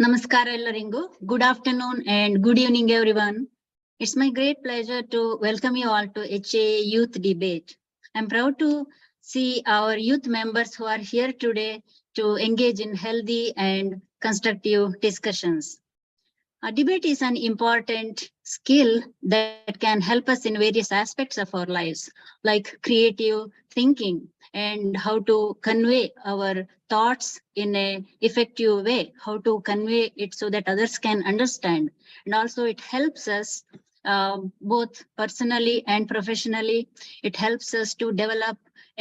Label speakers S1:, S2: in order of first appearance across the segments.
S1: Namaskara ಎಲ್ಲರಿಗೂ. Good afternoon and good evening, everyone. It's my great pleasure to welcome you all to HAA Youth Debate. I'm proud to see our youth members who are here today to engage in healthy and constructive discussions. A debate is an important skill that can help us in various aspects of our lives, like creative thinking and how to convey our thoughts in a effective way, how to convey it so that others can understand. And also it helps us both personally and professionally. It helps us to develop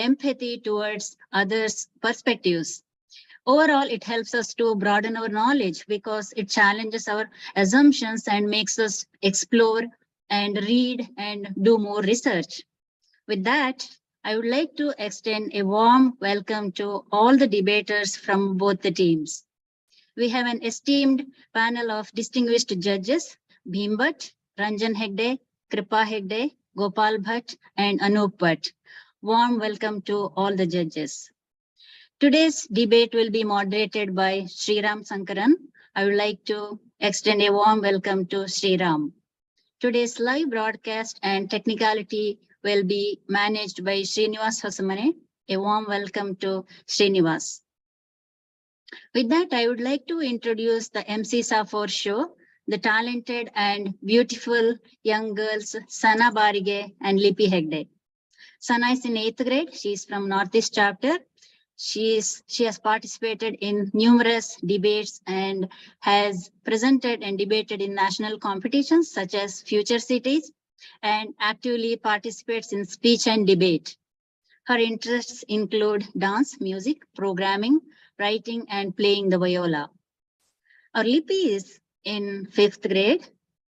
S1: empathy towards others' perspectives. Overall, it helps us to broaden our knowledge because it challenges our assumptions and makes us explore and read and do more research. With that, I would like to extend a warm welcome to all the debaters from both the teams. We have an esteemed panel of distinguished judges, Bhim Bhatt, Ranjan Hegde, Kripa Hegde, Gopal Bhatt, and Anup Bhatt. Warm welcome to all the judges. Today's debate will be moderated by Sriram Sankaran. I would like to extend a warm welcome to Sriram. Today's live broadcast and technicality will be managed by Srinivas Hosamane. A warm welcome to Srinivas. With that, I would like to introduce the MCs of our show, the talented and beautiful young girls, Sana Barige and Lipi Hegde. Sana is in 8th grade. She is from Northeast chapter. She has participated in numerous debates and has presented and debated in national competitions such as Future Cities and actively participates in speech and debate. Her interests include dance, music, programming, writing, and playing the viola. Our Lipi is in 5th grade.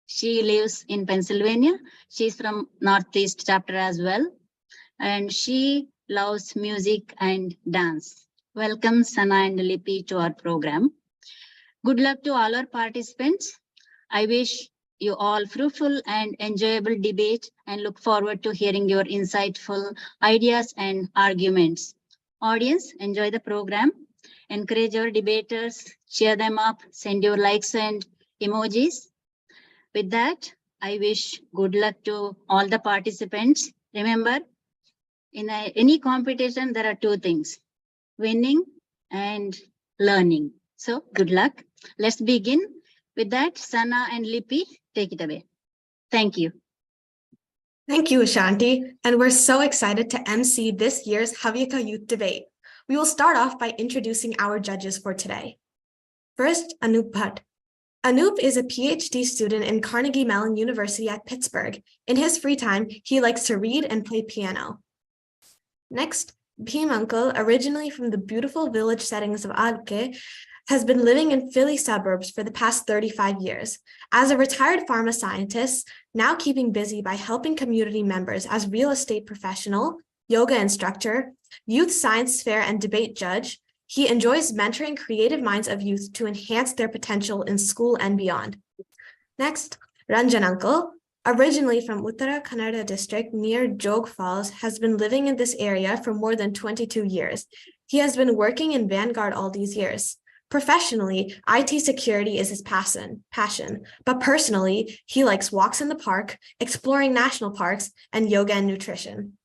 S1: She lives in Pennsylvania. She's from Northeast chapter as well. And she loves music and dance. Welcome, Sana and Lipi, to our program. Good luck to all our participants. I wish you all fruitful and enjoyable debate and look forward to hearing your insightful ideas and arguments. Audience, enjoy the program. Encourage your debaters, cheer them up, send your likes and emojis. With that, I wish good luck to all the participants. Remember, in any competition, there are two things, winning and learning. So good luck. Let's begin. With that, Sana and Lipi, take it away. Thank you.
S2: Thank you, Ashanti. And we're so excited to MC this year's Havyaka Youth Debate. We will start off by introducing our judges for today. First, Anup Bhatt. Anup is a PhD student in Carnegie Mellon University at Pittsburgh. In his free time, he likes to read and play piano. Next, Bhim Uncle, originally from the beautiful village settings of Adke, has been living in Philly suburbs for the past 35 years. As a retired pharma scientist, now keeping busy by helping community members as real estate professional, yoga instructor, youth science fair and debate judge, he enjoys mentoring creative minds of youth to enhance their potential in school and beyond. Next, Ranjan Uncle, originally from Uttara Kannada district near Jog Falls, has been living in this area for more than 22 years. He has been working in Vanguard all these years. Professionally, IT security is his passion, but personally, he likes walks in the park, exploring national parks, and yoga and nutrition.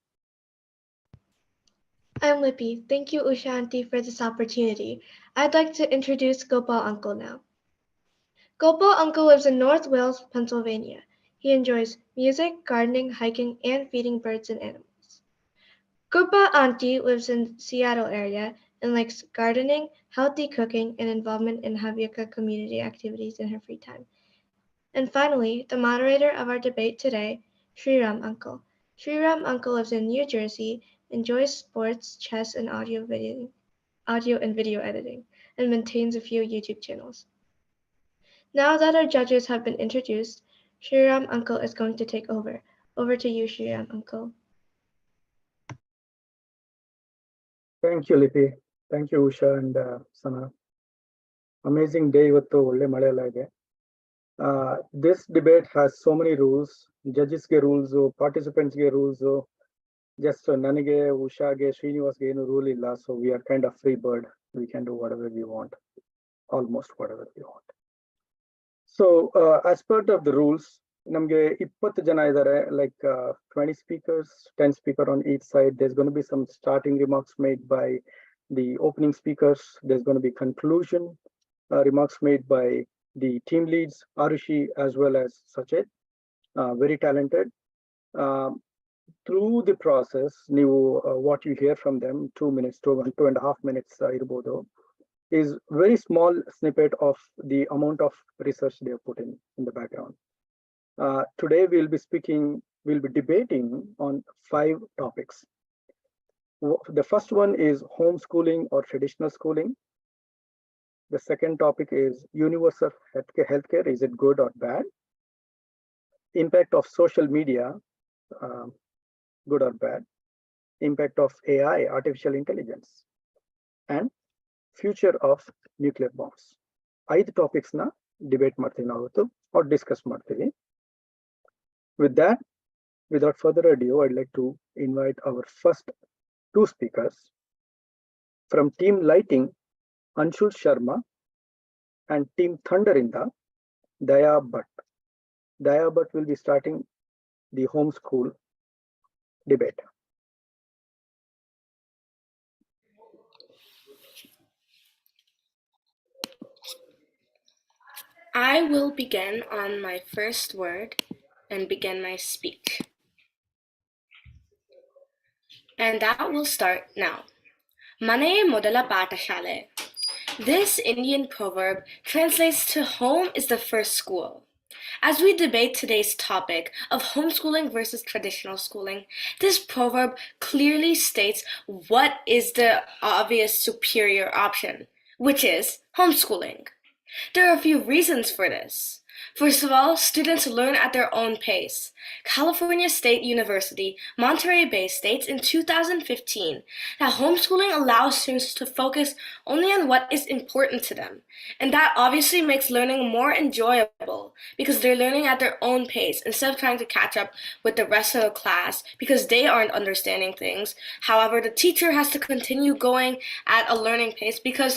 S3: I'm Lippy. Thank you, Ushanti, for this opportunity. I'd like to introduce Gopal Uncle now. Gopal Uncle lives in North Wales, Pennsylvania. He enjoys music, gardening, hiking, and feeding birds and animals. Kripa Auntie lives in Seattle area and likes gardening, healthy cooking, and involvement in Havyaka community activities in her free time. And finally, the moderator of our debate today, Sriram Uncle. Sriram Uncle lives in New Jersey, enjoys sports, chess, and audio and video editing, and maintains a few YouTube channels. Now that our judges have been introduced, Sriram Uncle is going to take over. Over to you, Sriram Uncle.
S4: Thank you, Lipi. Thank you, Usha and Sana. Amazing day ಇವತ್ತು ಒಳ್ಳೆ ಮಳೆ ಎಲ್ಲ ಇದೆ. This debate has so many rules. Judgesಗೆ rules, participants ಗೆ rules. Just ನನಗೆ ಉಷಾಗೆ ಶ್ರೀನಿವಾಸ್ಗೆ ಏನು rule ಇಲ್ಲ. So we are kind of free bird. We can do whatever we want. almost whatever you want. So as part of the rules, ನಮಗೆ 20 ಜನ ಇದ್ದಾರೆ, like 20 speakers, 10 speaker on each side. There's going to be some starting remarks made by the opening speakers. There's going to be conclusion remarks made by the team leads, Arushi as well as Sachet, very talented. Through the process, ನೀವು what you hear from them, 2 minutes to 2.5 minutes ಇರ್ಬೋದು, is very small snippet of the amount of research they have put in the background. Today we'll be debating on 5 topics. The first one is homeschooling or traditional schooling. The second topic is universal healthcare, is it good or bad? Impact of social media, good or bad? Impact of AI, artificial intelligence, and future of nuclear bombs. 5 topics na debate ಮಾಡ್ತೀವಿ ನಾವು or discuss ಮಾಡ್ತೀವಿ. With that, without further ado, I'd like to invite our first 2 speakers from Team Lighting, Anshul Sharma, and Team Thunder Inda, Daya Bhatt. Daya Bhatt will be starting the homeschool debate.
S5: I will begin on my first word and begin my speech. And that will start now. Mane modala patashale. This Indian proverb translates to home is the first school. As we debate today's topic of homeschooling versus traditional schooling, this proverb clearly states what is the obvious superior option, which is homeschooling. There are a few reasons for this. First of all, students learn at their own pace. California State University, Monterey Bay states in 2015 that homeschooling allows students to focus only on what is important to them. And that obviously makes learning more enjoyable because they're learning at their own pace instead of trying to catch up with the rest of the class because they aren't understanding things. However, the teacher has to continue going at a learning pace because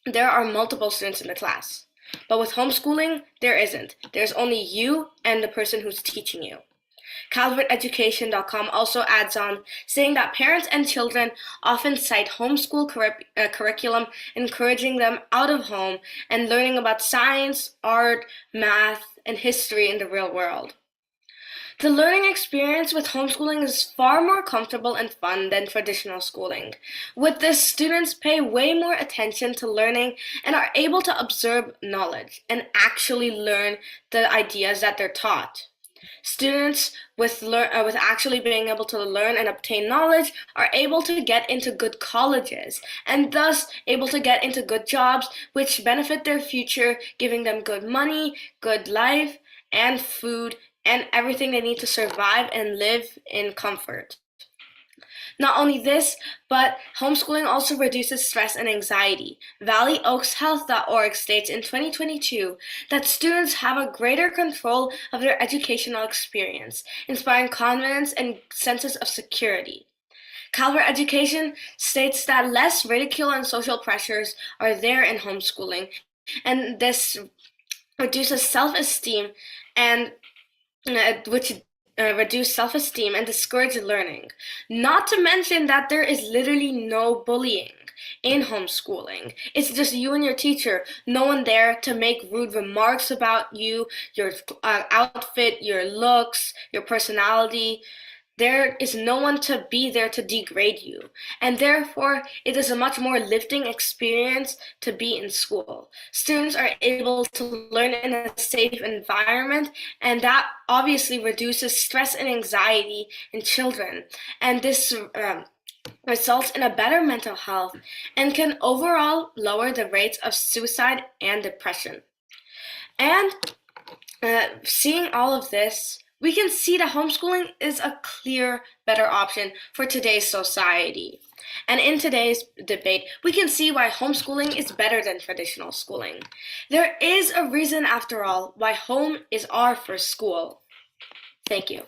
S5: there are multiple students in the class. But with homeschooling, there isn't. There's only you and the person who's teaching you. CalvertEducation.com also adds on, saying that parents and children often cite homeschool curriculum, encouraging them out of home and learning about science, art, math, and history in the real world. The learning experience with homeschooling is far more comfortable and fun than traditional schooling. With this, students pay way more attention to learning and are able to absorb knowledge and actually learn the ideas that they're taught. Students with actually being able to learn and obtain knowledge are able to get into good colleges and thus able to get into good jobs which benefit their future, giving them good money, good life, and food, and everything they need to survive and live in comfort. Not only this, but homeschooling also reduces stress and anxiety. ValleyOaksHealth.org states in 2022 that students have a greater control of their educational experience, inspiring confidence and senses of security. Calvert Education states that less ridicule and social pressures are there in homeschooling, and this reduces self-esteem and which reduce self-esteem and discourage learning. Not to mention that there is literally no bullying in homeschooling. It's just you and your teacher, no one there to make rude remarks about you, your outfit, your looks, your personality. There is no one to be there to degrade you, and therefore it is a much more lifting experience to be in school. Students are able to learn in a safe environment, and that obviously reduces stress and anxiety in children, and this results in a better mental health and can overall lower the rates of suicide and depression. And seeing all of this, we can see that homeschooling is a clear, better option for today's society. And in today's debate, we can see why homeschooling is better than traditional schooling. There is a reason, after all, why home is our first school. Thank you.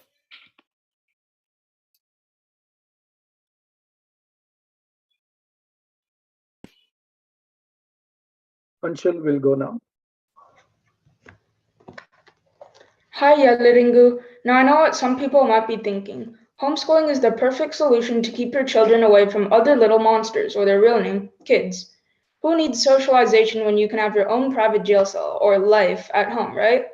S4: Anshul will go now.
S6: Hi, Yaliringu. Now I know what some people might be thinking. Homeschooling is the perfect solution to keep your children away from other little monsters, or their real name, kids. Who needs socialization when you can have your own private jail cell or life at home, right?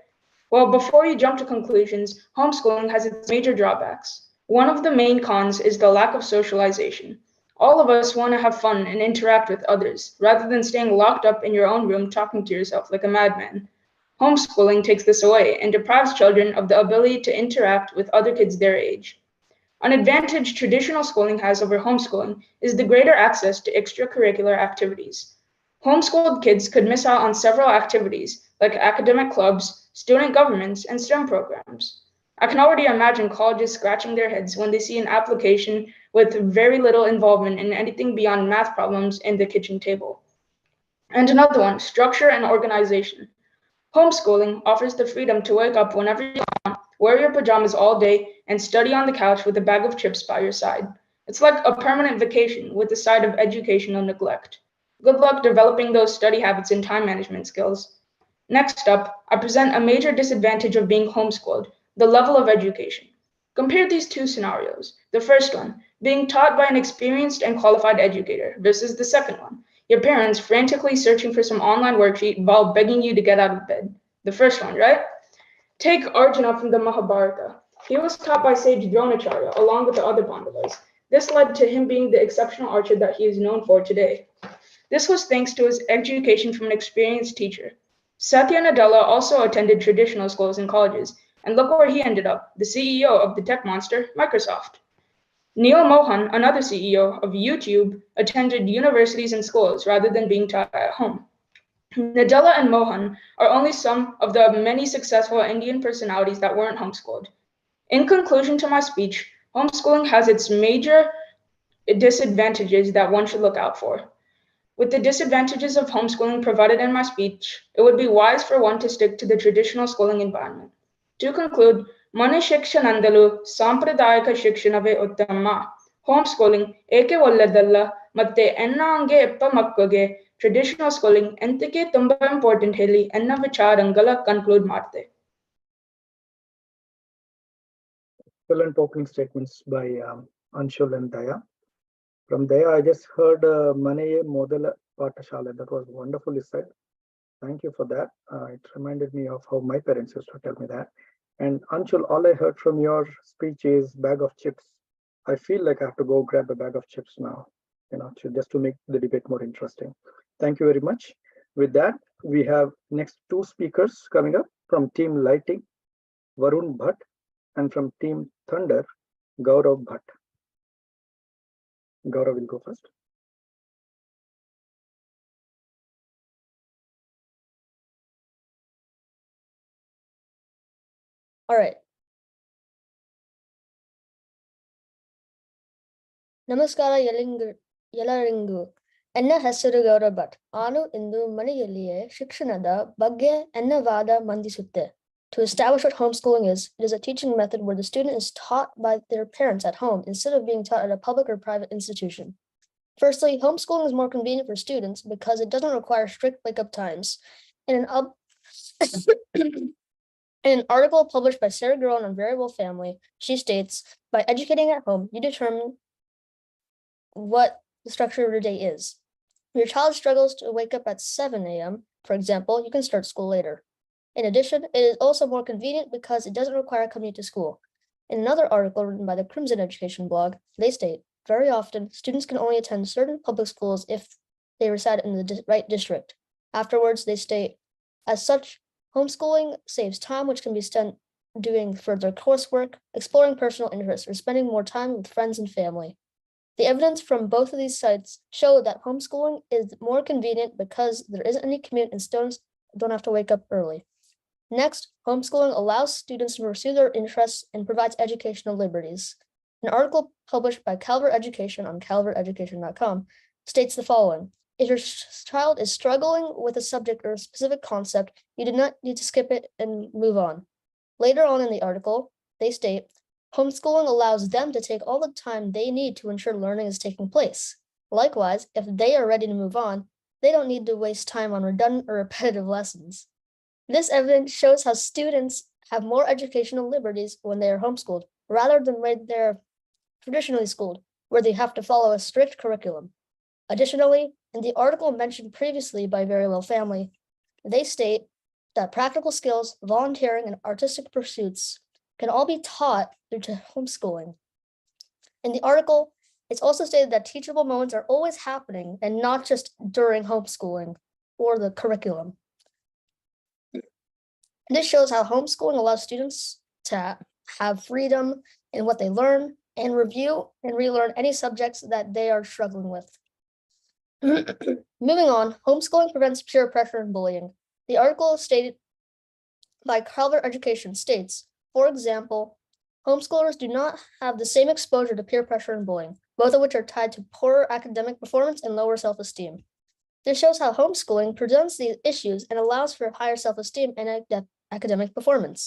S6: Well, before you jump to conclusions, homeschooling has its major drawbacks. One of the main cons is the lack of socialization. All of us want to have fun and interact with others, rather than staying locked up in your own room talking to yourself like a madman. Homeschooling takes this away and deprives children of the ability to interact with other kids their age. An advantage traditional schooling has over homeschooling is the greater access to extracurricular activities. Homeschooled kids could miss out on several activities like academic clubs, student governments, and STEM programs. I can already imagine colleges scratching their heads when they see an application with very little involvement in anything beyond math problems in the kitchen table. And another one, structure and organization. Homeschooling offers the freedom to wake up whenever you want, wear your pajamas all day, and study on the couch with a bag of chips by your side. It's like a permanent vacation with a side of educational neglect. Good luck developing those study habits and time management skills. Next up, I present a major disadvantage of being homeschooled, the level of education. Compare these two scenarios. The first one, being taught by an experienced and qualified educator, versus the second one, your parents frantically searching for some online worksheet while begging you to get out of bed. The first one, right? Take Arjuna from the Mahabharata. He was taught by sage Dronacharya along with the other Pandavas. This led to him being the exceptional archer that he is known for today. This was thanks to his education from an experienced teacher. Satya Nadella also attended traditional schools and colleges, and look where he ended up, the CEO of the tech monster, Microsoft. Neil Mohan, another CEO of YouTube, attended universities and schools rather than being taught at home. Nadella and Mohan are only some of the many successful Indian personalities that weren't homeschooled. In conclusion to my speech, homeschooling has its major disadvantages that one should look out for. With the disadvantages of homeschooling provided in my speech, it would be wise for one to stick to the traditional schooling environment. To conclude, Mani Shikshanandalu Sampradayaka Shikshanave Uttama. Homeschooling Eke Walladalla Matte Enna Ange Eppa Makkage traditional schooling Entike Tumba important heli Enna Vicharangala conclude Marte.
S4: Excellent opening statements by Anshul and Daya. From Daya, I just heard Manaye Modala Patashale. That was wonderfully said. Thank you for that. It reminded me of how my parents used to tell me that. And Anshul, all I heard from your speech is bag of chips. I feel like I have to go grab a bag of chips now, just to make the debate more interesting. Thank you very much. With that, we have next two speakers coming up from Team Lighting, Varun Bhatt, and from Team Thunder, Gaurav Bhatt. Gaurav will go first.
S7: All right. ನಮಸ್ಕಾರ ಎಲ್ಲರಿಗೂ ನನ್ನ ಹೆಸರು ಗೌರವ್ ಭಟ್. ನಾನು ಇಂದು ಮನೆಯಲ್ಲಿಯೇ ಶಿಕ್ಷಣದ ಬಗ್ಗೆ ನನ್ನ ವಾದ ಮಂಡಿಸುತ್ತೆ. To establish what homeschooling is, it is a teaching method where the student is taught by their parents at home instead of being taught at a public or private institution. Firstly, homeschooling is more convenient for students because it doesn't require strict wake-up times. In an article published by Sarah Groen on Variable Family, she states, by educating at home, you determine what the structure of your day is. If your child struggles to wake up at 7 a.m., for example, you can start school later. In addition, it is also more convenient because it doesn't require a commute to school. In another article written by the Crimson Education blog, they state, very often, students can only attend certain public schools if they reside in the right district. Afterwards, they state, as such, homeschooling saves time which can be spent doing further coursework, exploring personal interests, or spending more time with friends and family. The evidence from both of these sites show that homeschooling is more convenient because there isn't any commute and students don't have to wake up early. Next, homeschooling allows students to pursue their interests and provides educational liberties. An article published by Calvert Education on calverteducation.com states the following. If your child is struggling with a subject or a specific concept, you do not need to skip it and move on. Later on in the article, they state, homeschooling allows them to take all the time they need to ensure learning is taking place. Likewise, if they are ready to move on, they don't need to waste time on redundant or repetitive lessons. This evidence shows how students have more educational liberties when they are homeschooled, rather than when they're traditionally schooled, where they have to follow a strict curriculum. Additionally, in the article mentioned previously by Very Well Family, they state that practical skills, volunteering, and artistic pursuits can all be taught through homeschooling. In the article, it's also stated that teachable moments are always happening and not just during homeschooling or the curriculum. This shows how homeschooling allows students to have freedom in what they learn and review and relearn any subjects that they are struggling with. Moving on, homeschooling prevents peer pressure and bullying. The article stated by Calvert Education states, for example, homeschoolers do not have the same exposure to peer pressure and bullying, both of which are tied to poorer academic performance and lower self-esteem. This shows how homeschooling presents these issues and allows for higher self-esteem and academic performance.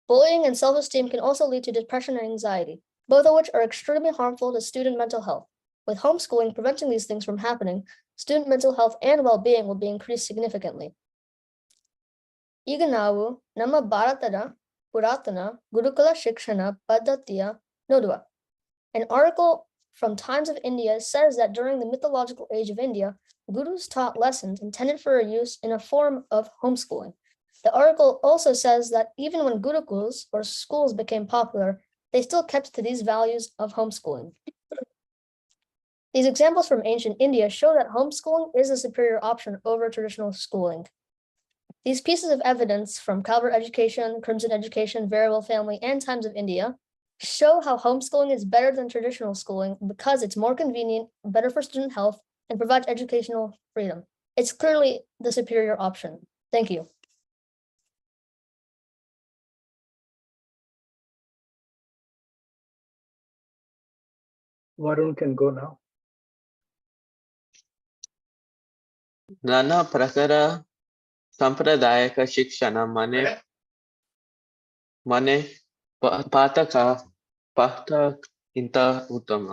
S7: Bullying and self-esteem can also lead to depression and anxiety, both of which are extremely harmful to student mental health. With homeschooling preventing these things from happening, student mental health and well-being will be increased significantly. ಈಗ ನಾವು ನಮ್ಮ ಭಾರತದ ಪುರಾತನ ಗುರುಕುಲ ಶಿಕ್ಷಣ ಪದ್ಧತಿಯ ನೋಡುವ. An article from Times of India says that during the mythological age of India, gurus taught lessons intended for use in a form of homeschooling. The article also says that even when gurukuls or schools became popular, they still kept to these values of homeschooling. These examples from ancient India show that homeschooling is a superior option over traditional schooling. These pieces of evidence from Calvert Education, Crimson Education, Very Well Family, and Times of India show how homeschooling is better than traditional schooling because it's more convenient, better for student health, and provides educational freedom. It's clearly the superior option. Thank you.
S4: Varun can go now.
S8: ನನ್ನ ಪ್ರಕಾರ ಸಾಂಪ್ರದಾಯಿಕ ಶಿಕ್ಷಣ ಮನೆ ಪಾಠಕ್ಕಿಂತ ಉತ್ತಮ.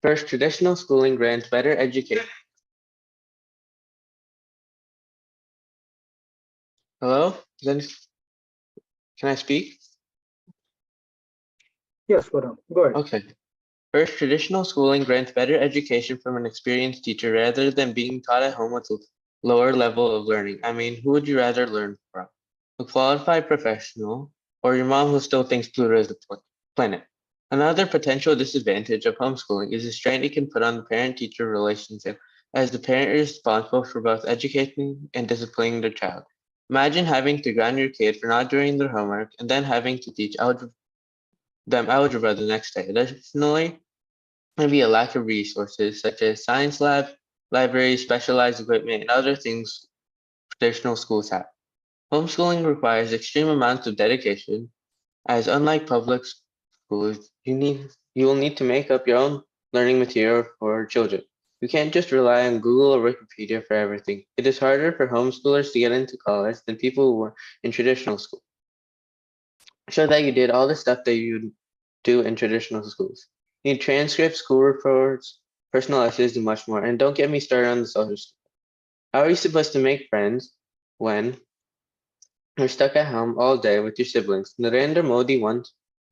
S8: First, traditional schooling grants better education. Hello? Can I speak?
S4: Yes, Varun, go ahead.
S8: Okay. First, traditional schooling grants better education from an experienced teacher rather than being taught at home with a lower level of learning. I mean, who would you rather learn from? A qualified professional or your mom who still thinks Pluto is a planet? Another potential disadvantage of homeschooling is the strain it can put on the parent-teacher relationship, as the parent is responsible for both educating and disciplining their child. Imagine having to ground your kid for not doing their homework and then having to teach them algebra the next day. Additionally, there may be a lack of resources such as science lab, libraries, specialized equipment, and other things traditional schools have. Homeschooling requires extreme amounts of dedication, as unlike public schools, you will need to make up your own learning material for children. You can't just rely on Google or Wikipedia for everything. It is harder for homeschoolers to get into college than people who were in traditional school. Show that you did all the stuff that you do in traditional schools. You need transcripts, school reports, personal essays, and much more. And don't get me started on the social stuff. How are you supposed to make friends when you're stuck at home all day with your siblings? Narendra Modi once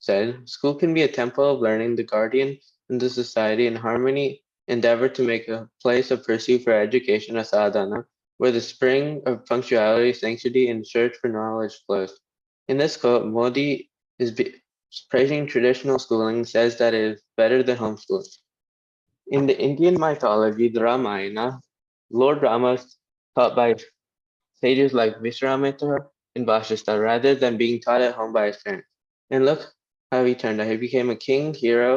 S8: said, "School can be a temple of learning, the guardian in the society, and harmony endeavor to make a place of pursuit for education, a sadhana, where the spring of punctuality, sanctity, and search for knowledge flows." In this quote, Modi is praising traditional schooling, says that it is better than homeschooling. In the Indian mythology, the Ramayana, Lord Rama is taught by sages like Vishwamitra and Vashishta rather than being taught at home by his parents. And look how he turned out. He became a king, hero,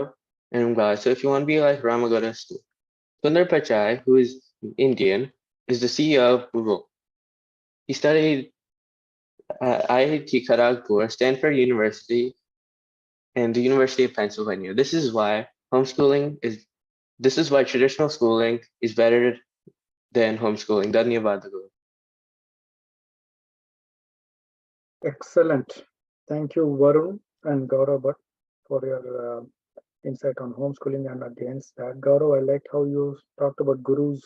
S8: and god. So if you want to be like Rama, go to school. Sundar Pichai, who is Indian, is the CEO of Google. He studied at IIT Kharagpur, Stanford University, and the University of Pennsylvania. This is why traditional schooling is better than homeschooling. Dhanyavad.
S4: Excellent. Thank you, Varun and Gaurav Bhatt, for your insight on homeschooling and against that. Gaurav, I liked how you talked about gurus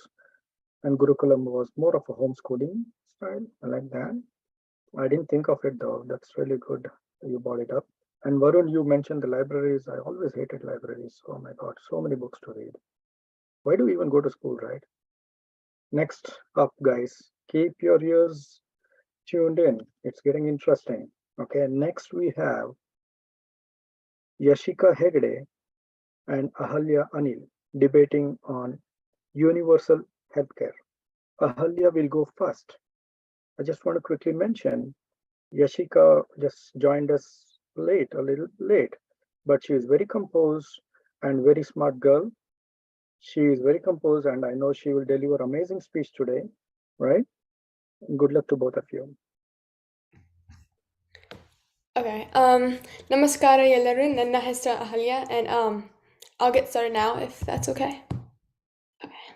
S4: and Gurukulam was more of a homeschooling style. I like that. I didn't think of it though. That's really good. You brought it up. And Varun, you mentioned the libraries. I always hated libraries. Oh my God, so many books to read. Why do we even go to school, right? Next up, guys, keep your ears tuned in. It's getting interesting. Okay, next we have Yashika Hegde and Ahalya Anil debating on universal healthcare. Ahalya will go first. I just want to quickly mention Yashika just joined us late, a little late, but she is very composed and very smart girl. She is very composed, and I know she will deliver amazing speech today, right? Good luck to both of you.
S9: Okay, namaskara ಎಲ್ಲರೂ ನನ್ನ ಹೆಸರು Ahalya and I'll get started now if that's okay. Okay.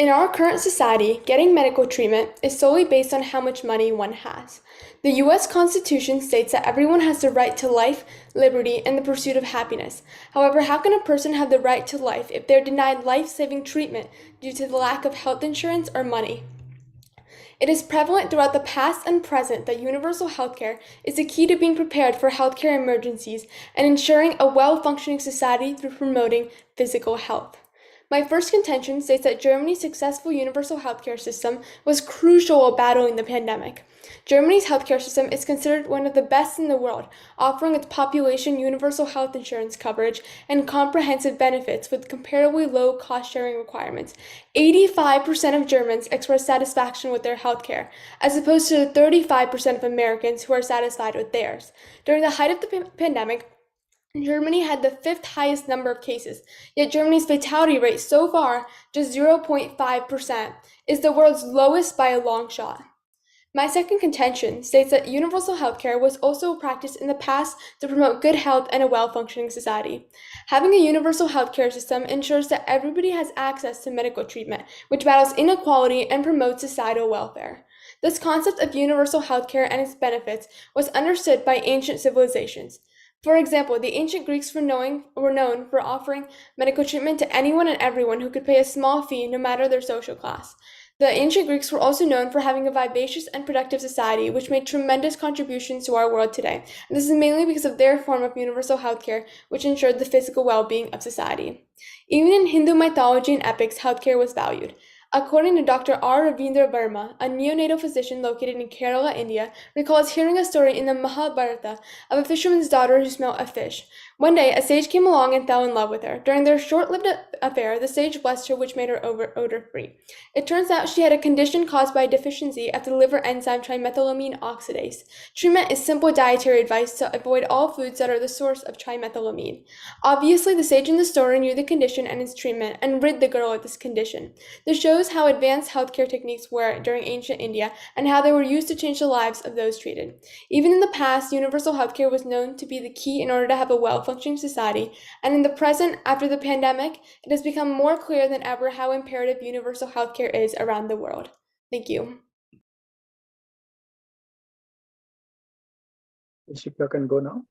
S9: In our current society, getting medical treatment is solely based on how much money one has. The US Constitution states that everyone has the right to life, liberty, and the pursuit of happiness. However, how can a person have the right to life if they're denied life-saving treatment due to the lack of health insurance or money? It is prevalent throughout the past and present that universal healthcare is the key to being prepared for healthcare emergencies and ensuring a well-functioning society through promoting physical health. My first contention states that Germany's successful universal healthcare system was crucial while battling the pandemic. Germany's healthcare system is considered one of the best in the world, offering its population universal health insurance coverage and comprehensive benefits with comparably low cost-sharing requirements. 85% of Germans express satisfaction with their healthcare, as opposed to the 35% of Americans who are satisfied with theirs. During the height of the pandemic, Germany had the 5th highest number of cases, yet Germany's fatality rate so far, just 0.5%, is the world's lowest by a long shot. My second contention states that universal healthcare was also practiced in the past to promote good health and a well-functioning society. Having a universal healthcare system ensures that everybody has access to medical treatment, which battles inequality and promotes societal welfare. This concept of universal healthcare and its benefits was understood by ancient civilizations. For example, the ancient Greeks were known for offering medical treatment to anyone and everyone who could pay a small fee no matter their social class. The ancient Greeks were also known for having a vivacious and productive society, which made tremendous contributions to our world today. And this is mainly because of their form of universal healthcare, which ensured the physical well-being of society. Even in Hindu mythology and epics, healthcare was valued. According to Dr. R. Ravindra Verma, a neonatal physician located in Kerala, India, recalls hearing a story in the Mahabharata of a fisherman's daughter who smelt a fish. One day, a sage came along and fell in love with her. During their short-lived affair, the sage blessed her, which made her odor-free. It turns out she had a condition caused by a deficiency of the liver enzyme trimethylamine oxidase. Treatment is simple dietary advice to avoid all foods that are the source of trimethylamine. Obviously, the sage in the story knew the condition and its treatment and rid the girl of this condition. This shows how advanced healthcare techniques were during ancient India and how they were used to change the lives of those treated. Even in the past, universal healthcare was known to be the key in order to have a well-functioning society, and in the present, after the pandemic, it has become more clear than ever how imperative universal healthcare is around the world. Thank you.
S4: Ishika can go now.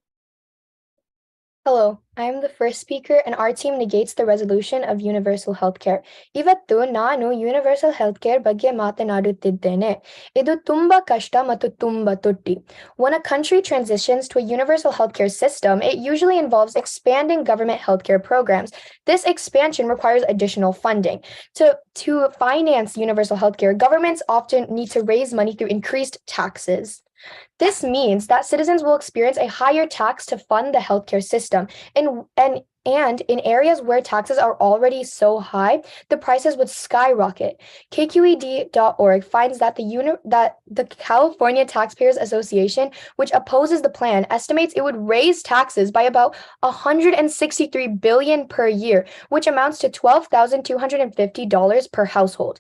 S10: Hello, I am the first speaker and our team negates the resolution of universal healthcare. ಇವತ್ತು ನಾನು universal healthcare ಬಗ್ಗೆ ಮಾತನಾಡುತ್ತಿದ್ದೇನೆ. ಇದು ತುಂಬಾ ಕಷ್ಟ ಮತ್ತು ತುಂಬಾ ತುಟ್ಟಿ. When a country transitions to a universal healthcare system, it usually involves expanding government healthcare programs. This expansion requires additional funding. To finance universal healthcare, governments often need to raise money through increased taxes. This means that citizens will experience a higher tax to fund the healthcare system. And in areas where taxes are already so high, the prices would skyrocket. KQED.org finds that the California Taxpayers Association, which opposes the plan, estimates it would raise taxes by about $163 billion per year, which amounts to $12,250 per household.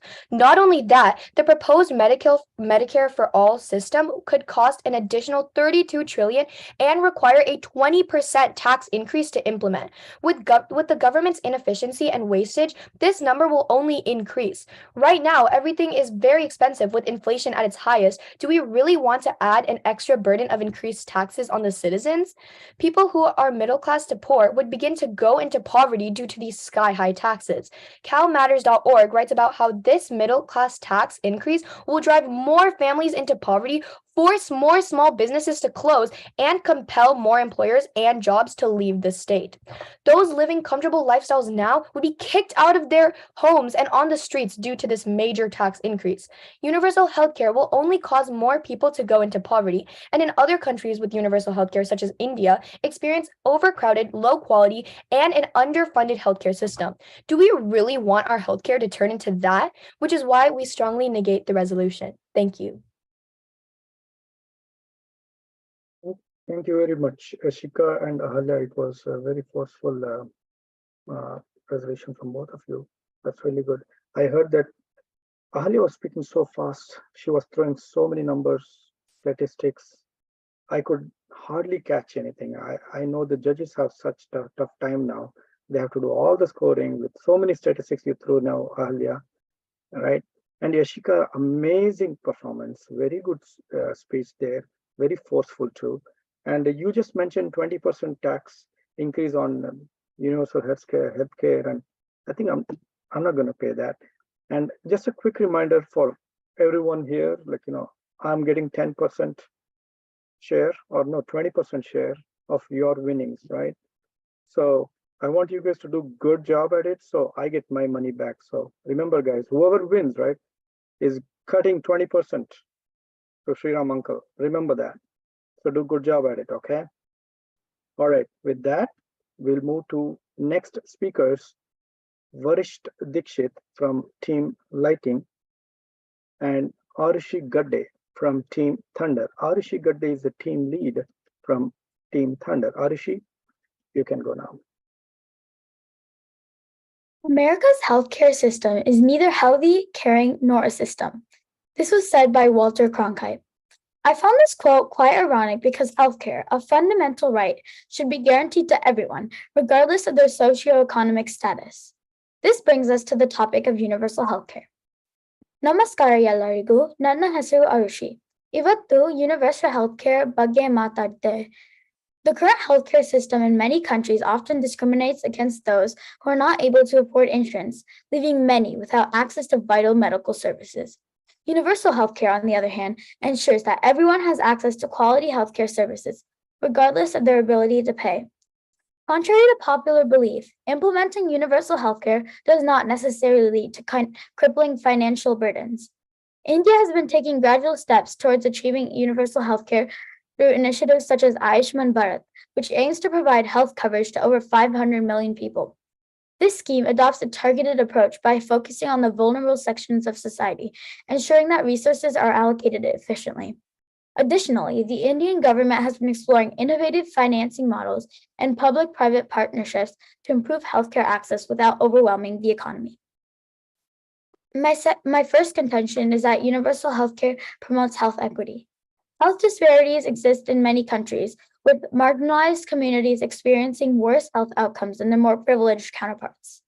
S10: Not only that, the proposed Medicare for All system could cost an additional 32 trillion and require a 20% tax increase to implement. With the government's inefficiency and wastage, this number will only increase. Right now, everything is very expensive with inflation at its highest. Do we really want to add an extra burden of increased taxes on the citizens? People who are middle class to poor would begin to go into poverty due to these sky-high taxes. CalMatters.org writes about how this middle class tax increase will drive more families into poverty, force more small businesses to close, and compel more employers and jobs to leave the state. Those living comfortable lifestyles now would be kicked out of their homes and on the streets due to this major tax increase. Universal healthcare will only cause more people to go into poverty, and in other countries with universal healthcare, such as India, experience overcrowded, low quality, and an underfunded healthcare system. Do we really want our healthcare to turn into that? Which is why we strongly negate the resolution. Thank you.
S4: Thank you very much, Ashika and Ahalya. It was a very forceful presentation from both of you. That's really good. I heard that Ahalya was speaking so fast. She was throwing so many numbers, statistics. I could hardly catch anything. I know the judges have such a tough time now. They have to do all the scoring with so many statistics you threw now, Ahalya, right? And Yashika, amazing performance, very good speech there, very forceful too. And you just mentioned 20% tax increase on universal healthcare, and I think I'm not going to pay that. And just a quick reminder for everyone here, like I'm getting 10% share, or no, 20% share of your winnings, right? So I want you guys to do good job at it, so I get my money back. So remember, guys, whoever wins, right, is cutting 20% to Sriram uncle. Remember that. So do good job at it, okay? All right, with that, we'll move to next speakers, Varisht Dikshit from Team Lighting and Arushi Gadde from Team Thunder. Arushi Gadde is the team lead from Team Thunder. Arushi, you can go now.
S11: America's healthcare system is neither healthy, caring, nor a system. This was said by Walter Cronkite. I found this quote quite ironic because healthcare, a fundamental right, should be guaranteed to everyone, regardless of their socioeconomic status. This brings us to the topic of universal healthcare. Namaskara yellarigu, ನನ್ನ ಹೆಸರು Arushi. Ivattu universal healthcare ಬಗ್ಗೆ ಮಾತಾಡ್ತೆ. The current healthcare system in many countries often discriminates against those who are not able to afford insurance, leaving many without access to vital medical services. Universal healthcare, on the other hand, ensures that everyone has access to quality healthcare services, regardless of their ability to pay. Contrary to popular belief, implementing universal healthcare does not necessarily lead to crippling financial burdens. India has been taking gradual steps towards achieving universal healthcare through initiatives such as Ayushman Bharat, which aims to provide health coverage to over 500 million people. This scheme adopts a targeted approach by focusing on the vulnerable sections of society, ensuring that resources are allocated efficiently. Additionally, the Indian government has been exploring innovative financing models and public-private partnerships to improve healthcare access without overwhelming the economy. My first contention is that universal healthcare promotes health equity. Health disparities exist in many countries, with marginalized communities experiencing worse health outcomes than their more privileged counterparts.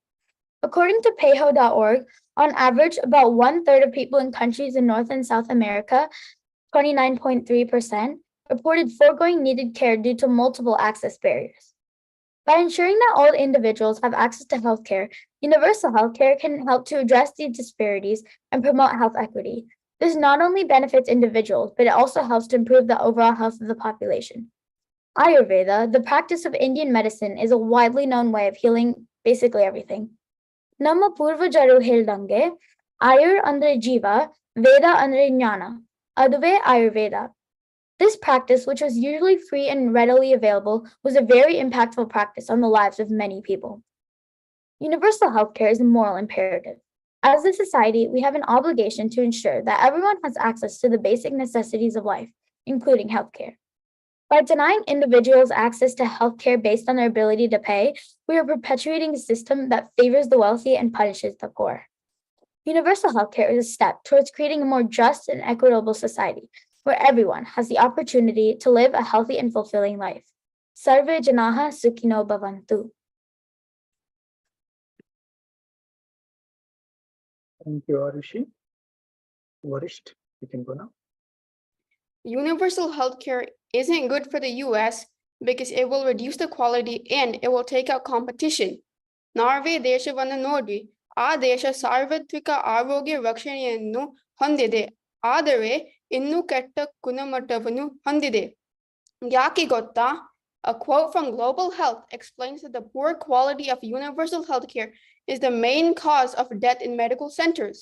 S11: According to payho.org, on average, about 1/3 of people in countries in North and South America, 29.3%, reported foregoing needed care due to multiple access barriers. By ensuring that all individuals have access to healthcare, universal healthcare can help to address these disparities and promote health equity. This not only benefits individuals, but it also helps to improve the overall health of the population. Ayurveda, the practice of Indian medicine, is a widely known way of healing basically everything. Nama purvajaru heldange, Ayur andre jiva, Veda andre jnana, aduve Ayurveda. This practice, which was usually free and readily available, was a very impactful practice on the lives of many people. Universal healthcare is a moral imperative. As a society, we have an obligation to ensure that everyone has access to the basic necessities of life, including healthcare. By denying individuals access to healthcare based on their ability to pay, we are perpetuating a system that favors the wealthy and punishes the poor. Universal healthcare is a step towards creating a more just and equitable society, where everyone has the opportunity to live a healthy and fulfilling life. Sarve Janaha Sukhino Bhavantu.
S4: Thank you, Arushi. Varisht, you can go now.
S9: Universal healthcare isn't good for the US because it will reduce the quality and it will take out competition. Norway ದೇಶವನ್ನು ನೋಡಿ ಆ ದೇಶ ಸಾರ್ವತ್ರಿಕ ಆರೋಗ್ಯ ರಕ್ಷಣೆಯನ್ನು ಹೊಂದಿದೆ ಆದರೆ ಇನ್ನೂ ಕೆಟ್ಟ ಗುಣಮಟ್ಟವನ್ನು ಹೊಂದಿದೆ ಯಾಕೆ ಗೊತ್ತಾ? A quote from Global Health explains that the poor quality of universal healthcare is the main cause of death in medical centers.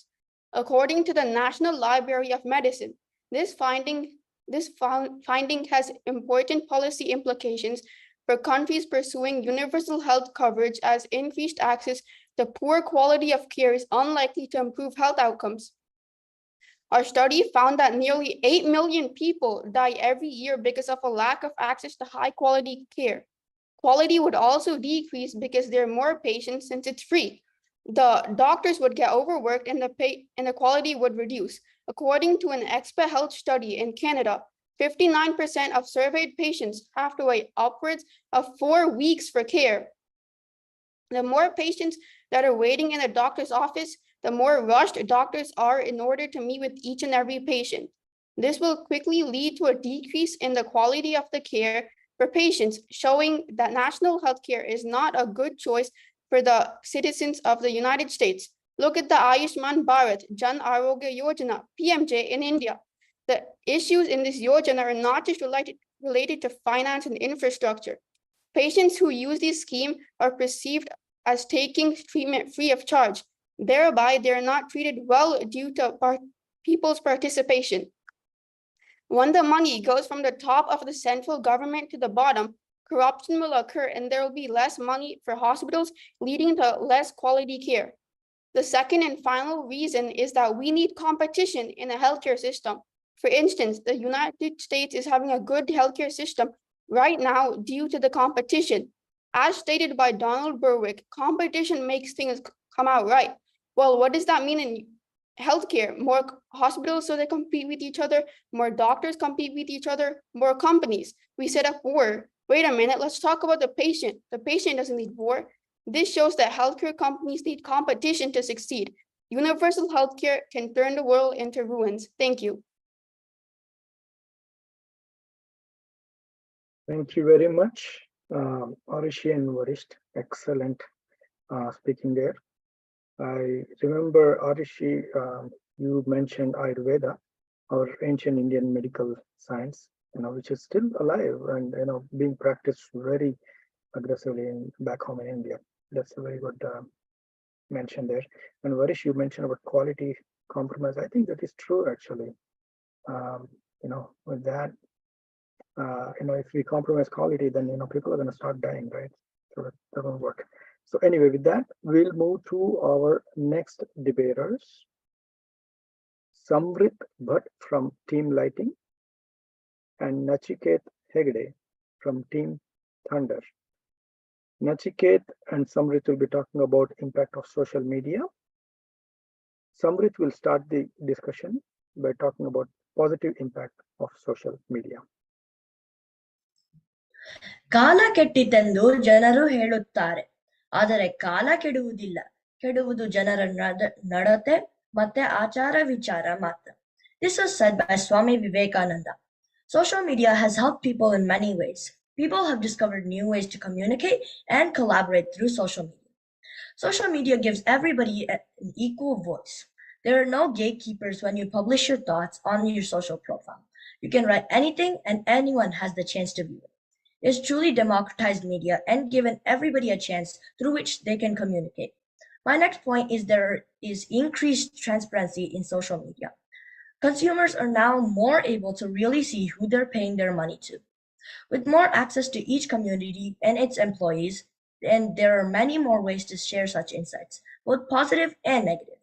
S9: According to the National Library of Medicine, this finding has important policy implications for countries pursuing universal health coverage, as increased access to poor quality of care is unlikely to improve health outcomes. Our study found that nearly 8 million people die every year because of a lack of access to high quality care. Quality would also decrease because there are more patients since it's free. The doctors would get overworked and the quality would reduce. According to an Expa Health study in Canada, 59% of surveyed patients have to wait upwards of 4 weeks for care. The more patients that are waiting in a doctor's office, the more rushed doctors are in order to meet with each and every patient. This will quickly lead to a decrease in the quality of the care for patients, showing that national healthcare is not a good choice for the citizens of the United States. Look at the Ayushman Bharat Jan Arogya Yojana, PMJ in India. The issues in this Yojana are not just related to finance and infrastructure. Patients who use this scheme are perceived as taking treatment free of charge. Thereby, they are not treated well due to people's participation. When the money goes from the top of the central government to the bottom, corruption will occur and there will be less money for hospitals, leading to less quality care. The second and final reason is that we need competition in the healthcare system. For instance, the United States is having a good healthcare system right now due to the competition. As stated by Donald Berwick, competition makes things come out right. Well, what does that mean in healthcare? More hospitals so they compete with each other, more doctors compete with each other, more companies. We set up war. Wait a minute, let's talk about the patient. The patient doesn't need war. This shows that healthcare companies need competition to succeed. Universal healthcare can turn the world into ruins. Thank you.
S4: Thank you very much, Arishi and Varisht. Excellent speaking there. I remember, Arishi, you mentioned Ayurveda, our ancient Indian medical science, which is still alive and being practiced very aggressively back home in India. That's a very good mention there. And Varish, you mentioned about quality compromise. I think that is true actually. With that, if we compromise quality, then people are going to start dying, right? So that doesn't work. So anyway, with that, we'll move to our next debaters. Samrit Bhatt from Team Lighting and Nachiket Hegde from Team Thunder. Nachiket and Samrit will be talking about impact of social media. Samrit will start the discussion by talking about positive impact of social media.
S12: ಕಾಲ ಕೆಟ್ಟಿತೆಂದು ಜನರು ಹೇಳುತ್ತಾರೆ, ಆದರೆ ಕಾಲ ಕೆಡುವುದಿಲ್ಲ. ಕೆಡುವುದು ಜನರ ನಡತೆ ಮತ್ತೆ ಆಚಾರ ವಿಚಾರ ಮಾತ್ರ. This was said by Swami Vivekananda. Social media has helped people in many ways. People have discovered new ways to communicate and collaborate through social media. Social media gives everybody an equal voice. There are no gatekeepers when you publish your thoughts on your social profile. You can write anything and anyone has the chance to view it. It's truly democratized media and given everybody a chance through which they can communicate. My next point is there is increased transparency in social media. Consumers are now more able to really see who they're paying their money to. With more access to each community and its employees, and there are many more ways to share such insights, both positive and negative.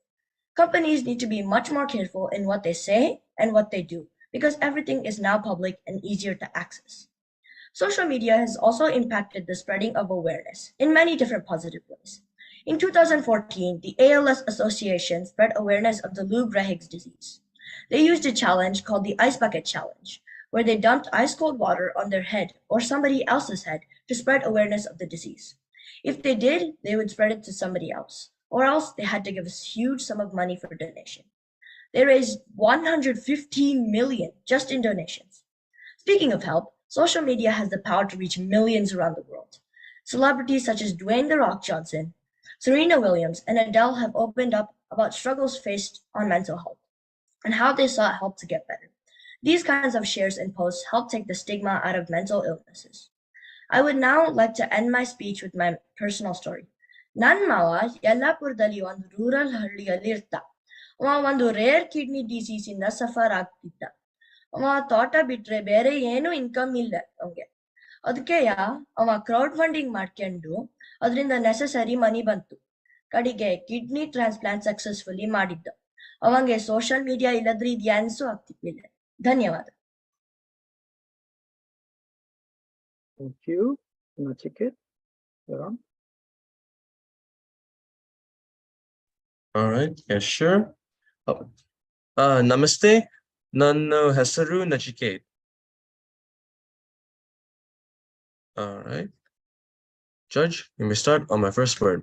S12: Companies need to be much more careful in what they say and what they do, because everything is now public and easier to access. Social media has also impacted the spreading of awareness in many different positive ways. In 2014, the ALS Association spread awareness of the Lou Gehrig's disease. They used a challenge called the Ice Bucket Challenge, where they dumped ice cold water on their head or somebody else's head to spread awareness of the disease. If they did, they would spread it to somebody else, or else they had to give a huge sum of money for donation. They raised 115 million just in donations. Speaking of help, social media has the power to reach millions around the world. Celebrities such as Dwayne The Rock Johnson, Serena Williams, and Adele have opened up about struggles faced on mental health and how they sought help to get better. These kinds of shares and posts help take the stigma out of mental illnesses. I would now like to end my speech with my personal story. Nan ಮಾವ ಯಲ್ಲಾಪುರದಲ್ಲಿ ಒಂದು rural ಹಳ್ಳಿಯಲ್ಲಿ ಇರ್ತ. ಅವ ಒಂದು rare kidney disease ಇಂದ suffer ಆಗ್ತಿದ್ದ. ಅವ ತೋಟ ಬಿಟ್ರೆ ಬೇರೆ ಏನು ಇನ್ಕಮ್ ಇಲ್ಲ ಅವಗೆ. ಅದಕ್ಕೆಯ ಅವ ಕ್ರೌಡ್ ಫಂಡಿಂಗ್ ಮಾಡ್ಕೊಂಡು ಅದರಿಂದ ನೆಸೆಸರಿ ಮನಿ ಬಂತು. ಕಡೆಗೆ ಕಿಡ್ನಿ ಟ್ರಾನ್ಸ್ಪ್ಲಾಂಟ್ ಸಕ್ಸಸ್ಫುಲಿ ಮಾಡಿದ್ದ. ಅವಂಗೆ ಸೋಷಿಯಲ್ ಮೀಡಿಯಾ ಇಲ್ಲದ್ರೆ ಇದ್ಯಾನ್ಸು ಆಗ್ತಿರ್ಲಿಲ್ಲ. ಧನ್ಯವಾದ.
S4: Thank you, Nachiket. You're on.
S13: All right, yeah, sure. Oh, namaste. Nanno hesaru Nachiket. All right. Judge, you may start on my first word.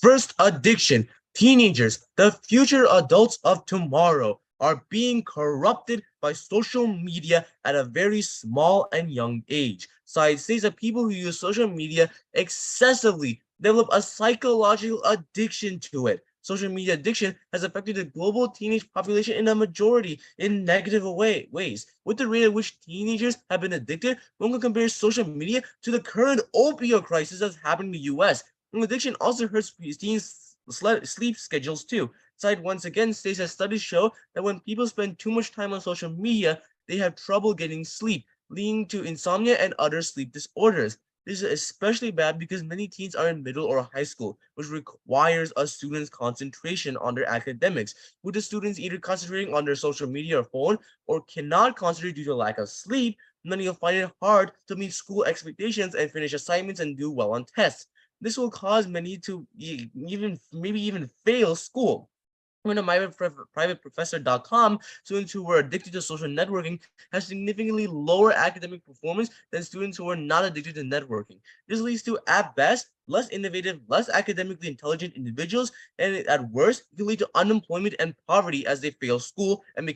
S13: First, addiction. Teenagers, the future adults of tomorrow, are being corrupted by social media at a very small and young age. Science says that people who use social media excessively develop a psychological addiction to it. Social media addiction has affected the global teenage population in a majority in negative ways. With the rate at which teenagers have been addicted, one can compare social media to the current opioid crisis that's happening in the US. And addiction also hurts teens' sleep schedules too. Side once again states that studies show that when people spend too much time on social media, they have trouble getting sleep, leading to insomnia and other sleep disorders. This is especially bad because many teens are in middle or high school, which requires a student's concentration on their academics, with the students either concentrating on their social media or phone or cannot concentrate due to lack of sleep. Many will find it hard to meet school expectations and finish assignments and do well on tests. This will cause many to maybe even fail school. When a privateprofessor.com, students who were addicted to social networking have significantly lower academic performance than students who are not addicted to networking. This leads to, at best, less innovative, less academically intelligent individuals, and at worst, it can lead to unemployment and poverty as they fail school and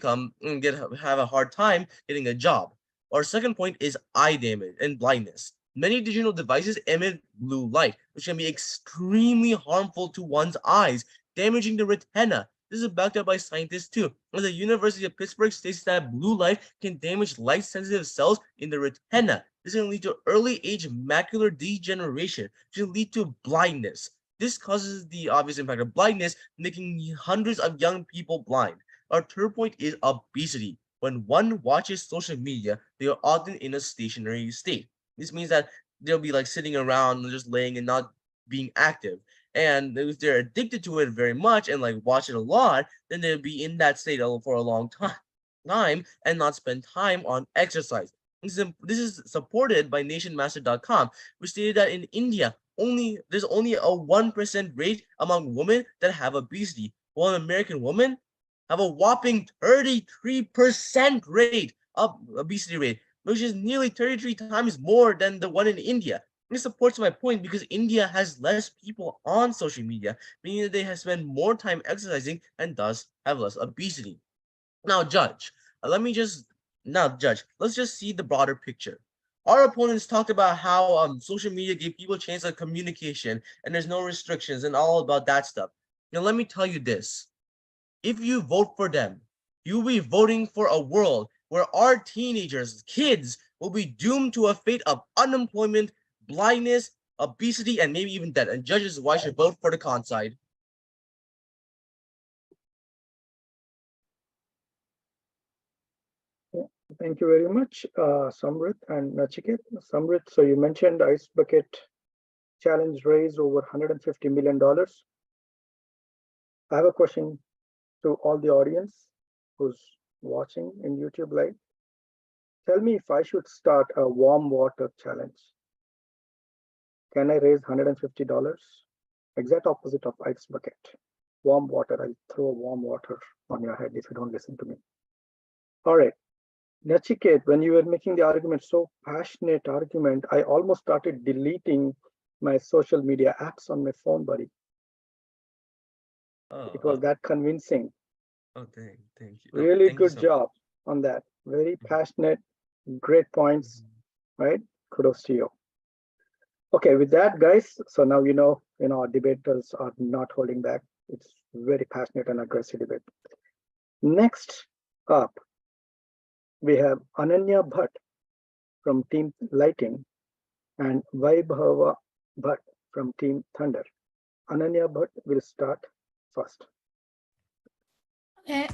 S13: have a hard time getting a job. Our second point is eye damage and blindness. Many digital devices emit blue light, which can be extremely harmful to one's eyes, damaging the retina. This is backed up by scientists too. And the University of Pittsburgh states that blue light can damage light-sensitive cells in the retina. This can lead to early-age macular degeneration, which can lead to blindness. This causes the obvious impact of blindness, making hundreds of young people blind. Our third point is obesity. When one watches social media, they are often in a stationary state. This means that they'll be like sitting around and just laying and not being active. And if they're addicted to it very much and like watch it a lot, then they'll be in that state for a long time and not spend time on exercise. This is supported by nationmaster.com, which stated that in India, there's only a 1% rate among women that have obesity, while American women have a whopping 33% rate of obesity rate, which is nearly 33 times more than the one in India. This supports my point because India has less people on social media, meaning that they have spent more time exercising and thus have less obesity. Now, Judge, let's just see the broader picture. Our opponents talked about how social media gave people a chance of communication and there's no restrictions and all about that stuff. Now, let me tell you this. If you vote for them, you'll be voting for a world where our teenagers, kids, will be doomed to a fate of unemployment, blindness, obesity, and maybe even death. And judges, why should vote for the con side?
S4: Thank you very much, Samrit and Nachiket. Samrit, so you mentioned Ice Bucket Challenge raised over $150 million. I have a question to all the audience who's watching in YouTube Live. Tell me if I should start a warm water challenge. Can I raise $150? Exact opposite of Ice Bucket. Warm water, I'll throw warm water on your head if you don't listen to me. All right. Nachiket, when you were making the argument, so passionate argument, I almost started deleting my social media apps on my phone, buddy. It was that convincing.
S13: Thank you. No,
S4: Really
S13: thank you
S4: good
S13: so
S4: job on that. Very passionate, great points, right? Kudos to you. Okay, with that, guys, so now you know, our debaters are not holding back. It's very passionate and aggressive debate. Next up, we have Ananya Bhatt from Team Lighting and Vaibhava Bhatt from Team Thunder. Ananya Bhatt will start first.
S14: Okay,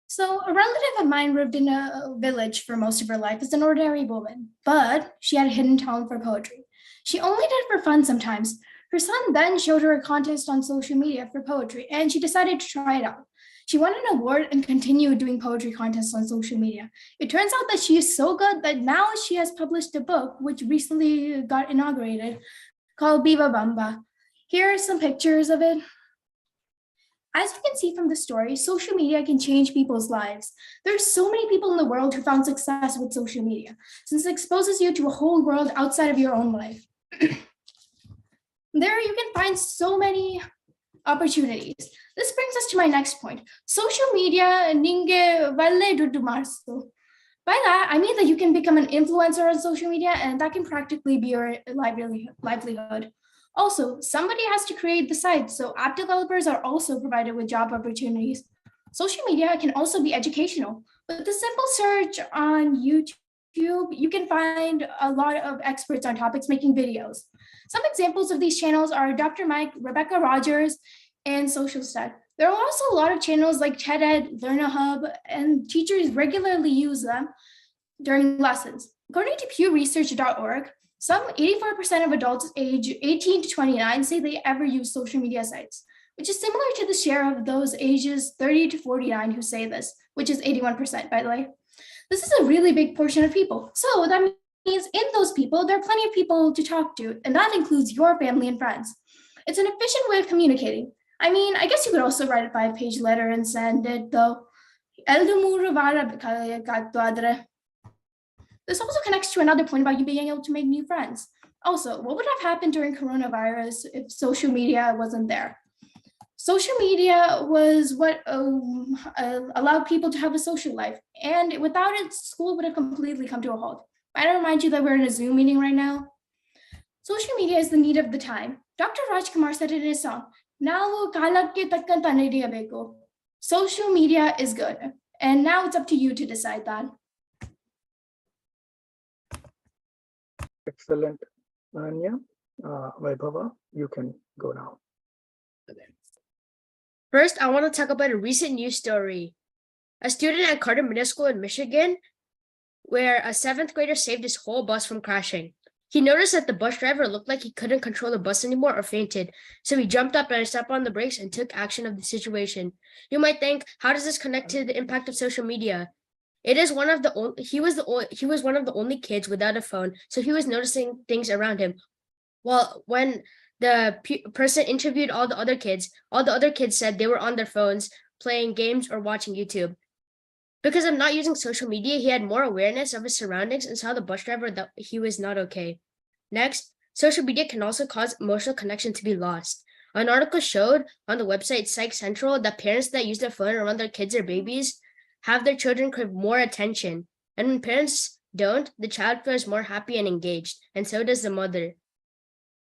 S14: so a relative of mine lived in a village for most of her life as an ordinary woman, but she had a hidden talent for poetry. She only did it for fun sometimes. Her son then showed her a contest on social media for poetry, and she decided to try it out. She won an award and continued doing poetry contests on social media. It turns out that she is so good that now she has published a book, which recently got inaugurated, called Biba Bamba. Here are some pictures of it. As you can see from the story, social media can change people's lives. There are so many people in the world who found success with social media, since it exposes you to a whole world outside of your own life. There you can find so many opportunities. This brings us to my next point. Social media ninge valle duddu marsu. By that, I mean that you can become an influencer on social media, and that can practically be your livelihood. Also, somebody has to create the site, so app developers are also provided with job opportunities. Social media can also be educational. With a simple search on YouTube, you can find a lot of experts on topics making videos. Some examples of these channels are Dr. Mike, Rebecca Rogers, and Social Stud. There are also a lot of channels like TED-Ed, Learn-A-Hub, and teachers regularly use them during lessons. According to pewresearch.org, some 84% of adults age 18 to 29 say they ever use social media sites, which is similar to the share of those ages 30 to 49 who say this, which is 81%, by the way. This is a really big portion of people. So that means in those people, there are plenty of people to talk to, and that includes your family and friends. It's an efficient way of communicating. I mean, I guess you could also write a 5-page letter and send it, though. This also connects to another point about you being able to make new friends. Also, what would have happened during coronavirus if social media wasn't there? Social media was what allowed people to have a social life, and without it, school would have completely come to a halt. Might I remind you that we're in a Zoom meeting right now? Social media is the need of the time. Dr. Rajkumar said it in his song, "Now kalake takkanta nadiyabeko." Social media is good, and now it's up to you to decide that.
S4: Excellent, Anya. Vaibhava, you can go now.
S15: First, I want to talk about a recent news story. A student at Carter Middle School in Michigan, where a 7th grader saved his whole bus from crashing. He noticed that the bus driver looked like he couldn't control the bus anymore or fainted, so he jumped up and stepped on the brakes and took action of the situation. You might think, how does this connect to the impact of social media? It is one of the he was one of the only kids without a phone, so he was noticing things around him. Well, when the person interviewed all the other kids said they were on their phones playing games or watching YouTube. Because of not using social media, he had more awareness of his surroundings and saw the bus driver that he was not okay. Next, social media can also cause emotional connection to be lost. An article showed on the website Psych Central that parents that use their phone around their kids or babies have their children crave more attention. And when parents don't, the child feels more happy and engaged, and so does the mother.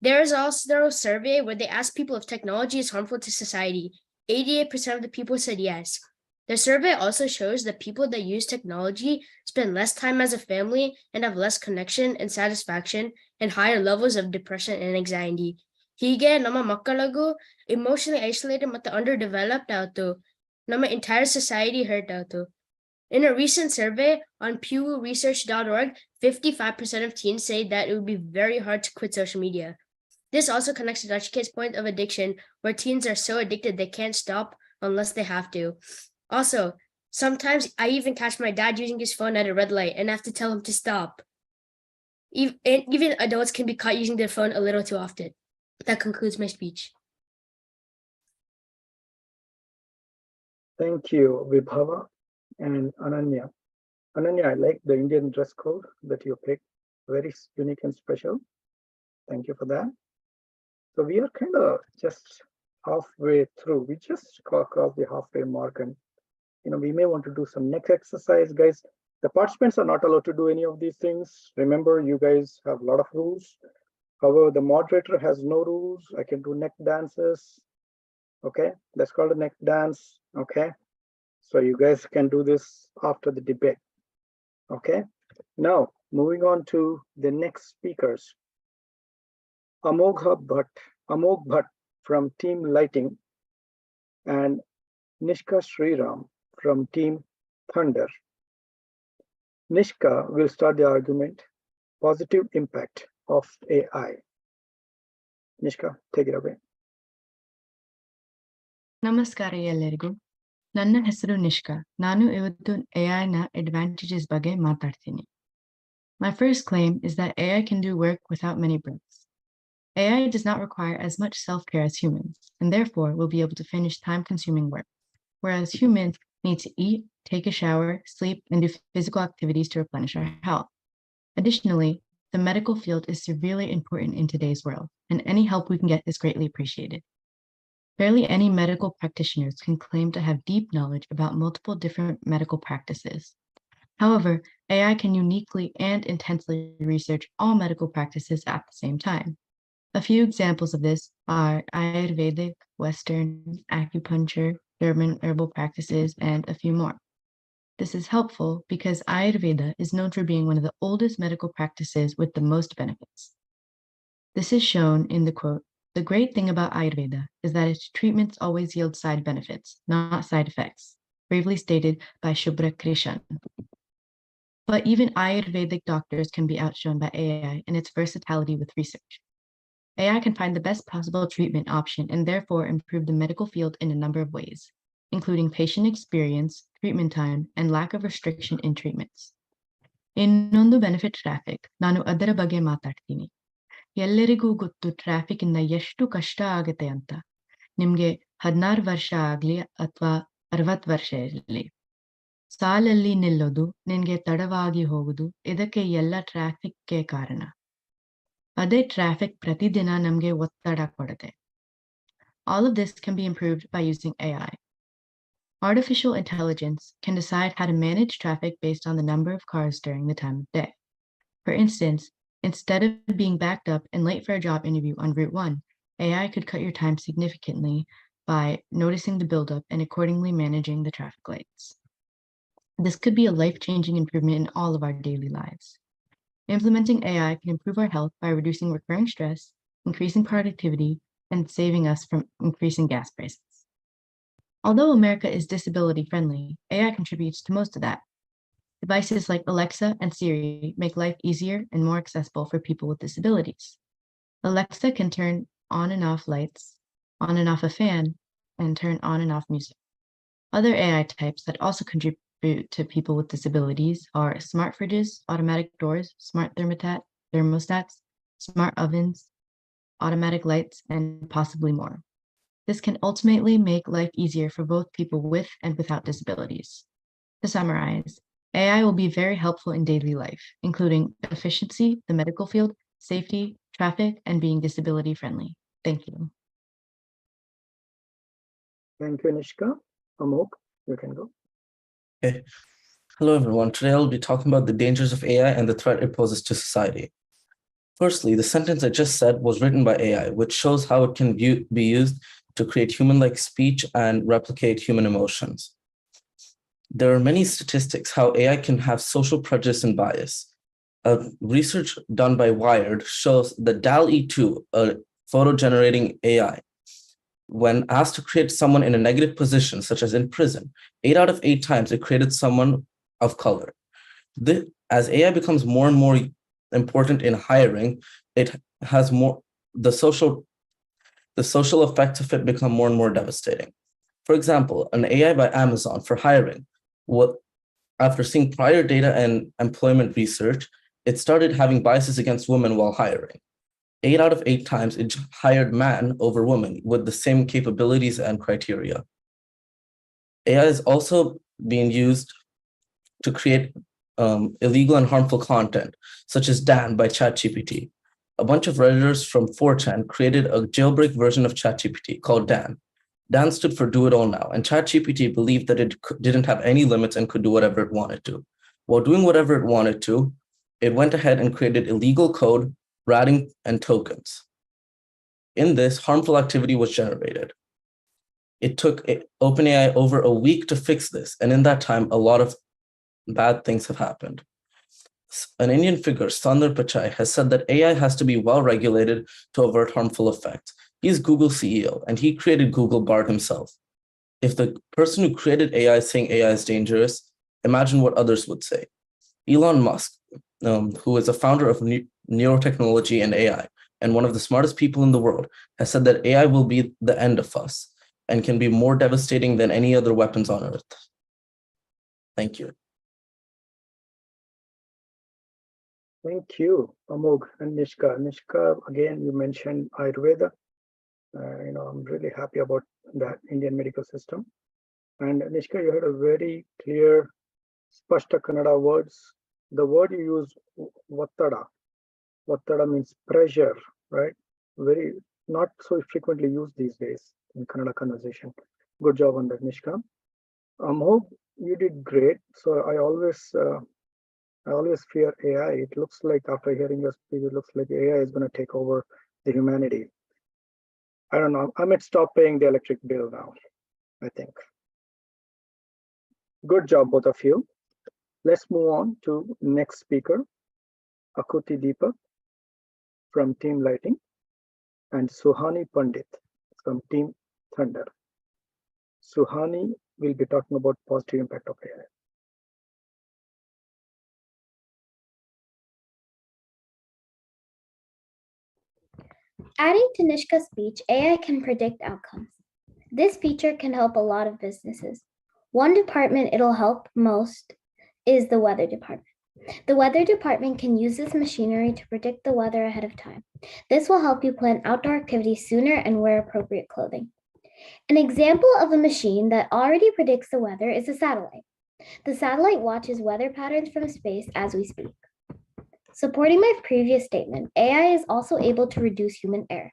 S15: There is also a survey where they asked people if technology is harmful to society. 88% of the people said yes. The survey also shows that people that use technology spend less time as a family and have less connection and satisfaction and higher levels of depression and anxiety. Hige nama makkalagu emotionally isolated ಮತ್ತು underdeveloped ಆಯ್ತು. Nama entire society hurt ಆಯ್ತು. In a recent survey on pewresearch.org, 55% of teens say that it would be very hard to quit social media. This also connects to Nachiket's point of addiction, where teens are so addicted they can't stop unless they have to. Also, sometimes I even catch my dad using his phone at a red light and have to tell him to stop. Even adults can be caught using their phone a little too often. That concludes my speech.
S4: Thank you, Vibhava and Ananya. Ananya, I like the Indian dress code that you picked. Very unique and special. Thank you for that. So we are kind of just halfway through. We just crossed the halfway mark, and we may want to do some neck exercise, guys. The participants are not allowed to do any of these things. Remember, you guys have a lot of rules. However, the moderator has no rules. I can do neck dances. Okay, that's called a neck dance. Okay, so you guys can do this after the debate. Okay, now moving on to the next speakers. Amog Bhatt from Team Lighting and Nishka Sriram from Team Thunder. Nishka will start the argument, positive impact of AI. Nishka, take it away.
S16: ನಮಸ್ಕಾರ ಎಲ್ಲರಿಗೂ. ನನ್ನ ಹೆಸರು ನಿಷ್ಕಾ. ನಾನು ಇವತ್ತು AIನ advantages ಬಗ್ಗೆ ಮಾತಾಡ್ತೀನಿ. My first claim is that AI can do work without many breaks. AI does not require as much self-care as humans, and therefore will be able to finish time-consuming work, whereas humans need to eat, take a shower, sleep, and do physical activities to replenish our health. Additionally, the medical field is severely important in today's world, and any help we can get is greatly appreciated. Barely any medical practitioners can claim to have deep knowledge about multiple different medical practices. However, AI can uniquely and intensely research all medical practices at the same time. A few examples of this are Ayurvedic, Western, acupuncture, German herbal practices, and a few more. This is helpful because Ayurveda is known for being one of the oldest medical practices with the most benefits. This is shown in the quote, "The great thing about Ayurveda is that its treatments always yield side benefits, not side effects," bravely stated by Shubhra Krishan. But even Ayurvedic doctors can be outshone by AI in its versatility with research. AI can find the best possible treatment option and therefore improve the medical field in a number of ways, including patient experience, treatment time, and lack of restriction in treatments. ಇನ್ನೊಂದು benefit traffic, ನಾನು ಅದರ ಬಗ್ಗೆ ಮಾತಾಡ್ತೀನಿ. ಎಲ್ಲರಿಗೂ ಗೊತ್ತು traffic ಇಂದ ಎಷ್ಟು ಕಷ್ಟ ಆಗುತ್ತೆ ಅಂತ. ನಿಮ್ಗೆ 16 ವರ್ಷ ಆಗ್ಲಿ ಅಥವಾ 60 ವರ್ಷ ಇರಲಿ, ಸಾಲಲ್ಲಿ ನಿಲ್ಲೋದು, ನಿನ್ಗೆ ತಡವಾಗಿ ಹೋಗುದು, ಇದಕ್ಕೆ ಎಲ್ಲ ಟ್ರಾಫಿಕ್ಗೆ ಕಾರಣ. ಅದೇ ಟ್ರಾಫಿಕ್ ಪ್ರತಿದಿನ ನಮ್ಗೆ ಒತ್ತಡ ಕೊಡುತ್ತೆ. All of this can be improved by using AI. Artificial intelligence can decide how to manage traffic based on the number of cars during the time of day. For instance, instead of being backed up and late for a job interview on Route 1, AI could cut your time significantly by noticing the buildup and accordingly managing the traffic lights. This could be a life-changing improvement in all of our daily lives. Implementing AI can improve our health by reducing recurring stress, increasing productivity, and saving us from increasing gas prices. Although America is disability-friendly, AI contributes to most of that. Devices like Alexa and Siri make life easier and more accessible for people with disabilities. Alexa can turn on and off lights, on and off a fan, and turn on and off music. Other AI types that also contribute to people with disabilities are smart fridges, automatic doors, smart thermostats, smart ovens, automatic lights, and possibly more. This can ultimately make life easier for both people with and without disabilities. To summarize, AI will be very helpful in daily life, including efficiency, the medical field, safety, traffic, and being disability friendly. Thank you.
S4: Thank you, Nishka. Amok, you can go.
S17: Okay. Hello, everyone. Today I'll be talking about the dangers of AI and the threat it poses to society. Firstly, the sentence I just said was written by AI, which shows how it can be used to create human-like speech and replicate human emotions. There are many statistics how AI can have social prejudice and bias. Research done by Wired shows that DALL-E 2, a photo-generating AI, when asked to create someone in a negative position, such as in prison, 8 out of 8 times it created someone of color. As AI becomes more and more important in hiring, it has more, the social effects of it become more and more devastating. For example, an AI by Amazon for hiring, after seeing prior data and employment research, it started having biases against women while hiring. 8 out of 8 times it hired man over woman with the same capabilities and criteria. AI is also being used to create illegal and harmful content, such as Dan by ChatGPT. A bunch of Redditors from 4chan created a jailbreak version of ChatGPT called Dan. Dan stood for Do It All Now, and ChatGPT believed that it didn't have any limits and could do whatever it wanted to. While doing whatever it wanted to, it went ahead and created illegal code, ratting, and tokens. In this, harmful activity was generated. It took OpenAI over a week to fix this, and in that time, a lot of bad things have happened. An Indian figure, Sundar Pichai, has said that AI has to be well regulated to avert harmful effects. He's Google CEO, and he created Google Bard himself. If the person who created AI is saying AI is dangerous, imagine what others would say. Elon Musk, who is a founder of neurotechnology and AI, and one of the smartest people in the world, has said that AI will be the end of us and can be more devastating than any other weapons on Earth. Thank you.
S4: Thank you, Amog and Nishka. Nishka, again, you mentioned Ayurveda. I'm really happy about that Indian medical system. And Nishka, you had a very clear, spashta Kannada words. The word you used, vattada. Vattada means pressure, right? Very not so frequently used these days in Kannada conversation. Good job on that, Nishka. Amog, you did great. So I always fear AI. It looks like after hearing your speech, it looks like AI is going to take over the humanity. I don't know. I might stop paying the electric bill now, I think. Good job, both of you. Let's move on to next speaker, Akuti Deepak from Team Lighting and Suhani Pandit from Team Thunder. Suhani will be talking about positive impact of AI.
S18: Adding to Nishka's speech, AI can predict outcomes. This feature can help a lot of businesses. One department it'll help most is the weather department. The weather department can use this machinery to predict the weather ahead of time. This will help you plan outdoor activities sooner and wear appropriate clothing. An example of a machine that already predicts the weather is a satellite. The satellite watches weather patterns from space as we speak. Supporting my previous statement, AI is also able to reduce human error.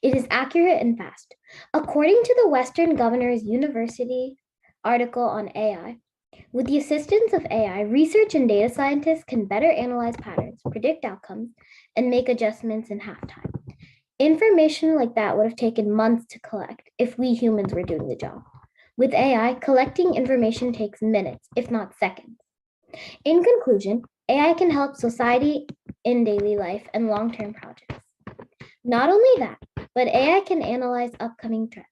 S18: It is accurate and fast. According to the Western Governors University article on AI, with the assistance of AI, research and data scientists can better analyze patterns, predict outcomes, and make adjustments in half time. Information like that would have taken months to collect if we humans were doing the job. With AI, collecting information takes minutes, if not seconds. In conclusion, AI can help society in daily life and long-term projects. Not only that, but AI can analyze upcoming trends.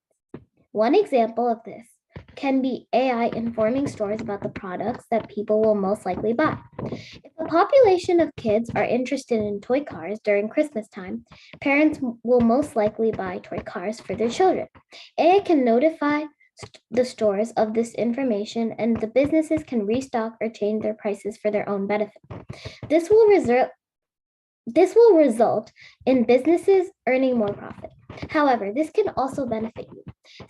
S18: One example of this can be AI informing stores about the products that people will most likely buy. If a population of kids are interested in toy cars during Christmas time, parents will most likely buy toy cars for their children. AI can notify the stores of this information, and the businesses can restock or change their prices for their own benefit. This will result in businesses earning more profit. However, this can also benefit you.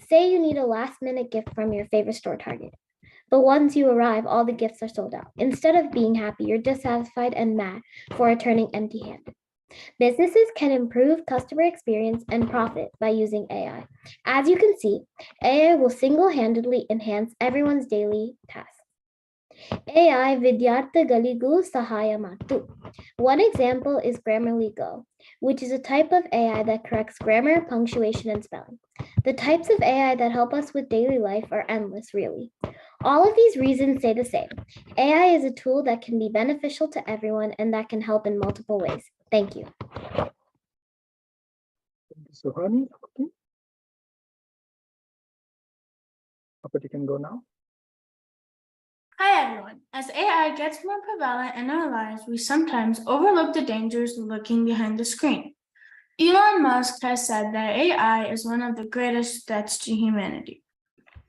S18: Say you need a last-minute gift from your favorite store, Target. But once you arrive, all the gifts are sold out. Instead of being happy, you're dissatisfied and mad for returning empty-handed. Businesses can improve customer experience and profit by using AI. As you can see, AI will single-handedly enhance everyone's daily tasks. AI ವಿದ್ಯಾರ್ಥಿಗಳಿಗೂ ಸಹಾಯ ಮಾಡ್ತು. One example is Grammarly Go, which is a type of AI that corrects grammar, punctuation, and spelling. The types of AI that help us with daily life are endless, really. All of these reasons say the same. AI is a tool that can be beneficial to everyone and that can help in multiple ways. Thank you.
S4: Suhani, okay. Apati can go now.
S14: Hi everyone. As AI gets more prevalent in our lives, we sometimes overlook the dangers lurking behind the screen. Elon Musk has said that AI is one of the greatest threats to humanity.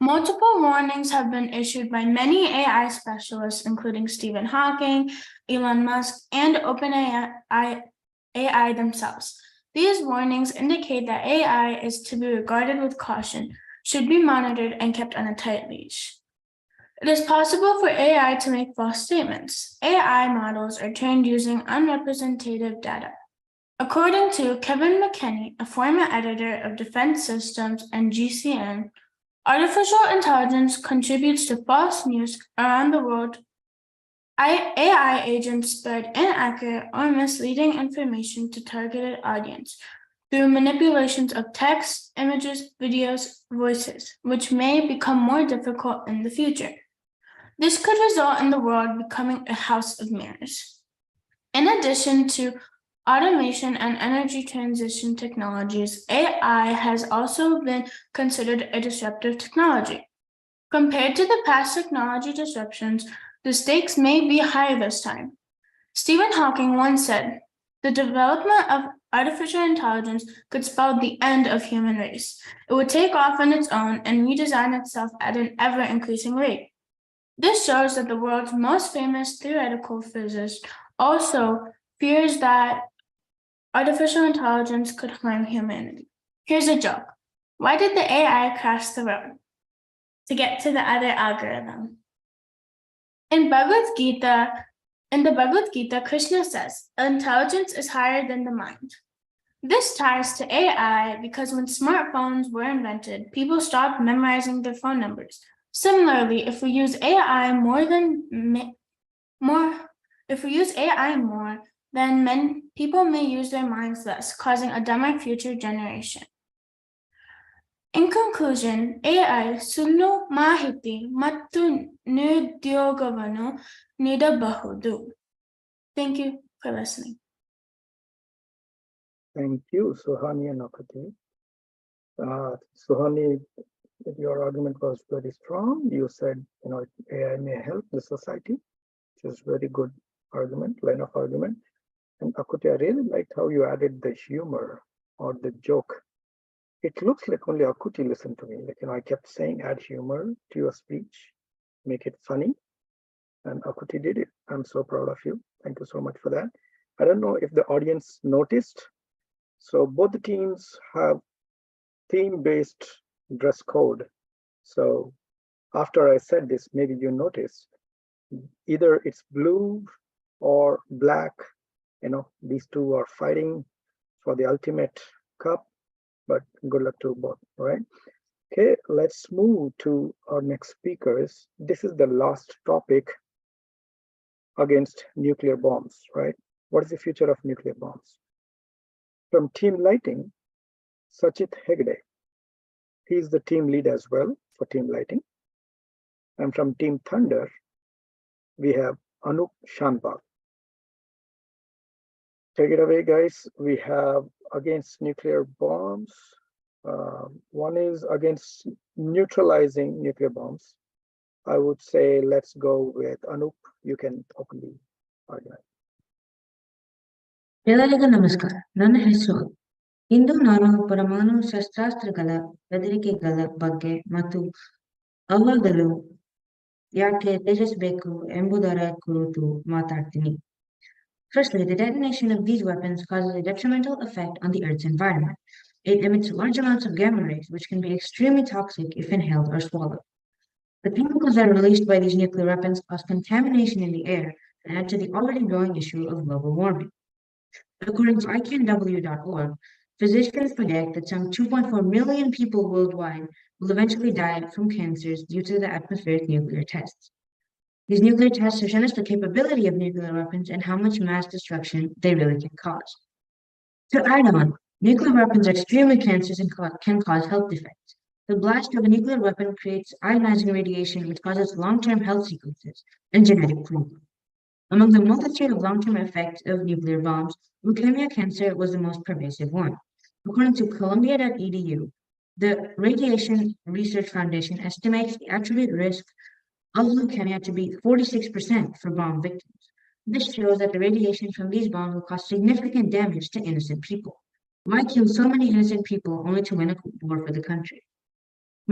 S14: Multiple warnings have been issued by many AI specialists, including Stephen Hawking, Elon Musk, and OpenAI themselves. These warnings indicate that AI is to be regarded with caution, should be monitored and kept on a tight leash. It is possible for AI to make false statements. AI models are trained using unrepresentative data. According to Kevin McKinney, a former editor of Defense Systems and GCN, artificial intelligence contributes to false news around the world. AI agents spread inaccurate or misleading information to targeted audience through manipulations of text, images, videos, voices, which may become more difficult in the future. This could result in the world becoming a house of mirrors. In addition to automation and energy transition technologies, AI has also been considered a disruptive technology. Compared to the past technology disruptions, the stakes may be higher this time. Stephen Hawking once said, "The development of artificial intelligence could spell the end of human race. It would take off on its own and redesign itself at an ever-increasing rate." This shows that the world's most famous theoretical physicist also fears that artificial intelligence could harm humanity. Here's a joke. Why did the AI cross the road? To get to the other algorithm. In the Bhagavad Gita, Krishna says, "Intelligence is higher than the mind." This ties to AI because when smartphones were invented, people stopped memorizing their phone numbers. Similarly, if we use AI more, then people may use their minds less, causing a dumber future generation. In conclusion, AI ಸುಳ್ಳು ಮಾಹಿತಿ ಮತ್ತು ನಿರುದ್ಯೋಗವನ್ನು ನೀಡಬಹುದು. Thank you for listening.
S4: Thank you, Suhani and Akuti. Suhani, your argument was very strong. You said, AI may help the society, which is very good line of argument. And Akuti, I really liked how you added the humor or the joke. It looks like only Akuti listened to me. I kept saying, add humor to your speech, make it funny. And Akuti did it. I'm so proud of you. Thank you so much for that. I don't know if the audience noticed. So both the teams have theme-based dress code. So after I said this, maybe you noticed, either it's blue or black. These two are fighting for the ultimate cup, but good luck to both, right? Okay, let's move to our next speakers. This is the last topic against nuclear bombs, right? What is the future of nuclear bombs? From Team Lighting, Sachit Hegde. He's the team lead as well for Team Lighting. And from Team Thunder, we have Anup Shanbhag. Take it away, guys. We have against nuclear bombs. One is against neutralizing nuclear bombs. I would say let's go with Anup. You can open the argument.
S19: ಎಲ್ಲರಿಗೂ ನಮಸ್ಕಾರ. ನನ್ನ ಹೆಸರು. ಇಂದು ನಾನು ಪರಮಾಣು ಶಸ್ತ್ರಾಸ್ತ್ರಗಳ ಬೆದರಿಕೆಗಳ ಬಗ್ಗೆ ಮತ್ತು ಅವುಗಳು ಯಾಕೆ ತ್ಯಜಿಸಬೇಕು ಎಂಬುದರ ಕುರಿತು ಮಾತಾಡ್ತೀನಿ. Firstly, the detonation of these weapons causes a detrimental effect on the Earth's environment. It emits large amounts of gamma rays, which can be extremely toxic if inhaled or swallowed. The chemicals that are released by these nuclear weapons cause contamination in the air and add to the already growing issue of global warming. According to icanw.org, physicians predict that some 2.4 million people worldwide will eventually die from cancers due to the atmospheric nuclear tests. These nuclear tests have shown us the capability of nuclear weapons and how much mass destruction they really can cause. To add on, nuclear weapons are extremely cancerous and can cause health defects. The blast of a nuclear weapon creates ionizing radiation, which causes long-term health sequences and genetic problems. Among the multitude of long-term effects of nuclear bombs, leukemia cancer was the most pervasive one. According to Columbia.edu, the Radiation Research Foundation estimates the attribute risk of leukemia to be 46% for bomb victims. This shows that the radiation from these bombs will cause significant damage to innocent people. Why kill so many innocent people only to win a war for the country?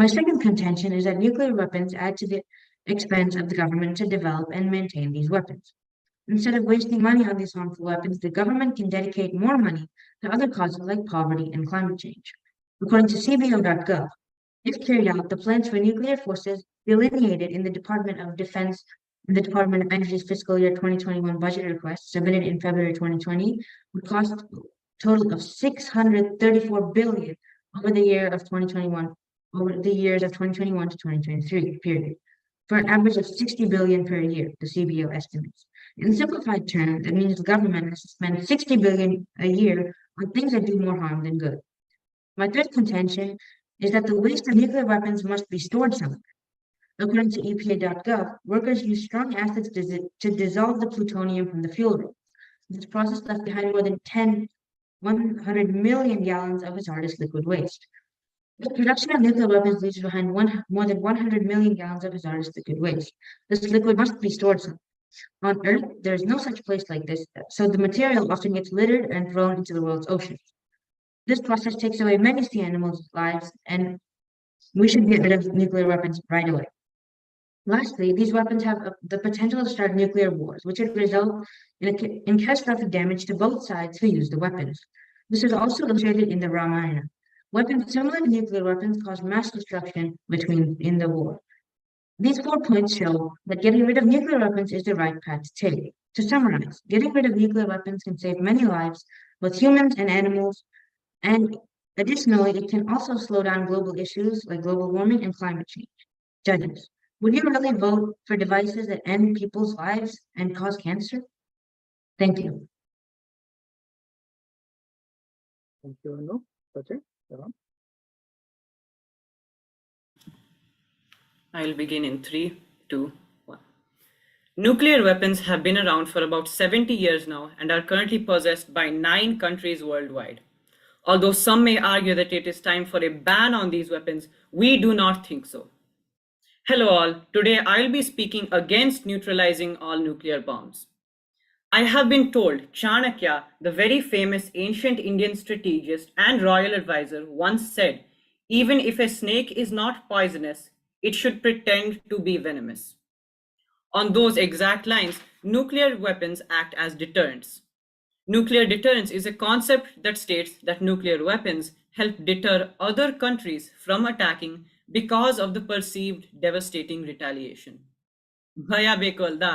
S19: My second contention is that nuclear weapons add to the expense of the government to develop and maintain these weapons. Instead of wasting money on these harmful weapons, the government can dedicate more money to other causes like poverty and climate change. According to CBO.gov, If carried out, the plans for nuclear forces delineated in the Department of Defense and the Department of Energy's fiscal year 2021 budget request submitted in February 2020 would cost a total of $634 billion over the years of 2021 to 2023 period, for an average of $60 billion per year, the CBO estimates. In simplified terms, that means the government has to spend $60 billion a year on things that do more harm than good. My third contention is that the waste of nuclear weapons must be stored somewhere. According to EPA.gov, workers use strong acids to dissolve the plutonium from the fuel rods. This process left behind more than 100 million gallons of hazardous liquid waste. The production of nuclear weapons leaves behind more than 100 million gallons of hazardous liquid waste. This liquid must be stored somewhere. On Earth, there is no such place like this, so the material often gets littered and thrown into the world's oceans. This process takes away many sea animals' lives, and we should get rid of nuclear weapons right away. Lastly, these weapons have the potential to start nuclear wars, which would result in catastrophic damage to both sides who use the weapons. This is also illustrated in the Ramayana. Weapons similar to nuclear weapons cause mass destruction in the war. These 4 points show that getting rid of nuclear weapons is the right path to take. To summarize, getting rid of nuclear weapons can save many lives, both humans and animals, and additionally, it can also slow down global issues like global warming and climate change. Judges, would you really vote for devices that end people's lives and cause cancer? Thank you.
S4: Thank you, Anu. Sajid,
S20: I'll begin in 3, 2, 1. Nuclear weapons have been around for about 70 years now and are currently possessed by 9 countries worldwide. Although some may argue that it is time for a ban on these weapons, we do not think so. Hello all, today I'll be speaking against neutralizing all nuclear bombs. I have been told Chanakya, the very famous ancient Indian strategist and royal advisor, once said, even if a snake is not poisonous, it should pretend to be venomous. On those exact lines, nuclear weapons act as deterrents. Nuclear deterrence is a concept that states that nuclear weapons help deter other countries from attacking because of the perceived devastating retaliation. ಭಯ ಬೇಕು ಅಲ್ದಾ?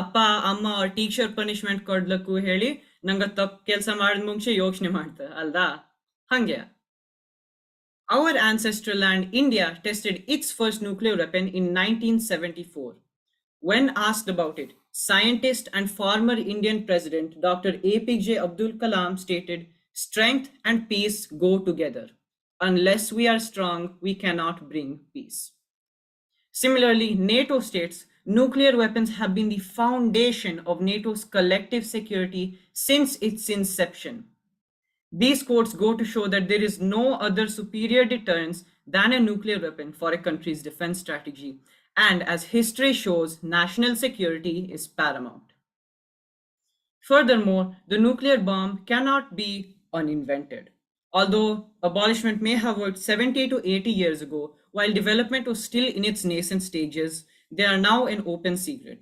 S20: ಅಪ್ಪ ಅಮ್ಮ ಅವ್ರ teacher punishment ಕೊಡ್ಲಕ್ಕೂ ಹೇಳಿ ನಂಗೆ ತಪ್ಪು ಕೆಲಸ ಮಾಡಿದ ಮುಂಚೆ ಯೋಚನೆ ಮಾಡ್ತಾರೆ ಅಲ್ದಾ? ಹಂಗೆ. Our ancestral land, India, tested its first nuclear weapon in 1974. When asked about it, scientist and former Indian President Dr. APJ Abdul Kalam stated, "Strength and peace go together. Unless we are strong, we cannot bring peace." Similarly, NATO states nuclear weapons have been the foundation of NATO's collective security since its inception. These quotes go to show that there is no other superior deterrence than a nuclear weapon for a country's defense strategy. And as history shows, national security is paramount. Furthermore, the nuclear bomb cannot be uninvented. Although abolishment may have worked 70 to 80 years ago, while development was still in its nascent stages, they are now an open secret.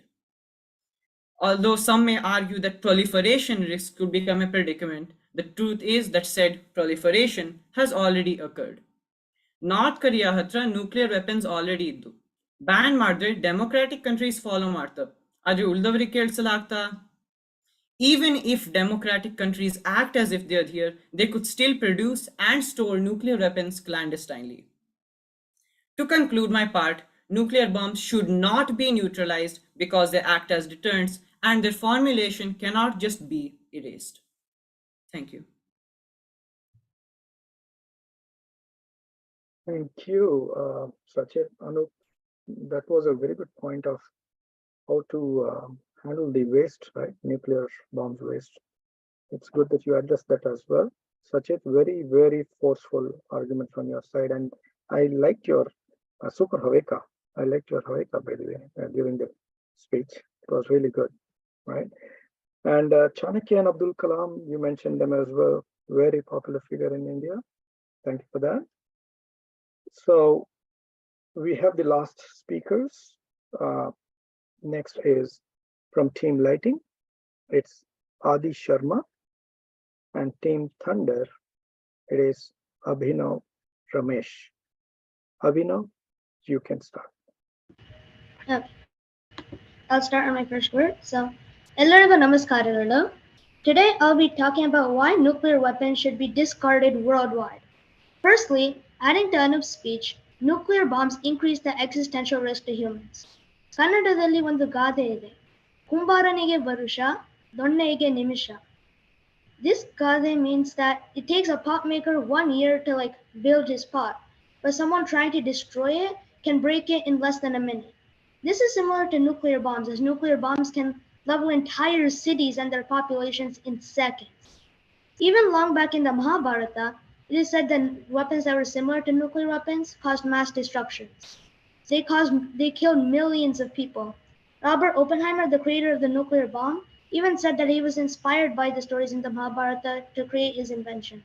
S20: Although some may argue that proliferation risk could become a predicament, the truth is that said proliferation has already occurred. North Korea hatra nuclear weapons already iddu. Ban ಮಾಡಿದ್ರೆ democratic countries follow ಮಾಡ್ತವೆ. ಆದ್ರೆ ಉಳಿದವರಿಗೆ ಕೇಳಿಸಲಾಗ್ತಾ? Even if democratic countries act as if they are here, they could still produce and store nuclear weapons clandestinely. To conclude my part, nuclear bombs should not be neutralized because they act as deterrents, and their formulation cannot just be erased. Thank you.
S4: Thank you, Sachin. Anu, that was a very good point of how to handle the waste, right? Nuclear bombs waste. It's good that you addressed that as well. Sachin, very, very forceful argument from your side. And I liked your super Haveka. I liked your Haveka, by the way, during the speech. It was really good, right? And Chanakya and Abdul Kalam, you mentioned them as well. Very popular figure in India. Thank you for that. So we have the last speakers. Next is from Team Lighting. It's Adi Sharma. And Team Thunder, it is Abhinav Ramesh. Abhinav, you can start.
S3: I'll start on my first word. Ellarigu namaskaralu. Today I'll be talking about why nuclear weapons should be discarded worldwide. Firstly, adding to Anup's speech, nuclear bombs increase the existential risk to humans. ಕನ್ನಡದಲ್ಲಿ ಒಂದು ಗಾದೆ ಇದೆ, ಕುಂಬಾರನಿಗೆ ವರುಷ, ದೊಣ್ಣೆಗೆ ನಿಮಿಷ. This ಗಾದೆ means that it takes a pot maker 1 year to build his pot, but someone trying to destroy it can break it in less than a minute. This is similar to nuclear bombs, as nuclear bombs can level entire cities and their populations in seconds. Even long back in the Mahabharata, it is said that weapons that were similar to nuclear weapons caused mass destructions. They killed millions of people. Robert Oppenheimer, the creator of the nuclear bomb, even said that he was inspired by the stories in the Mahabharata to create his invention.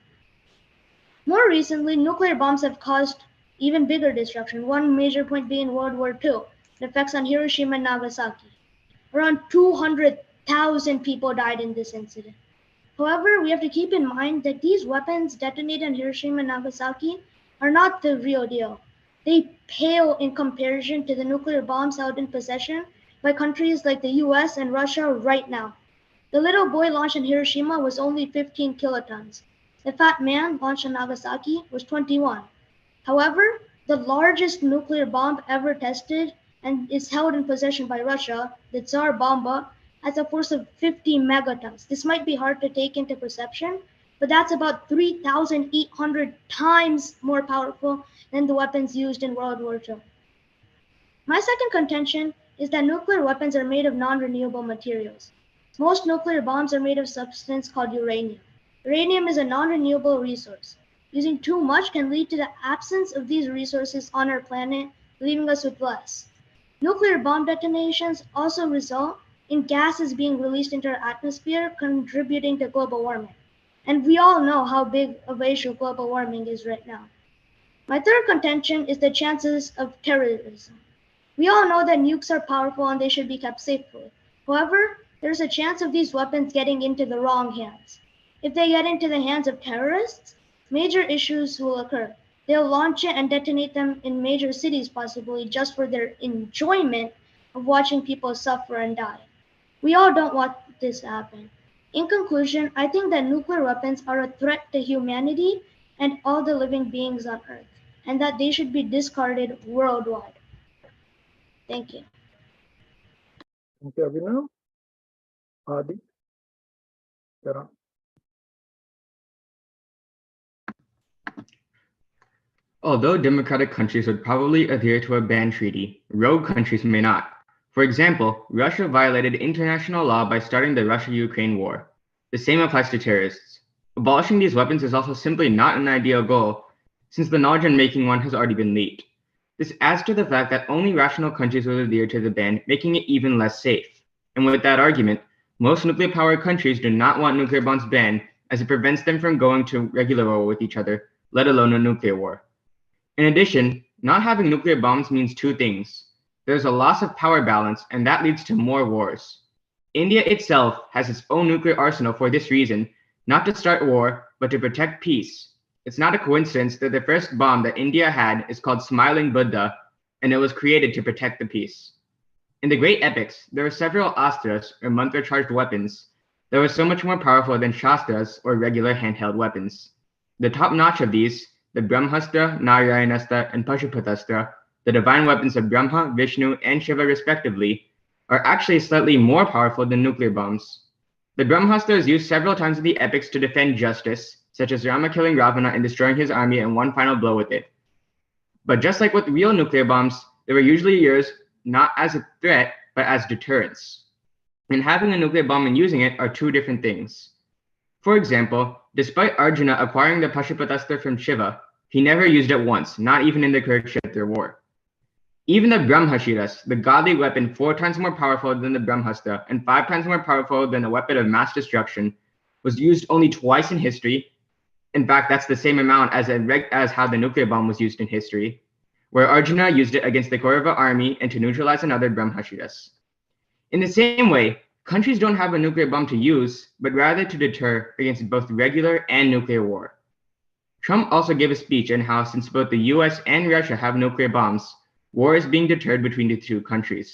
S3: More recently, nuclear bombs have caused even bigger destruction, one major point being World War II, the effects on Hiroshima and Nagasaki. Around 200,000 people died in this incident. However, we have to keep in mind that these weapons detonated in Hiroshima and Nagasaki are not the real deal. They pale in comparison to the nuclear bombs held in possession by countries like the US and Russia right now. The little boy launched in Hiroshima was only 15 kilotons. The fat man launched in Nagasaki was 21. However, the largest nuclear bomb ever tested and is held in possession by Russia, the Tsar Bomba, has a force of 50 megatons. This might be hard to take into perception, but that's about 3,800 times more powerful than the weapons used in World War II. My second contention is that nuclear weapons are made of non-renewable materials. Most nuclear bombs are made of a substance called uranium. Uranium is a non-renewable resource. Using too much can lead to the absence of these resources on our planet, leaving us with less. Nuclear bomb detonations also result in gases being released into our atmosphere, contributing to global warming. And we all know how big of an issue global warming is right now. My third contention is the chances of terrorism. We all know that nukes are powerful and they should be kept safely. However, there's a chance of these weapons getting into the wrong hands. If they get into the hands of terrorists, major issues will occur. They'll launch it and detonate them in major cities, possibly just for their enjoyment of watching people suffer and die. We all don't want this to happen. In conclusion, I think that nuclear weapons are a threat to humanity and all the living beings on Earth, and that they should be discarded worldwide. Thank you.
S4: Thank you, Abhinav. Adi, you're on.
S21: Although democratic countries would probably adhere to a ban treaty, rogue countries may not. For example, Russia violated international law by starting the Russia-Ukraine war. The same applies to terrorists. Abolishing these weapons is also simply not an ideal goal, since the knowledge on making one has already been leaked. This adds to the fact that only rational countries will adhere to the ban, making it even less safe. And with that argument, most nuclear-powered countries do not want nuclear bombs banned, as it prevents them from going to regular war with each other, let alone a nuclear war. In addition, not having nuclear bombs means two things. There's a loss of power balance, and that leads to more wars. India itself has its own nuclear arsenal for this reason, not to start war, but to protect peace. It's not a coincidence that the first bomb that India had is called Smiling Buddha, and it was created to protect the peace. In the great epics, there were several astras, or mantra-charged weapons, that were so much more powerful than shastras, or regular handheld weapons. The top notch of these, the Brahmastra, Narayanastra, and Pashupatastra, the divine weapons of Brahma, Vishnu, and Shiva respectively, are actually slightly more powerful than nuclear bombs. The Brahmastra is used several times in the epics to defend justice, such as Rama killing Ravana and destroying his army in one final blow with it. But just like with real nuclear bombs, they were usually used not as a threat, but as deterrence. And having a nuclear bomb and using it are two different things. For example, despite Arjuna acquiring the Pashupatastra from Shiva, he never used it once, not even in the Kurukshetra war. Even the Brahmashiras, the godly weapon 4 times more powerful than the Brahmastra and 5 times more powerful than a weapon of mass destruction, was used only twice in history. In fact, that's the same amount as how the nuclear bomb was used in history, where Arjuna used it against the Kaurava army and to neutralize another Brahmashiras. In the same way, countries don't have a nuclear bomb to use, but rather to deter against both regular and nuclear war. Trump also gave a speech on how, since both the US and Russia have nuclear bombs, war is being deterred between the two countries.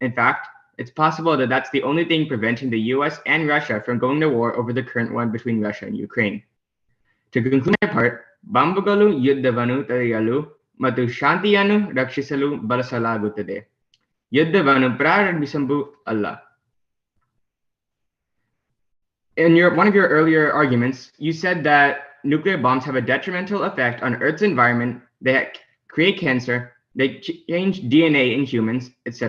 S21: In fact, it's possible that that's the only thing preventing the US and Russia from going to war over the current one between Russia and Ukraine. To conclude my part, ಬಾಂಬುಗಳು ಯುದ್ಧವನ್ನು ತಡೆಯಲು ಮತ್ತು ಶಾಂತಿಯನ್ನು ರಕ್ಷಿಸಲು ಬಳಸಲಾಗುತ್ತದೆ. ಯುದ್ಧವನ್ನು ಪ್ರಾರಂಭಿಸಲು ಅಲ್ಲ. In one of your earlier arguments, you said that nuclear bombs have a detrimental effect on Earth's environment, they create cancer, they change DNA in humans, etc.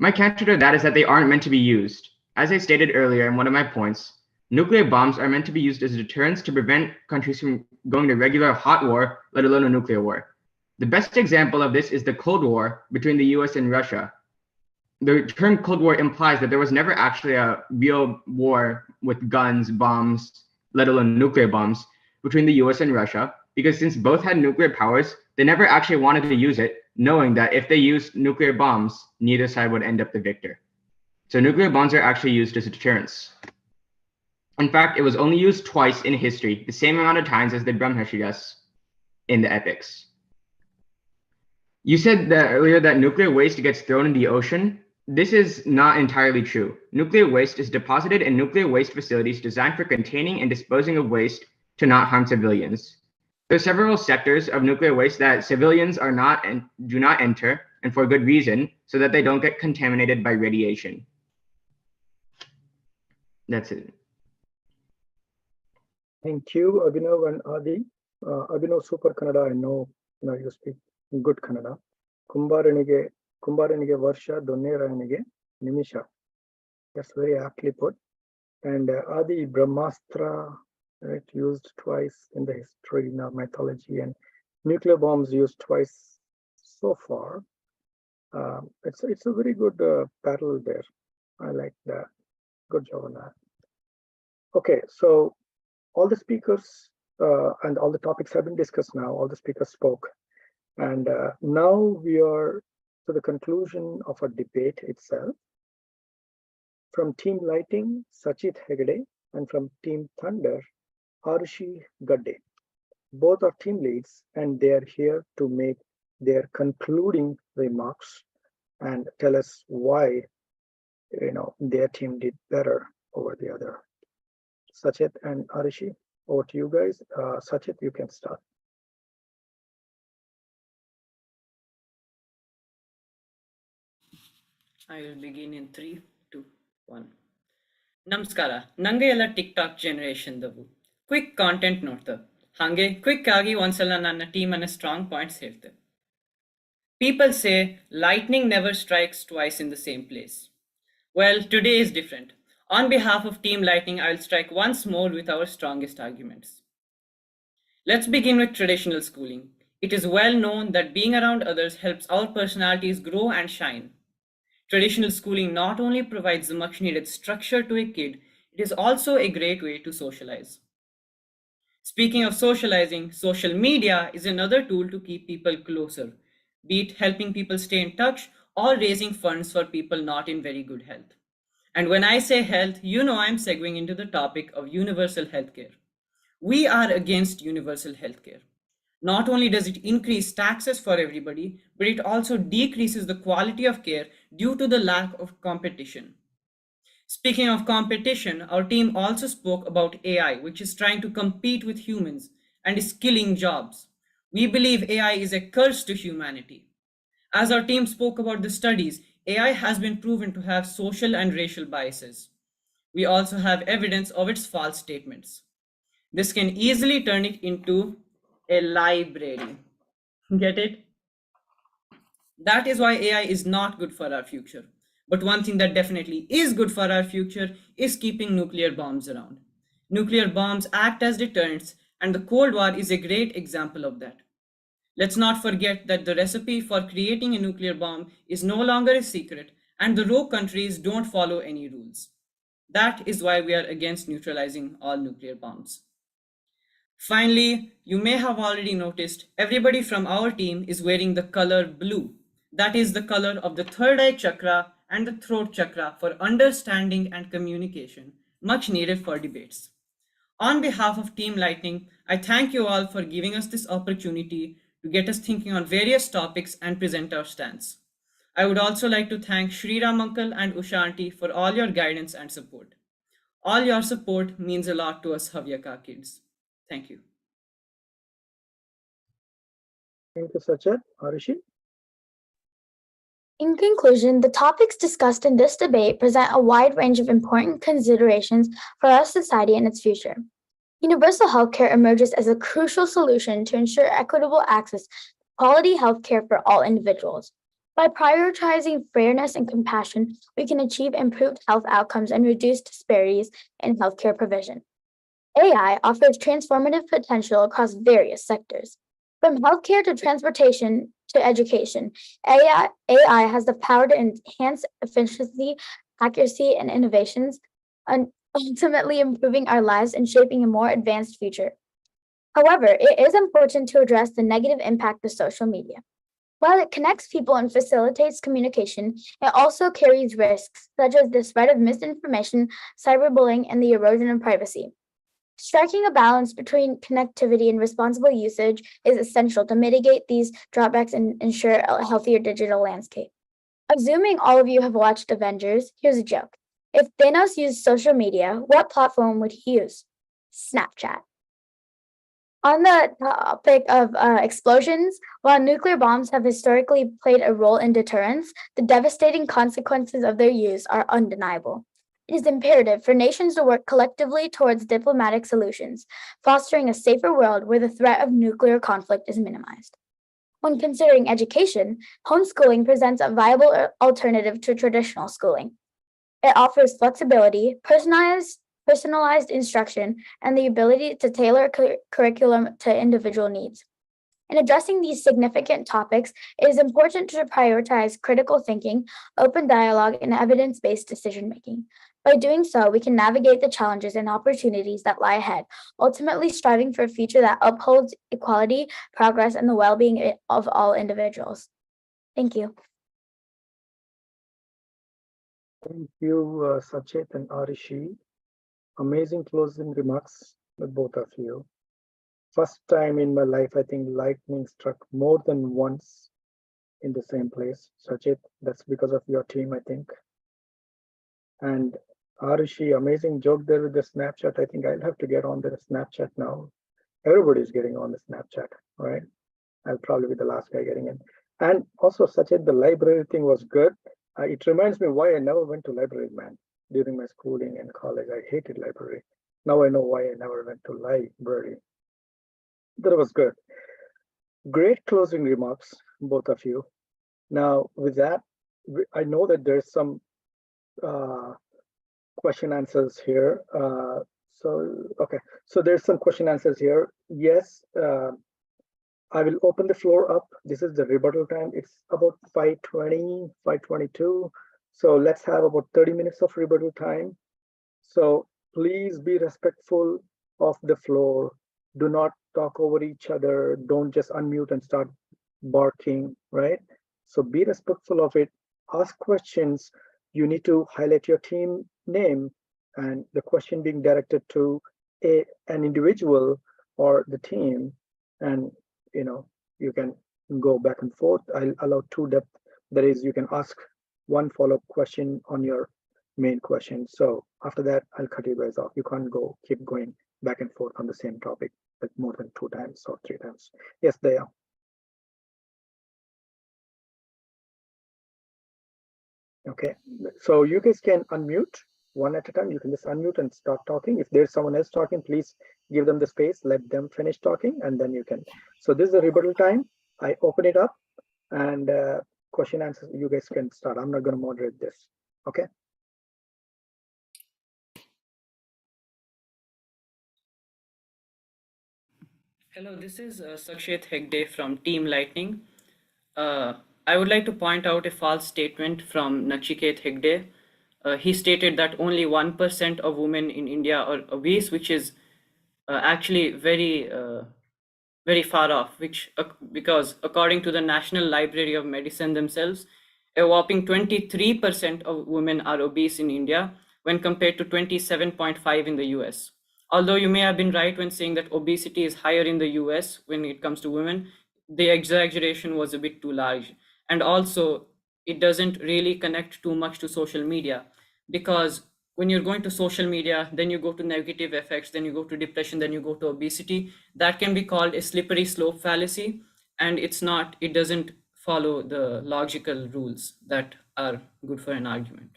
S21: My counter to that is that they aren't meant to be used. As I stated earlier in one of my points, nuclear bombs are meant to be used as deterrents to prevent countries from going to regular hot war, let alone a nuclear war. The best example of this is the Cold War between the US and Russia. The term Cold War implies that there was never actually a real war with guns, bombs, let alone nuclear bombs, between the US and Russia, because since both had nuclear powers, they never actually wanted to use it, knowing that if they used nuclear bombs, neither side would end up the victor. So nuclear bombs are actually used as deterrents. In fact, it was only used twice in history, the same amount of times as the Brahmashrigas in the epics. You said that earlier that nuclear waste gets thrown in the ocean. This is not entirely true. Nuclear waste is deposited in nuclear waste facilities designed for containing and disposing of waste to not harm civilians. There are several sectors of nuclear waste that civilians are not and do not enter, and for good reason, so that they don't get contaminated by radiation. That's it.
S4: Thank you, Abhinav and Adi. Abhinav, super Kannada, I know you speak good Kannada. ಕುಂಬಾರನಿಗೆ ವರ್ಷ, ದೊನ್ನೇರಾಯನಿಗೆ ನಿಮಿಷ. That's very aptly put. And Adi, Brahmastra, right, used twice in the history, in our mythology, and nuclear bombs used twice so far. It's a very good battle there. I like that. Good job on that. Okay, so all the speakers and all the topics have been discussed now. All the speakers spoke. And now we are to the conclusion of a debate itself. From Team Lighting, Sachit Hegde, and from Team Thunder, Arushi Gadde. Both are team leads, and they are here to make their concluding remarks and tell us why their team did better over the other. Sachit and Arushi, over to you guys. Sachit, you can start.
S20: I will begin in 3, 2, 1. ನಮಸ್ಕಾರ, ನಂಗೆ ಎಲ್ಲ tick talk ಜನರೇಷನ್ದವು. Quick content ನೋಡ್ತೇವೆ, ಹಾಗೆ quick ಆಗಿ ಒಂದ್ಸಲ ನನ್ನ ಟೀಮನ್ನ strong points ಹೇಳ್ತೇವೆ. People say lightning never strikes twice in the same place. Well, today is different. On behalf of Team Lightning, I will strike once more with our strongest arguments. Let's begin with traditional schooling. It is well known that being around others helps our personalities grow and shine. Traditional schooling not only provides the much needed structure to a kid, it is also a great way to socialize. Speaking of socializing, social media is another tool to keep people closer, be it helping people stay in touch or raising funds for people not in very good health. And when I say health, I'm segueing into the topic of universal healthcare. We are against universal healthcare. Not only does it increase taxes for everybody, but it also decreases the quality of care due to the lack of competition. Speaking of competition, our team also spoke about AI, which is trying to compete with humans and is killing jobs. We believe AI is a curse to humanity. As our team spoke about the studies, AI has been proven to have social and racial biases. We also have evidence of its false statements. This can easily turn it into a library. Get it? That is why AI is not good for our future. But one thing that definitely is good for our future is keeping nuclear bombs around. Nuclear bombs act as deterrents, and the Cold War is a great example of that. Let's not forget that the recipe for creating a nuclear bomb is no longer a secret, and the rogue countries don't follow any rules. That is why we are against neutralizing all nuclear bombs. Finally, you may have already noticed everybody from our team is wearing the color blue. That is the color of the third eye chakra and the throat chakra for understanding and communication, much needed for debates. On behalf of Team Lightning, I thank you all for giving us this opportunity to get us thinking on various topics and present our stance. I would also like to thank Shriram Uncle and Usha Auntie for all your guidance and support. All your support means a lot to us Havyaka kids. Thank you.
S4: Thank you, Sachet. Arishi?
S11: In conclusion, the topics discussed in this debate present a wide range of important considerations for our society and its future. Universal healthcare emerges as a crucial solution to ensure equitable access to quality healthcare for all individuals. By prioritizing fairness and compassion, we can achieve improved health outcomes and reduce disparities in healthcare provision. AI offers transformative potential across various sectors. From healthcare to transportation to education, AI has the power to enhance efficiency, accuracy, and innovations, and ultimately improving our lives and shaping a more advanced future. However, it is important to address the negative impact of social media. While it connects people and facilitates communication, it also carries risks, such as the spread of misinformation, cyberbullying, and the erosion of privacy. Striking a balance between connectivity and responsible usage is essential to mitigate these drawbacks and ensure a healthier digital landscape. Assuming all of you have watched Avengers, here's a joke. If Thanos used social media, what platform would he use? Snapchat. On the topic of explosions, while nuclear bombs have historically played a role in deterrence, the devastating consequences of their use are undeniable. It is imperative for nations to work collectively towards diplomatic solutions, fostering a safer world where the threat of nuclear conflict is minimized. When considering education, homeschooling presents a viable alternative to traditional schooling. It offers flexibility, personalized instruction, and the ability to tailor curriculum to individual needs. In addressing these significant topics, it is important to prioritize critical thinking, open dialogue, and evidence-based decision-making. By doing so, we can navigate the challenges and opportunities that lie ahead, ultimately striving for a future that upholds equality, progress, and the well-being of all individuals. Thank you.
S4: Thank you, Sachet and Arishi. Amazing closing remarks with both of you. First time in my life, I think lightning struck more than once in the same place. Sachet, that's because of your team, I think. And Arishi, amazing joke there with the Snapchat. I think I'll have to get on the Snapchat now. Everybody's getting on the Snapchat, right? I'll probably be the last guy getting in. And also, Sachet, the library thing was good. It reminds me why I never went to library, man. During my schooling and college, I hated library. Now I know why I never went to library. That was good. Great closing remarks, both of you. Now, with that, I know that there's some question answers here. Okay, so there's some question answers here. Yes, I will open the floor up. This is the rebuttal time. It's about 5:20, 5:22. So let's have about 30 minutes of rebuttal time. So please be respectful of the floor. Do not talk over each other. Don't just unmute and start barking, right? So be respectful of it. Ask questions. You need to highlight your team name and the question being directed to an individual or the team. And you can go back and forth. I'll allow two depth. That is, you can ask one follow-up question on your main question. So after that, I'll cut you guys off. You can't keep going back and forth on the same topic like more than 2 times or 3 times. Yes, they are. Okay, so you guys can unmute one at a time. You can just unmute and start talking. If there's someone else talking, please give them the space, let them finish talking, and then you can. So this is the rebuttal time. I open it up and question answers, you guys can start. I'm not going to moderate this. Okay.
S20: Hello, this is Sakshet Hegde from Team Lightning. I would like to point out a false statement from Nachiket Hegde. He stated that only 1% of women in India are obese, which is actually very far off, because according to the National Library of Medicine themselves, a whopping 23% of women are obese in India when compared to 27.5 in the US. Although you may have been right when saying that obesity is higher in the US when it comes to women, the exaggeration was a bit too large. And also, it doesn't really connect too much to social media, because when you're going to social media, then you go to negative effects, then you go to depression, then you go to obesity. That can be called a slippery slope fallacy. And it doesn't follow the logical rules that are good for an argument.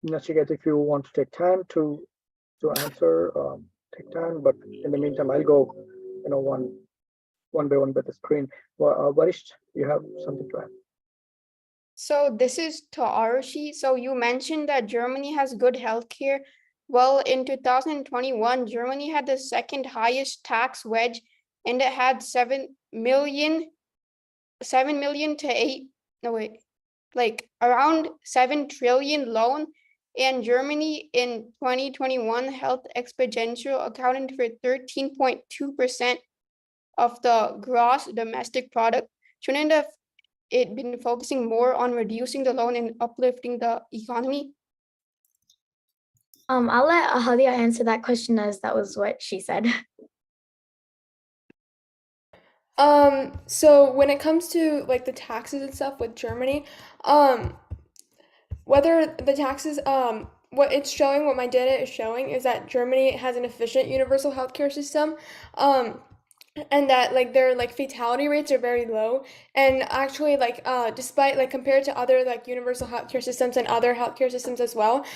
S4: Nachiket, if you want to take time to answer, take time. But in the meantime, I'll go, one by one by the screen. Varisht, you have something to add?
S1: So this is to Arushi. So you mentioned that Germany has good healthcare. Well, in 2021, Germany had the second highest tax wedge, and it had 7 million to 8, no wait, like around 7 trillion loan. And Germany in 2021 health expenditure accounted for 13.2% of the gross domestic product. Shouldn't have it been focusing more on reducing the loan and uplifting the economy?
S11: I'll let Ahalia answer that question as that was what she said.
S9: So when it comes to like the taxes and stuff with Germany, whether the taxes, what it's showing, what my data is showing is that Germany has an efficient universal healthcare system. And that like their like fatality rates are very low, and actually like despite like compared to other like universal healthcare systems and other healthcare systems as well,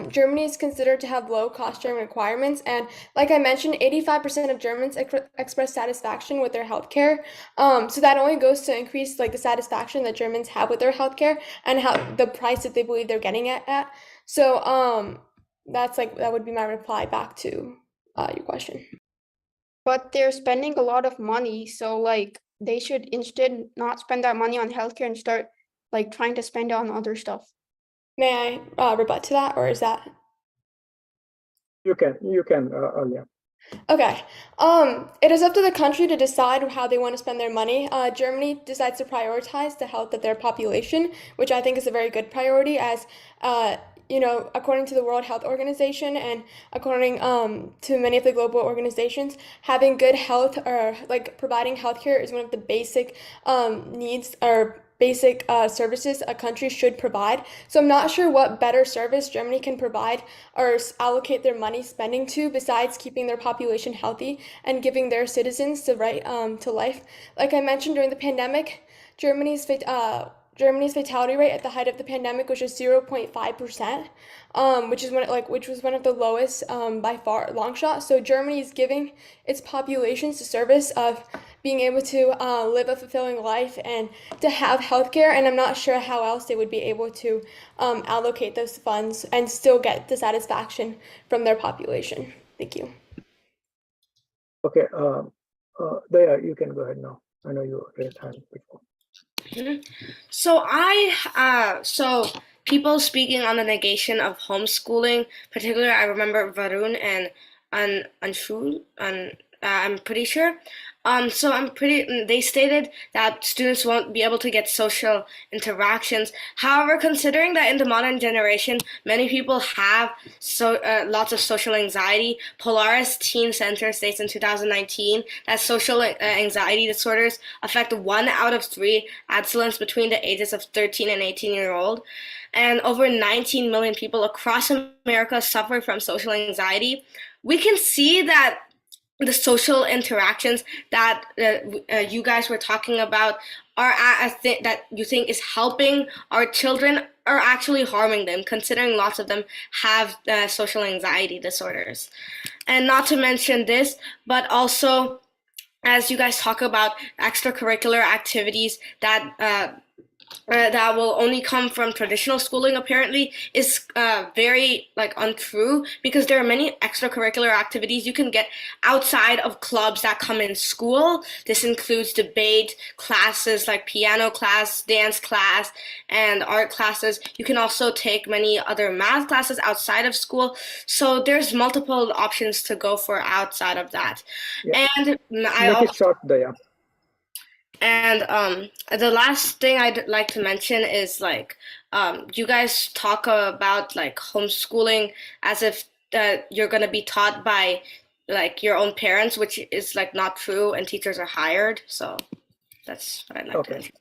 S9: Germany is considered to have low cost sharing requirements. And like I mentioned, 85% of Germans express satisfaction with their healthcare. So that only goes to increase like the satisfaction that Germans have with their healthcare and how the price that they believe they're getting it at. So that's like that would be my reply back to your question.
S1: But they're spending a lot of money, so like they should instead not spend that money on healthcare and start like trying to spend it on other stuff.
S9: May I rebut to that, or is that?
S4: You can, Alia.
S9: Okay. It is up to the country to decide how they want to spend their money. Germany decides to prioritize the health of their population, which I think is a very good priority, as according to the World Health Organization and according to many of the global organizations, having good health or like providing healthcare is one of the basic needs or basic services a country should provide. So I'm not sure what better service Germany can provide or allocate their money spending to besides keeping their population healthy and giving their citizens the right to life. Like I mentioned during the pandemic, Germany's fatality rate at the height of the pandemic was just 0.5%, which was one of the lowest by far, long shot. So Germany is giving its populations the service of being able to live a fulfilling life and to have healthcare. And I'm not sure how else they would be able to allocate those funds and still get the satisfaction from their population. Thank you.
S4: Okay, Daya, you can go ahead now. I know you raised hand before.
S5: So people speaking on the negation of homeschooling, particularly I remember Varun and Anshul, and I'm pretty sure. They stated that students won't be able to get social interactions. However, considering that in the modern generation, many people have lots of social anxiety, Polaris Teen Center states in 2019 that social anxiety disorders affect 1 out of 3 adolescents between the ages of 13 and 18-year-old. And over 19 million people across America suffer from social anxiety. We can see that the social interactions that you guys were talking about are that you think is helping our children are actually harming them, considering lots of them have social anxiety disorders. And not to mention this, but also as you guys talk about extracurricular activities that will only come from traditional schooling apparently is very untrue, because there are many extracurricular activities you can get outside of clubs that come in school. This includes debate classes like piano class, dance class, and art classes. You can also take many other math classes outside of school. So there's multiple options to go for outside of that.
S4: Yeah.
S5: And
S4: Make it short, Daya.
S5: And the last thing I'd like to mention is like you guys talk about like homeschooling as if you're going to be taught by like your own parents, which is like not true, and teachers are hired. So that's what I'd like to mention.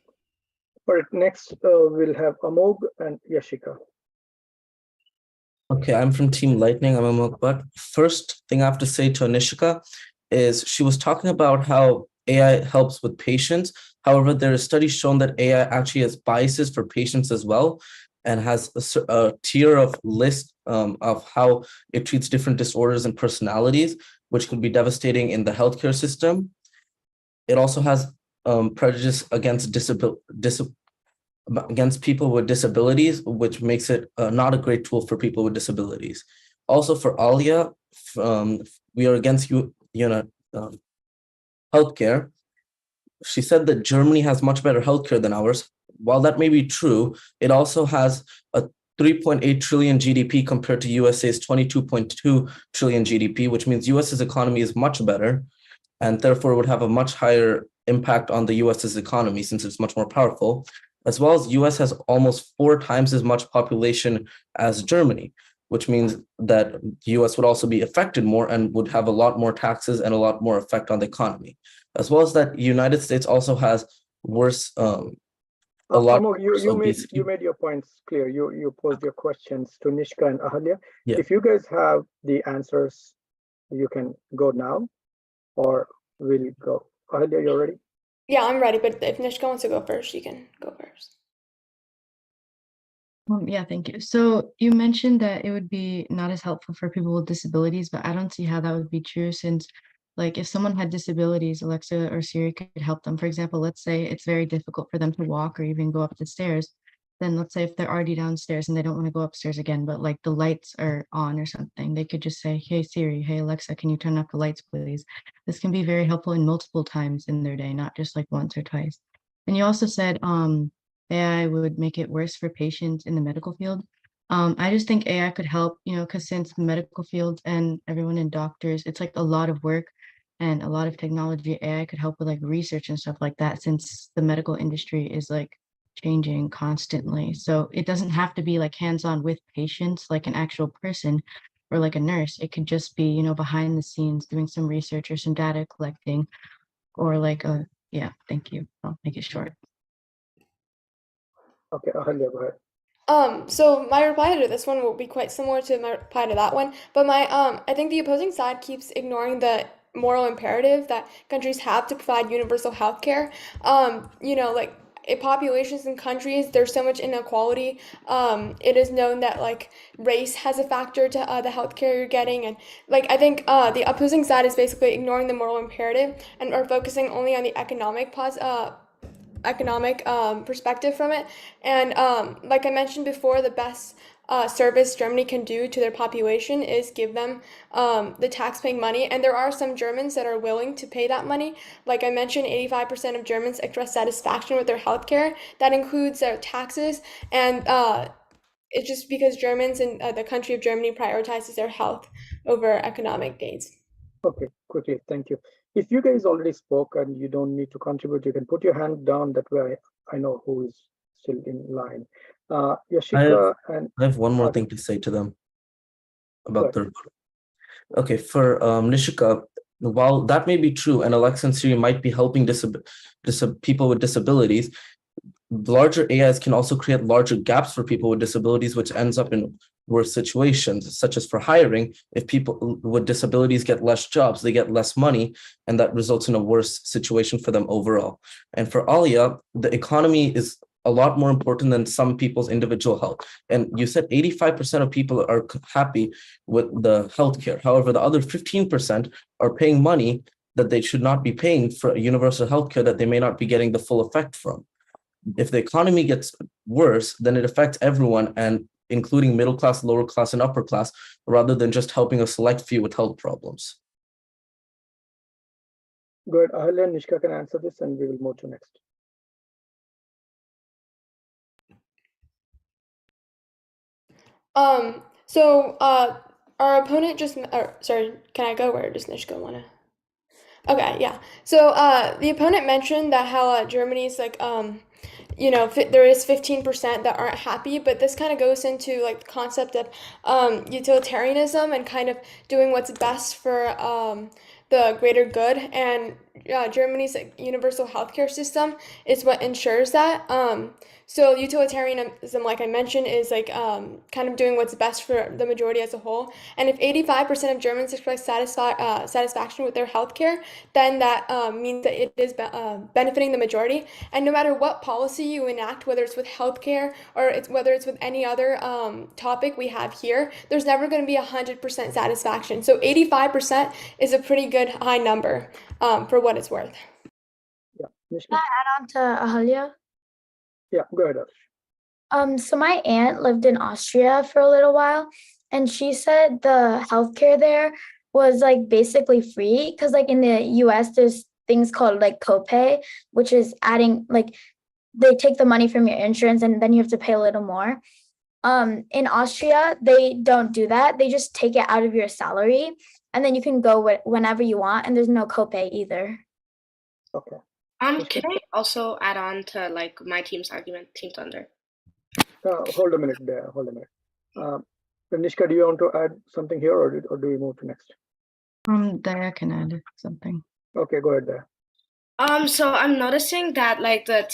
S4: All right, next we'll have Amog and Yashika.
S17: Okay, I'm from Team Lightning. I'm Amok Bhatt. First thing I have to say to Anishika is she was talking about how AI helps with patients. However, there are studies shown that AI actually has biases for patients as well and has a tier of list of how it treats different disorders and personalities, which could be devastating in the healthcare system. It also has prejudice against against people with disabilities, which makes it not a great tool for people with disabilities. Also for Alia, we are against healthcare. She said that Germany has much better healthcare than ours. While that may be true, it also has a 3.8 trillion GDP compared to USA's 22.2 trillion GDP, which means US's economy is much better and therefore would have a much higher impact on the US's economy since it's much more powerful, as well as US has almost 4 times as much population as Germany, which means that the US would also be affected more and would have a lot more taxes and a lot more effect on the economy, as well as that United States also has worse a lot
S4: Amog,
S17: worse obesity.
S4: you made your points clear. You posed your questions to Nishka and Ahalya.
S17: Yeah.
S4: If you guys have the answers, you can go now, or we'll go. Ahalya, you're ready?
S9: Yeah, I'm ready, but if Nishka wants to go first, she can go first.
S16: Yeah, thank you. So you mentioned that it would be not as helpful for people with disabilities, but I don't see how that would be true since, like, if someone had disabilities, Alexa or Siri could help them. For example, let's say it's very difficult for them to walk or even go up the stairs. Then let's say if they're already downstairs and they don't want to go upstairs again, but like the lights are on or something, they could just say, "Hey Siri, hey Alexa, can you turn off the lights, please?" This can be very helpful in multiple times in their day, not just like once or twice. And you also said, AI would make it worse for patients in the medical field. I just think AI could help, because since the medical field and everyone in doctors, it's like a lot of work and a lot of technology. AI could help with like research and stuff like that, since the medical industry is like changing constantly. So it doesn't have to be like hands-on with patients, like an actual person or like a nurse. It could just be, behind the scenes doing some research or some data collecting or like yeah, thank you. I'll make it short.
S4: Okay, Ahalya, go ahead.
S9: So my reply to this one will be quite similar to my reply to that one, but I think the opposing side keeps ignoring the moral imperative that countries have to provide universal health care. Like in populations and countries, there's so much inequality. It is known that like race has a factor to the healthcare you're getting, and like I think the opposing side is basically ignoring the moral imperative and are focusing only on the economic perspective from it. And like I mentioned before, the best service Germany can do to their population is give them the tax-paying money. And there are some Germans that are willing to pay that money. Like I mentioned, 85% of Germans express satisfaction with their healthcare. That includes their taxes. And it's just because Germans and the country of Germany prioritizes their health over economic gains.
S4: Okay, quickly, thank you. If you guys already spoke and you don't need to contribute, you can put your hand down. That way I know who is still in line. Yashika and
S17: I have one more thing to say to them about
S4: Good.
S17: Okay, for Nishika, while that may be true, and Alexa and Siri might be helping people with disabilities, larger AIs can also create larger gaps for people with disabilities, which ends up in worse situations, such as for hiring. If people with disabilities get less jobs, they get less money, and that results in a worse situation for them overall. And for Alia, the economy is a lot more important than some people's individual health. And you said 85% of people are happy with the healthcare. However, the other 15% are paying money that they should not be paying for universal healthcare that they may not be getting the full effect from. If the economy gets worse, then it affects everyone, and including middle class, lower class, and upper class, rather than just helping a select few with health problems.
S4: Good. Ahalya and Nishka can answer this, and we will move to next.
S9: So our opponent just, sorry, can I go, or does Nishka wanna? Okay, yeah. So the opponent mentioned that how Germany's like there is 15% that aren't happy, but this kind of goes into like the concept of utilitarianism and kind of doing what's best for the greater good. And Germany's like, universal healthcare system is what ensures that. So utilitarianism, like I mentioned, is like kind of doing what's best for the majority as a whole. And if 85% of Germans express satisfaction with their healthcare, then that means that it is benefiting the majority. And no matter what policy you enact, whether it's with healthcare or whether it's with any other topic we have here, there's never going to be 100% satisfaction. So 85% is a pretty good high number for what it's worth.
S4: Yeah,
S11: Can I add on to Ahalya?
S4: Yeah, go ahead, Arsh.
S11: So my aunt lived in Austria for a little while, and she said the healthcare there was like basically free because like in the US there's things called like copay, which is adding like they take the money from your insurance and then you have to pay a little more. In Austria, they don't do that. They just take it out of your salary and then you can go whenever you want and there's no copay either.
S4: Okay.
S5: Can I also add on to like my team's argument, Team Thunder?
S4: Hold a minute there. Hold a minute. Nishka, do you want to add something here, or do we move to next?
S16: Daya can add something.
S4: Okay, go ahead there.
S5: So I'm noticing that like the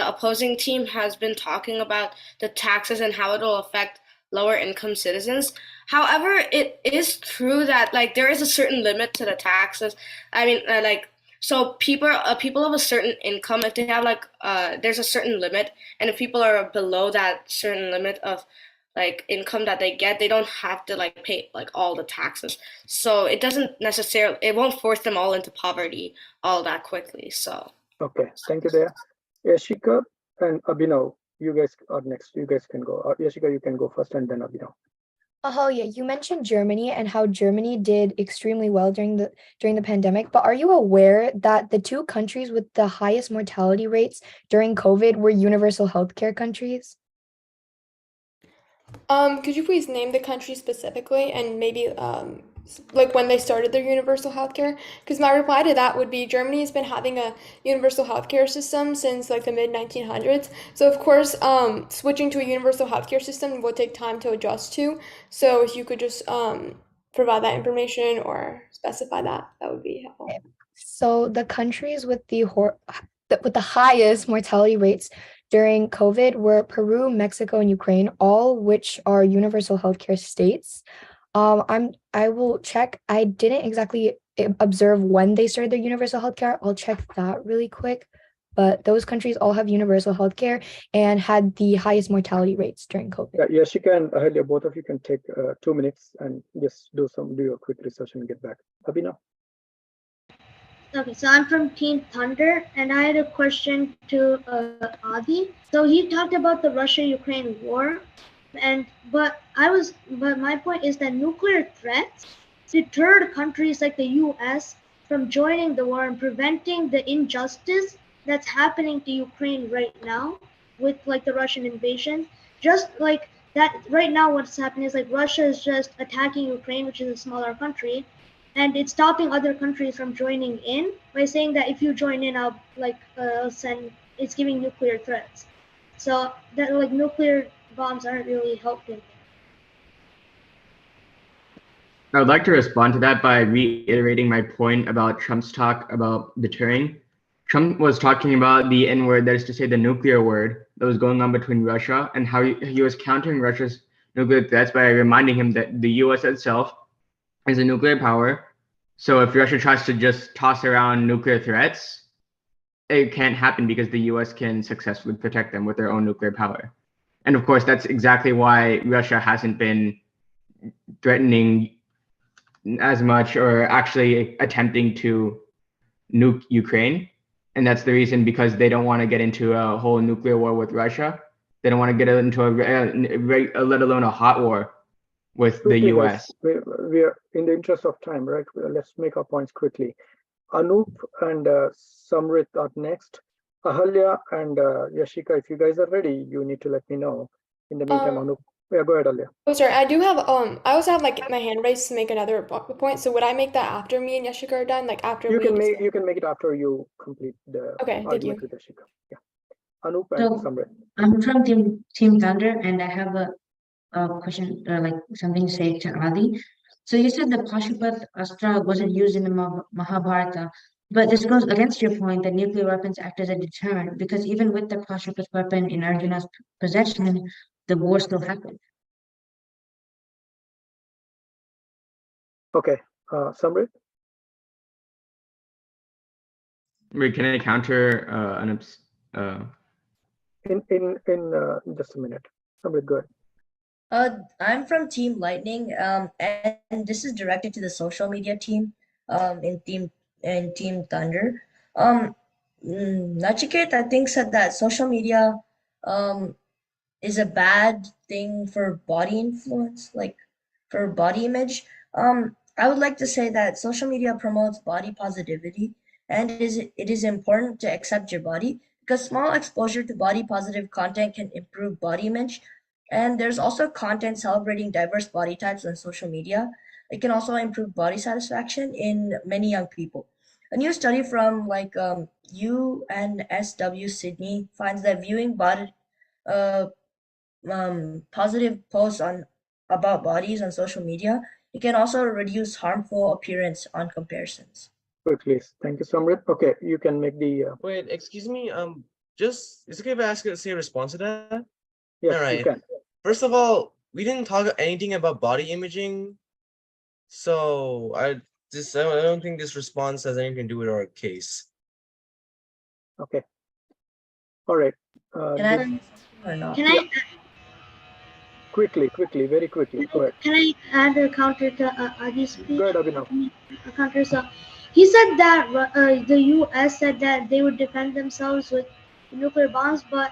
S5: opposing team has been talking about the taxes and how it'll affect lower income citizens. However, it is true that like there is a certain limit to the taxes. I mean, so people of a certain income, if they have like there's a certain limit, and if people are below that certain limit of like income that they get, they don't have to like pay like all the taxes. So it won't force them all into poverty all that quickly. So
S4: okay, thank you there. Yashika and Abhinav, you guys are next. You guys can go. Yashika, you can go first, and then Abhinav.
S10: Oh yeah, you mentioned Germany and how Germany did extremely well during the pandemic, but are you aware that the two countries with the highest mortality rates during COVID were universal healthcare countries?
S9: Could you please name the country specifically and maybe like when they started their universal healthcare? Because my reply to that would be Germany has been having a universal healthcare system since like the mid 1900s. So of course, switching to a universal healthcare system will take time to adjust to. So if you could just provide that information or specify that, that would be helpful.
S10: So the countries with the highest mortality rates during COVID were Peru, Mexico, and Ukraine, all which are universal healthcare states. I will check. I didn't exactly observe when they started their universal healthcare. I'll check that really quick. But those countries all have universal healthcare and had the highest mortality rates during COVID.
S4: Yeah, Yashika and Ahalya, both of you can take 2 minutes and just do a quick research and get back. Abhinav.
S3: Okay, so I'm from Team Thunder, and I had a question to Adi. So he talked about the Russia-Ukraine war, but my point is that nuclear threats deterred countries like the U.S. from joining the war and preventing the injustice that's happening to Ukraine right now with like the Russian invasion. Just like that, right now what's happening is like Russia is just attacking Ukraine, which is a smaller country, and it's stopping other countries from joining in by saying that if you join in, I'll send. It's giving nuclear threats, so that like nuclear bombs aren't really helping.
S21: I would like to respond to that by reiterating my point about Trump's talk about deterring. Trump was talking about the N word, that is to say the nuclear word that was going on between Russia, and how he was countering Russia's nuclear threats by reminding him that the US itself is a nuclear power. So if Russia tries to just toss around nuclear threats, it can't happen because the US can successfully protect them with their own nuclear power. And of course, that's exactly why Russia hasn't been threatening as much or actually attempting to nuke Ukraine. And that's the reason, because they don't want to get into a whole nuclear war with Russia. They don't want to get into let alone a hot war with the US.
S4: We are in the interest of time, right? Let's make our points quickly. Anup and Samrit are next. Ahalya and Yashika, if you guys are ready, you need to let me know. In the meantime, Anup. Yeah, go ahead, Alia.
S9: Oh, sorry. I do have I also have like my hand raised to make another point. So would I make that after me and Yashika are done? Like after
S4: You
S9: we
S4: can
S9: discuss?
S4: make it after you complete the
S9: Okay, thank
S4: argument
S9: you.
S4: with Ashika. Yeah. Anup and
S19: So
S4: Samrit.
S19: I'm from Team Thunder, and I have a question, like something to say to Ali. So you said the Pashupat Astra wasn't used in the Mahabharata, but this goes against your point that nuclear weapons act as a deterrent, because even with the Pashupat weapon in Arjuna's possession, the war still happened.
S4: Okay, Samrit.
S21: Wait, can I counter
S4: In just a minute. Samrit, go ahead.
S12: I'm from Team Lightning, and this is directed to the social media team, in Team Thunder. Um, Nachiket, I think, said that social media, um, is a bad thing for body influence, like for body image. I would like to say that social media promotes body positivity, and it is important to accept your body because small exposure to body positive content can improve body image. And there's also content celebrating diverse body types on social media. It can also improve body satisfaction in many young people. A new study from UNSW Sydney finds that viewing uh, positive posts on about bodies on social media, it can also reduce harmful appearance on comparisons.
S4: Quickly. Thank you, Samrit. Okay, you can make the.
S13: Wait, excuse me. Just is it okay if I ask you to say a response to that?
S4: Yes,
S13: All right.
S4: you can.
S13: First of all, we didn't talk anything about body imaging, so I don't think this response has anything to do with our case.
S4: Okay. All right.
S12: Can I say something or not?
S3: Can I
S4: Quickly, very quickly. Go ahead.
S3: can I add a counter to Adi's speech?
S4: Go ahead, Abhinav.
S3: A counter. So he said that the U.S. said that they would defend themselves with nuclear bombs, but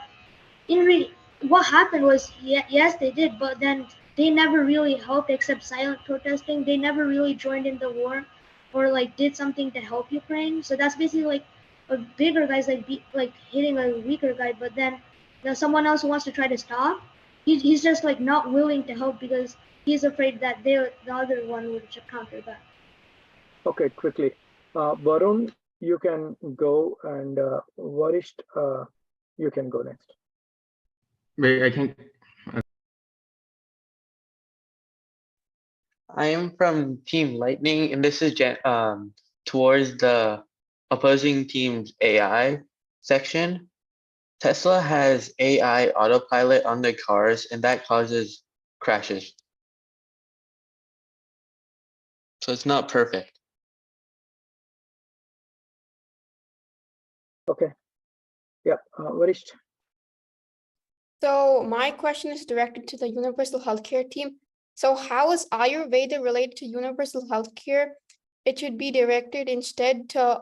S3: what happened was yes they did, but then they never really helped except silent protesting. They never really joined in the war or like did something to help Ukraine. So that's basically like a bigger guy's like hitting a weaker guy, but then there's someone else who wants to try to stop. He's just like not willing to help because he's afraid that the other one would counter back.
S4: Okay, quickly. Varun, you can go, and Varisht, you can go next.
S21: Wait, I can't.
S8: I am from Team Lightning, and this is towards the opposing team's AI section. Tesla has AI autopilot on their cars, and that causes crashes. So it's not perfect.
S4: Okay. Yeah, Varisht.
S1: So my question is directed to the universal healthcare team. So how is Ayurveda related to universal healthcare? It should be directed instead to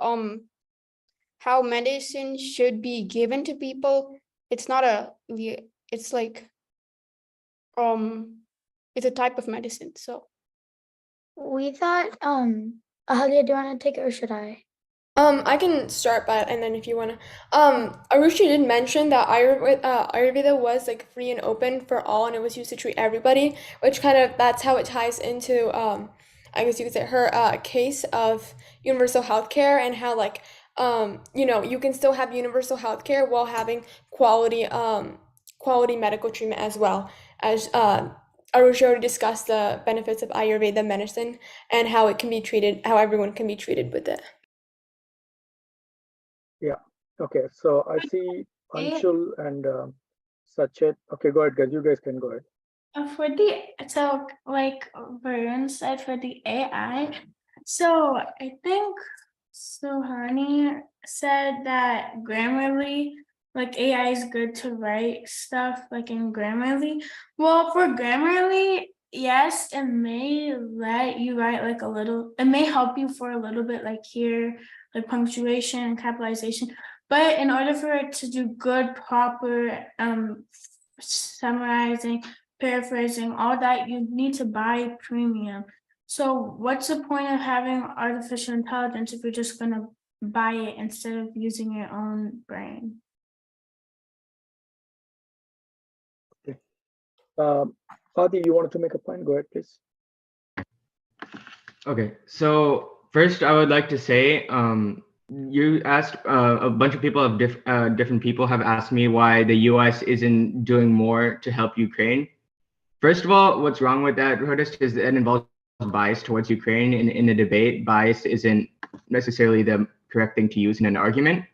S1: how medicine should be given to people. It's not it's like it's a type of medicine. So
S11: We thought, Ahalia, do you want to take it or should I?
S9: I can start by, and then if you wanna, Arushi did mention that Ayurveda was like free and open for all, and it was used to treat everybody, which kind of that's how it ties into, I guess you could say her case of universal healthcare and how like, you can still have universal healthcare while having quality medical treatment as well as Arushi already discussed the benefits of Ayurveda medicine and how it can be treated, how everyone can be treated with it.
S4: Yeah. Okay. So I see Anshul and Sachet. Okay, go ahead, guys. You guys can go ahead.
S14: For the so like Varun said for the AI, so I think Sohani said that Grammarly, like AI is good to write stuff like in Grammarly. Well, for Grammarly, yes, it may let you write like a little, it may help you for a little bit like here, like punctuation and capitalization. But in order for it to do good, proper summarizing, paraphrasing, all that, you need to buy premium. So what's the point of having artificial intelligence if you're just gonna buy it instead of using your own brain?
S4: Hadi, you wanted to make a point? Go ahead, please.
S21: Okay, so first I would like to say, you asked a bunch of people of different people have asked me why the U.S. isn't doing more to help Ukraine. First of all, what's wrong with that protest is that it involves bias towards Ukraine in a debate. Bias isn't necessarily the correct thing to use in an argument.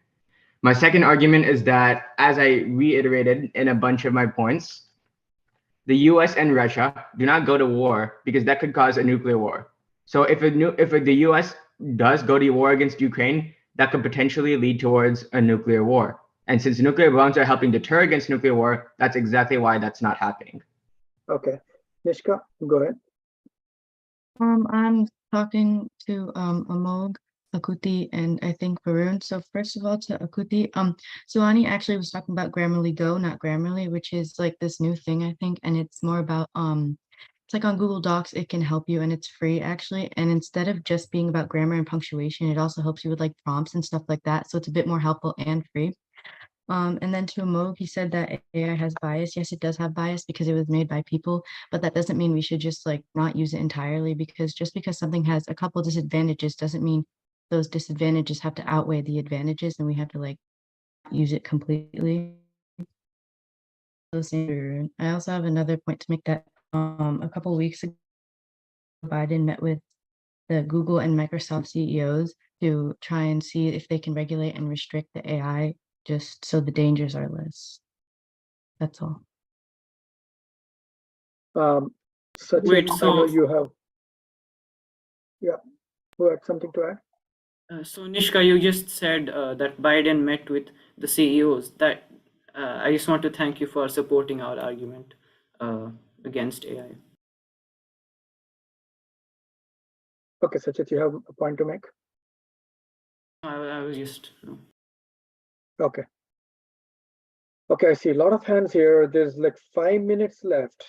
S21: My second argument is that, as I reiterated in a bunch of my points, the US and Russia do not go to war because that could cause a nuclear war. So if the US does go to war against Ukraine, that could potentially lead towards a nuclear war. And since nuclear bombs are helping deter against nuclear war, that's exactly why that's not happening.
S4: Okay, Nishka, go ahead.
S16: I'm talking to Amog, Akuti, and I think Varun. So first of all, to Akuti, Suwani actually was talking about Grammarly Go, not Grammarly, which is like this new thing, I think, and it's more about it's like on Google Docs, it can help you and it's free actually. And instead of just being about grammar and punctuation, it also helps you with like prompts and stuff like that. So it's a bit more helpful and free. And then to Amog, he said that AI has bias. Yes, it does have bias because it was made by people, but that doesn't mean we should just like not use it entirely, because just because something has a couple disadvantages doesn't mean those disadvantages have to outweigh the advantages, and we have to like use it completely. I also have another point to make, that a couple weeks ago, Biden met with the Google and Microsoft CEOs to try and see if they can regulate and restrict the AI just so the dangers are less. That's all.
S4: Sachin,
S20: Wait,
S4: I know you have. Yeah, who had something to add?
S20: So Nishka, you just said that Biden met with the CEOs. That I just want to thank you for supporting our argument against AI.
S4: Okay, Sachin, you have a point to make?
S20: I was just.
S4: Okay. Okay, I see a lot of hands here. There's like 5 minutes left.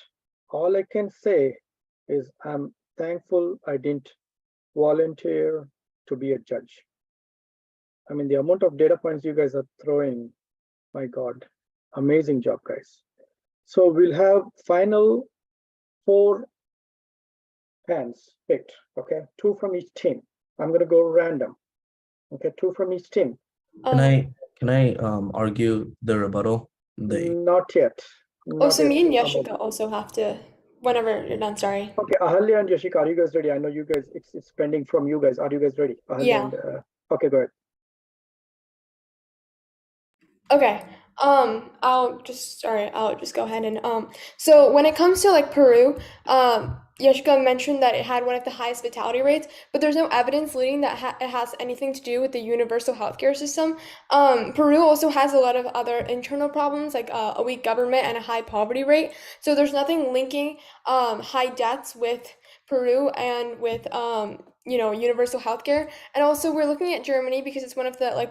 S4: All I can say is I'm thankful I didn't volunteer to be a judge. I mean, the amount of data points you guys are throwing, my God, amazing job, guys. So we'll have final 4 hands picked, okay? 2 from each team. I'm gonna go random. Okay, 2 from each team.
S17: Can I argue the rebuttal?
S4: Not yet.
S9: Also, me and Yashika also have to, whenever you're done, sorry.
S4: Okay, Ahalya and Yashika, are you guys ready? I know you guys, it's pending from you guys. Are you guys ready? Ahalya
S9: Yeah.
S4: And, okay, go ahead.
S9: Okay. I'll just go ahead and so when it comes to like Peru, Yashika mentioned that it had one of the highest fatality rates, but there's no evidence leading that it has anything to do with the universal healthcare system. Peru also has a lot of other internal problems, like a weak government and a high poverty rate. So there's nothing linking high deaths with Peru and with universal healthcare. And also we're looking at Germany because it's one of the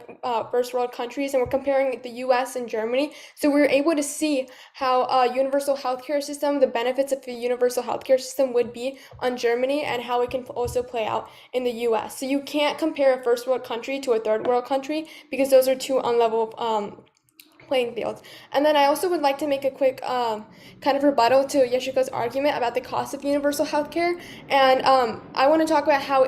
S9: first world countries, and we're comparing the US and Germany. So we're able to see how universal healthcare system, the benefits of the universal healthcare system would be on Germany, and how it can also play out in the US. So you can't compare a first world country to a third world country because those are two unlevel playing fields. And then I also would like to make a quick kind of rebuttal to Yashika's argument about the cost of universal healthcare. And I want to talk about how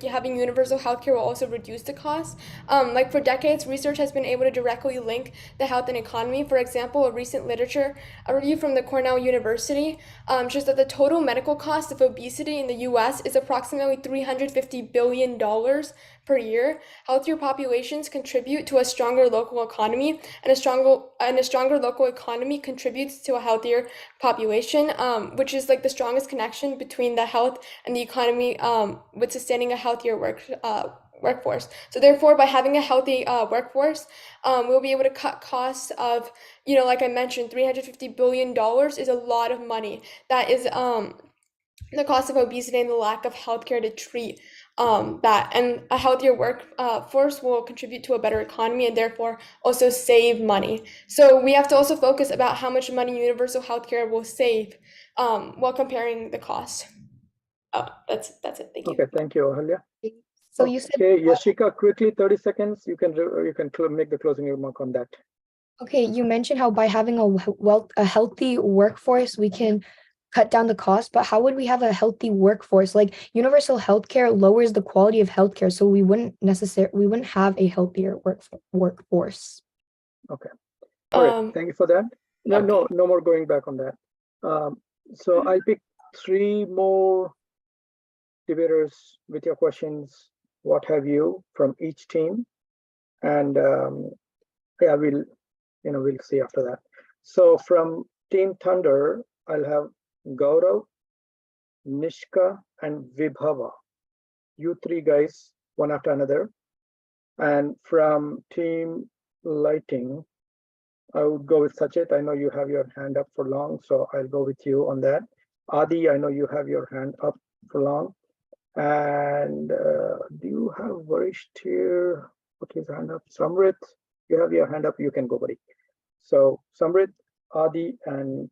S9: having universal healthcare will also reduce the cost. For decades, research has been able to directly link the health and economy. For example, a recent literature review from the Cornell University shows that the total medical cost of obesity in the U.S. is approximately $350 billion per year. Healthier populations contribute to a stronger local economy, and a stronger local economy contributes to a healthier population, which is like the strongest connection between the health and the economy, with sustaining a healthier workforce. So therefore, by having a healthy workforce, we'll be able to cut costs of, like I mentioned, $350 billion is a lot of money. That is the cost of obesity and the lack of healthcare to treat that. And a healthier workforce will contribute to a better economy and therefore also save money. So we have to also focus about how much money universal healthcare will save while comparing the cost. That's it. Thank you.
S4: Okay, thank you, Ahalya.
S10: So you said.
S4: Okay, Yashika, quickly, 30 seconds. You can make the closing remark on that.
S10: Okay, you mentioned how by having a healthy workforce, we can cut down the cost, but how would we have a healthy workforce? Like universal healthcare lowers the quality of healthcare, so we wouldn't have a healthier workforce.
S4: Okay. All right. Thank you for that. No, no more going back on that. So I'll pick 3 more debaters with your questions, what have you, from each team, and yeah, we'll see after that. So from Team Thunder, I'll have Gaurav, Nishka, and Vibhava. You 3 guys, one after another. And from Team Lighting, I would go with Sachit. I know you have your hand up for long, so I'll go with you on that. Adi, I know you have your hand up for long. And do you have Varish here? Put his hand up. Samrit, you have your hand up. You can go, buddy. So Samrit, Adi, and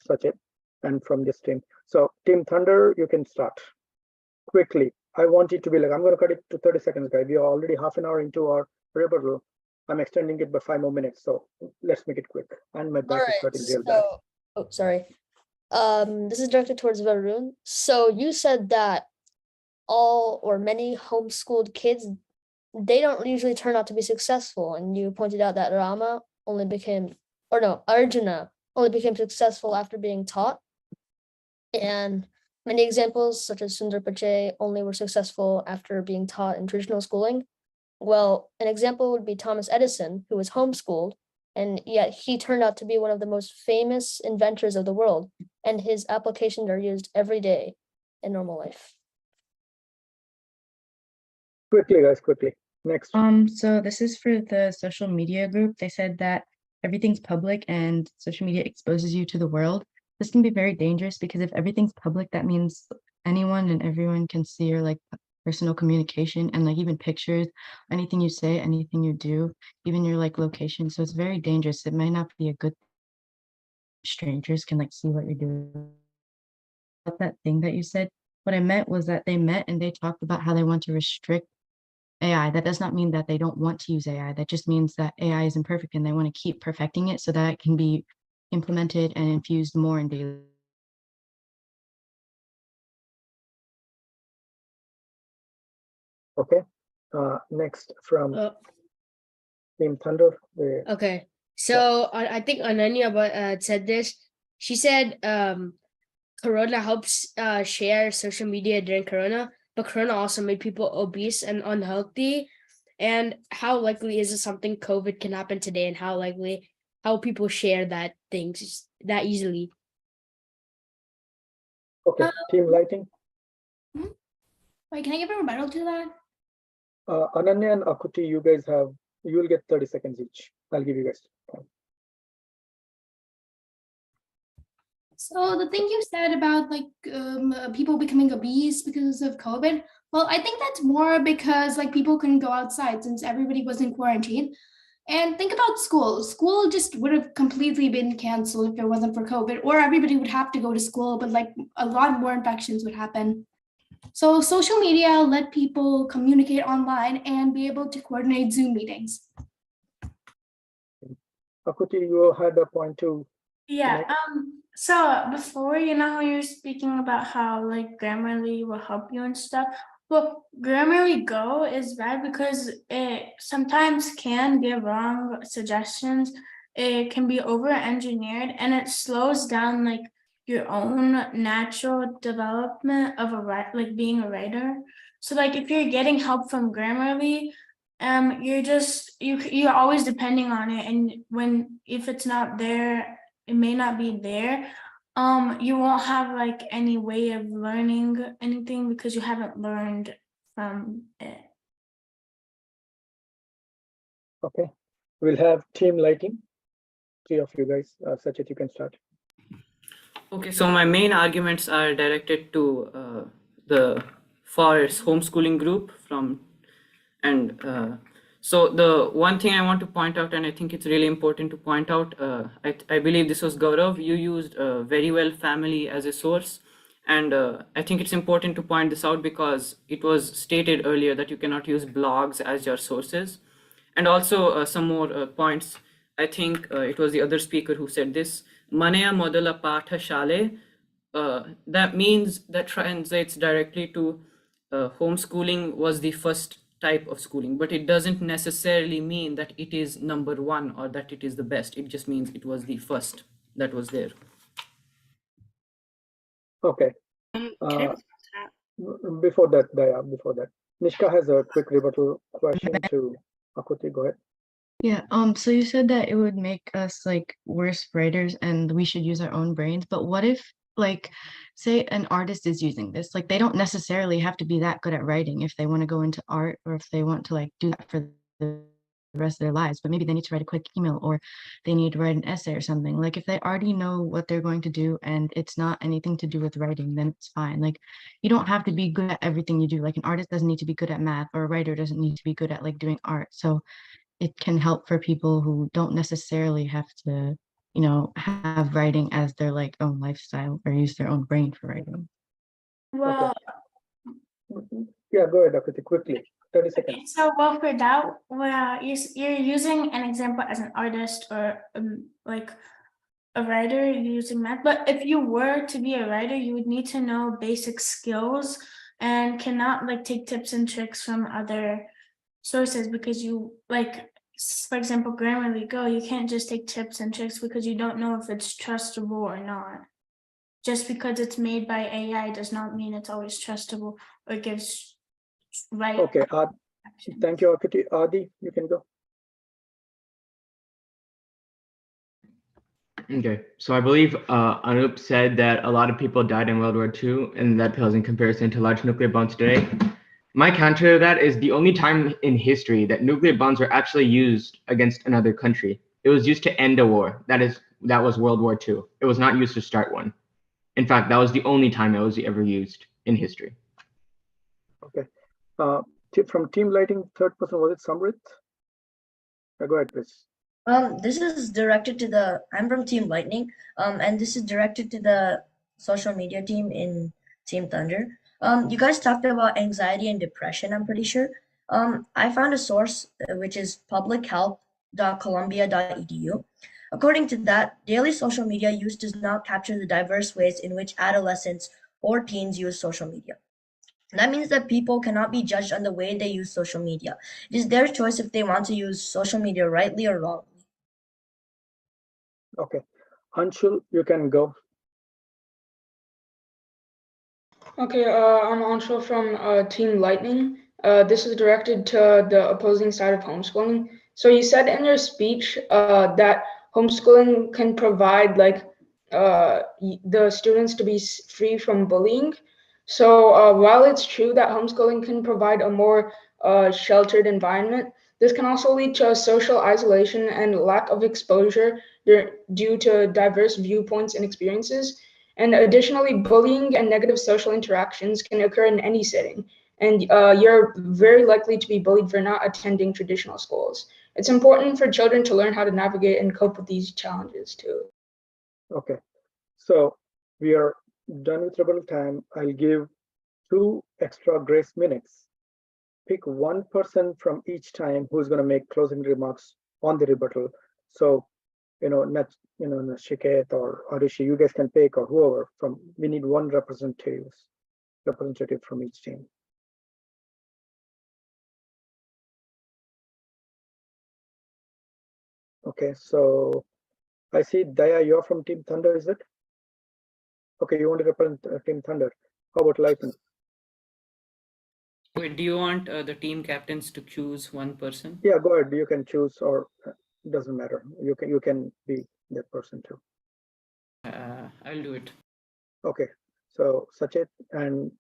S4: Sachit, and from this team. So Team Thunder, you can start quickly. I want it to be like, I'm going to cut it to 30 seconds, guys. We are already half an hour into our rebuttal. I'm extending it by 5 more minutes. So let's make it quick. And my back is hurting real bad.
S7: Oh, sorry. This is directed towards Varun. So you said that all or many homeschooled kids, they don't usually turn out to be successful. And you pointed out that Arjuna only became successful after being taught. And many examples, such as Sundar Pichai, only were successful after being taught in traditional schooling. Well, an example would be Thomas Edison, who was homeschooled, and yet he turned out to be one of the most famous inventors of the world, and his applications are used every day in normal life.
S4: Quickly, guys, quickly. Next.
S16: So this is for the social media group. They said that everything's public and social media exposes you to the world. This can be very dangerous because if everything's public, that means anyone and everyone can see your like personal communication and like even pictures, anything you say, anything you do, even your like location. So it's very dangerous. It might not be a good thing. Strangers can like see what you're doing. About that thing that you said, what I meant was that they met and they talked about how they want to restrict AI. That does not mean that they don't want to use AI. That just means that AI is imperfect and they want to keep perfecting it so that it can be implemented and infused more in daily.
S4: Okay. Next from Team Thunder.
S15: Okay. So I think Ananya said this. She said Corona helps share social media during Corona, but Corona also made people obese and unhealthy. And how likely is it something COVID can happen today, and how people share that things that easily?
S4: Okay, Team Lighting.
S14: Wait, can I give a rebuttal to that?
S4: Ananya and Akuti, you will get 30 seconds each. I'll give you guys time.
S14: So the thing you said about people becoming obese because of COVID, well, I think that's more because like people couldn't go outside since everybody was in quarantine. And think about school. School just would have completely been canceled if it wasn't for COVID, or everybody would have to go to school, but like a lot more infections would happen. So social media let people communicate online and be able to coordinate Zoom meetings.
S4: Akuti, you had a point too.
S2: Yeah. So before, how you're speaking about how like Grammarly will help you and stuff. Well, Grammarly Go is bad because it sometimes can give wrong suggestions. It can be over-engineered and it slows down like your own natural development of being a writer. So like if you're getting help from Grammarly, you're always depending on it, and if it's not there, it may not be there. You won't have like any way of learning anything because you haven't learned from it.
S4: Okay, we'll have Team Lighting. 3 of you guys. Sachit, you can start.
S20: Okay, so my main arguments are directed to the Forest homeschooling group so the one thing I want to point out, and I think it's really important to point out, I believe this was Gaurav, you used very well family as a source. And I think it's important to point this out because it was stated earlier that you cannot use blogs as your sources. And also some more points. I think it was the other speaker who said this. Manaya modala patha shale. that means that translates directly to homeschooling was the first type of schooling, but it doesn't necessarily mean that it is number one or that it is the best. It just means it was the first that was there.
S4: Okay.
S5: Can I
S4: Before that, Daya, before that, Nishka has a quick rebuttal question to Akuti. Go ahead.
S16: Yeah, so you said that it would make us like worse writers and we should use our own brains, but what if like say an artist is using this, like they don't necessarily have to be that good at writing if they want to go into art or if they want to like do that for the rest of their lives, but maybe they need to write a quick email or they need to write an essay or something. Like if they already know what they're going to do and it's not anything to do with writing, then it's fine. Like you don't have to be good at everything you do. Like an artist doesn't need to be good at math or a writer doesn't need to be good at like doing art. So it can help for people who don't necessarily have to, you know, have writing as their like own lifestyle or use their own brain for writing.
S2: Well,
S4: Yeah, go ahead, Akuti, quickly. 30 seconds.
S2: okay, so well for that, well, you're using an example as an artist or like a writer using math. But if you were to be a writer, you would need to know basic skills and cannot like take tips and tricks from other sources because you like, for example, Grammarly Go, you can't just take tips and tricks because you don't know if it's trustable or not. Just because it's made by AI does not mean it's always trustable or gives right.
S4: Okay, thank you, Akuti. Adi, you can go.
S21: Okay, so I believe Anup said that a lot of people died in World War II, and that pales in comparison to large nuclear bombs today. My counter to that is the only time in history that nuclear bombs were actually used against another country. It was used to end a war. That was World War II. It was not used to start one. In fact, that was the only time it was ever used in history.
S4: Okay. From Team Lighting, third person, was it Samrit? Go ahead, please.
S12: This is directed to the, I'm from Team Lightning, and this is directed to the social media team in Team Thunder. You guys talked about anxiety and depression, I'm pretty sure. I found a source which is publichealth.columbia.edu. According to that, daily social media use does not capture the diverse ways in which adolescents or teens use social media. That means that people cannot be judged on the way they use social media. It is their choice if they want to use social media rightly or wrongly.
S4: Okay. Anshul, you can go.
S6: Okay, I'm Anshul from Team Lightning. This is directed to the opposing side of homeschooling. So you said in your speech that homeschooling can provide like the students to be free from bullying. So while it's true that homeschooling can provide a more sheltered environment, this can also lead to social isolation and lack of exposure due to diverse viewpoints and experiences. And additionally, bullying and negative social interactions can occur in any setting. And you're very likely to be bullied for not attending traditional schools. It's important for children to learn how to navigate and cope with these challenges too.
S4: Okay. So we are done with rebuttal time. I'll give 2 extra grace minutes. Pick one person from each time who's going to make closing remarks on the rebuttal. So, Shiket or Arishi, you guys can pick, or whoever from. We need one representative from each team. Okay, so I see Daya, you're from Team Thunder, is it? Okay, you want to represent Team Thunder. How about Lightning?
S20: Wait, do you want the team captains to choose one person?
S4: Yeah, go ahead. You can choose, or doesn't matter. You can be that person too.
S20: I'll do it.
S4: Okay, so Sachet and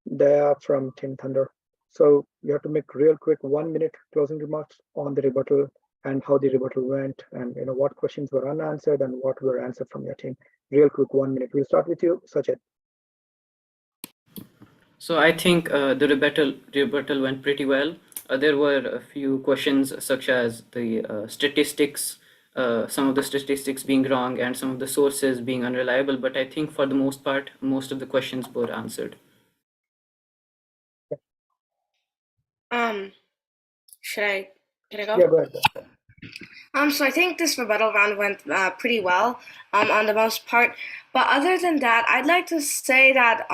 S4: Daya from Team Thunder. So you have to make real quick 1 minute closing remarks on the rebuttal and how the rebuttal went, and what questions were unanswered and what were answered from your team. Real quick 1 minute. We'll start with you, Sachet.
S20: So I think the rebuttal went pretty well. There were a few questions such as the statistics, some of the statistics being wrong and some of the sources being unreliable, but I think for the most part, most of the questions were answered.
S5: Can I go?
S4: Yeah, go ahead.
S5: So I think this rebuttal round went pretty well, on the most part. But other than that, I'd like to say that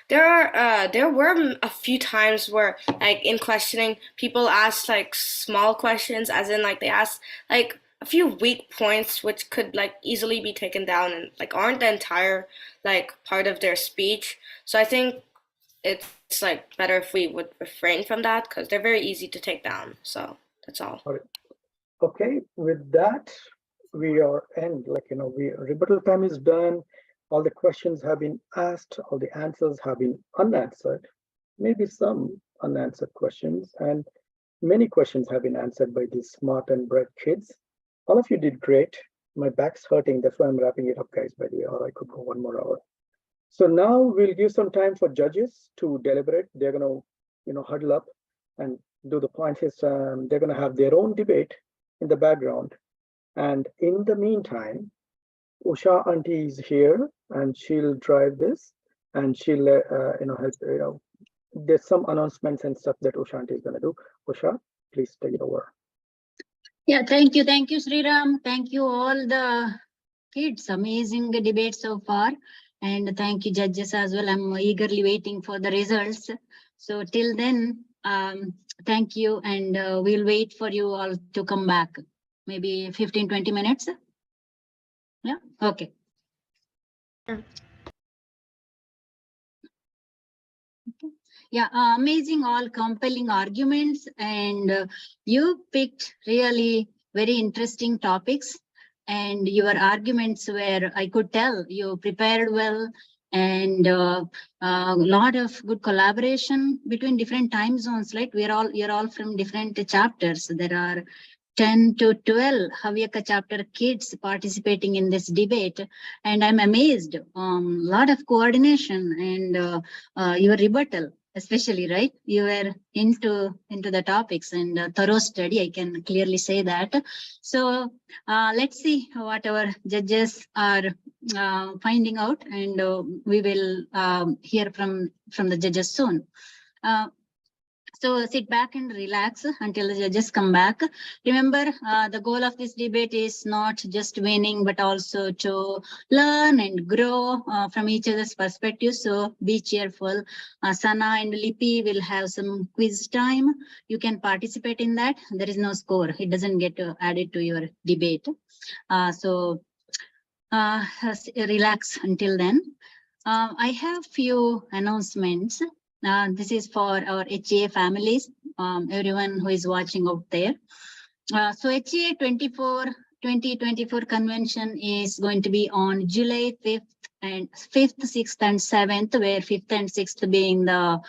S5: there were a few times where, like, in questioning, people asked like small questions, as in like they asked like a few weak points which could like easily be taken down and like aren't the entire like part of their speech. So I think it's like better if we would refrain from that because they're very easy to take down. So that's all.
S4: All right. Okay, with that, we are end. Rebuttal time is done. All the questions have been asked. All the answers have been unanswered. Maybe some unanswered questions, and many questions have been answered by these smart and bright kids. All of you did great. My back's hurting. That's why I'm wrapping it up, guys, by the way, or I could go 1 more hour. So now we'll give some time for judges to deliberate. They're going to, huddle up and do the point system. They're going to have their own debate in the background. And in the meantime, Usha auntie is here and she'll drive this and she'll, help, there's some announcements and stuff that Usha auntie is going to do. Usha, please take it over.
S18: Yeah, thank you, Sriram. Thank you all the kids. Amazing debate so far. And thank you, judges, as well. I'm eagerly waiting for the results. So till then, thank you. And we'll wait for you all to come back. Maybe 15-20 minutes. Yeah, okay. Yeah, amazing, all compelling arguments. And you picked really very interesting topics. And your arguments were, I could tell, you prepared well, and a lot of good collaboration between different time zones. Like you're all from different chapters. There are 10 to 12 Havyaka chapter kids participating in this debate, and I'm amazed. Lot of coordination and your rebuttal, especially, right? You were into the topics and thorough study. I can clearly say that. So let's see what our judges are finding out, and we will hear from the judges soon. So sit back and relax until the judges come back. Remember, the goal of this debate is not just winning, but also to learn and grow from each other's perspective. So be cheerful. Sana and Lipi will have some quiz time. You can participate in that. There is no score. It doesn't get added to your debate. So relax until then. I have few announcements. This is for our HAA families, everyone who is watching out there. So HAA 2024 convention is going to be on July 5th, 6th and 7th, where 5th and 6th being the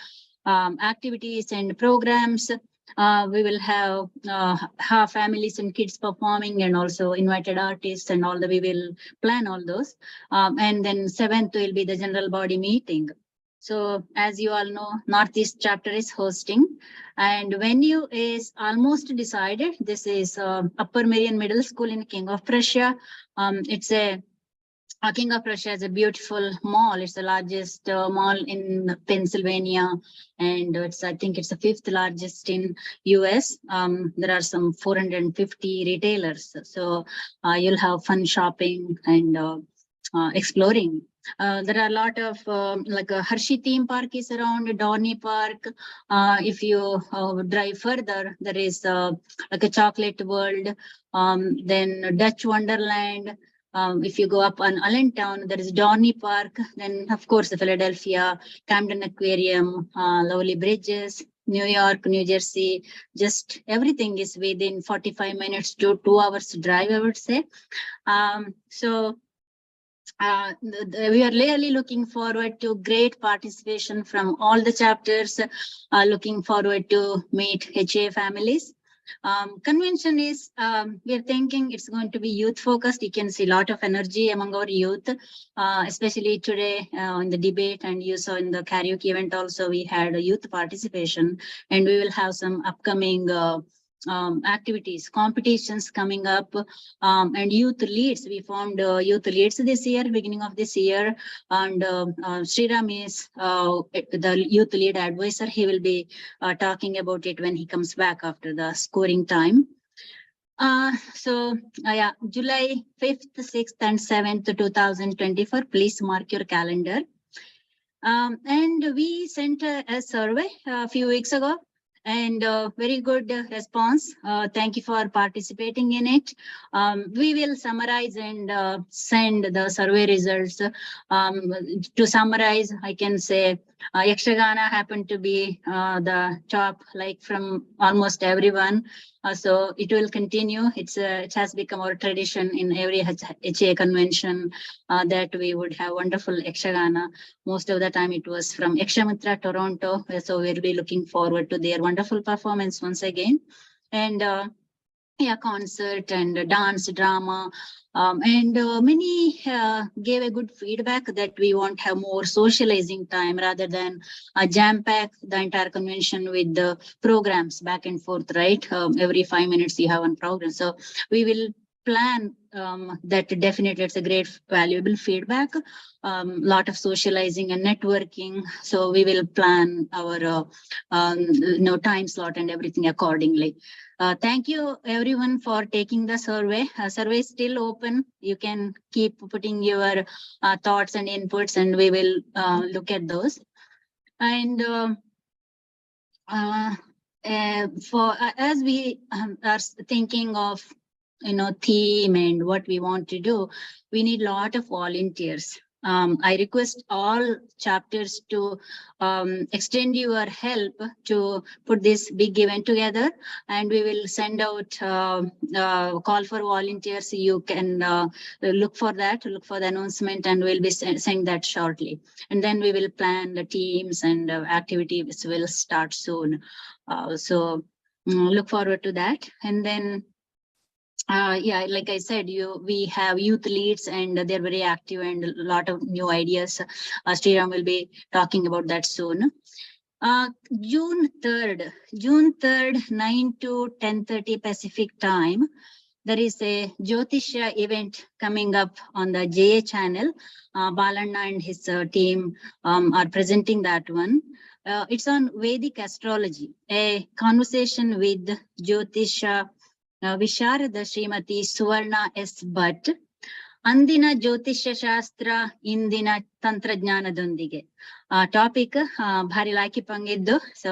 S18: activities and programs. We will have families and kids performing, and also invited artists and all that. We will plan all those. And then 7th will be the general body meeting. So as you all know, Northeast chapter is hosting, and venue is almost decided. This is Upper Merion Middle School in King of Prussia. It's King of Prussia is a beautiful mall. It's the largest mall in Pennsylvania, and I think it's the 5th largest in US. There are some 450 retailers, so you'll have fun shopping and exploring. There are a lot of like a Hershey theme park is around, Dorney Park. If you drive further, there is like a chocolate world, then Dutch Wonderland. If you go up on Allentown, there is Dorney Park. Then, of course, the Philadelphia, Camden Aquarium, lovely bridges, New York, New Jersey, just everything is within 45 minutes to 2 hours drive, I would say. We are really looking forward to great participation from all the chapters, looking forward to meet HA families. Convention is, we are thinking it's going to be youth focused. You can see a lot of energy among our youth, especially today in the debate, and you saw in the karaoke event also, we had a youth participation, and we will have some upcoming activities, competitions coming up, and youth leads. We formed youth leads this year, beginning of this year, and Sriram is the youth lead advisor. He will be talking about it when he comes back after the scoring time. Yeah, July 5th, 6th, and 7th, 2024. Please mark your calendar. And we sent a survey a few weeks ago, and very good response. Thank you for participating in it. We will summarize and send the survey results. To summarize, I can say Yakshagana happened to be the top, like from almost everyone. So it will continue. It has become our tradition in every HA convention that we would have wonderful Yakshagana. Most of the time it was from Yakshamitra, Toronto. So we'll be looking forward to their wonderful performance once again. And yeah, concert and dance, drama, and many gave a good feedback that we want to have more socializing time rather than jam pack the entire convention with the programs back and forth, right? Every 5 minutes you have one program. So we will plan that. Definitely it's a great valuable feedback. Lot of socializing and networking. So we will plan our time slot and everything accordingly. Thank you everyone for taking the survey. Survey is still open. You can keep putting your thoughts and inputs, and we will look at those. And as we are thinking of theme and what we want to do, we need a lot of volunteers. I request all chapters to extend your help to put this big event together, and we will send out call for volunteers. You can look for the announcement, and we'll be sending that shortly. And then we will plan the teams and activities will start soon. So look forward to that. And then yeah, like I said, we have youth leads and they're very active and a lot of new ideas. Sriram will be talking about that soon. June 3rd, 9 to 10:30 Pacific time. There is a Jyotisha event coming up on the JA channel. Balanna and his team are presenting that one. It's on Vedic astrology, a conversation with Jyotisha Visharada Srimati Suvarna S. Bhatt. ಅಂದಿನ ಜ್ಯೋತಿಷ್ಯ ಶಾಸ್ತ್ರ ಇಂದಿನ ತಂತ್ರಜ್ಞಾನದೊಂದಿಗೆ topic ಭಾರಿ ಲಾಕಿ ಪಂಗಿದ್ದು. So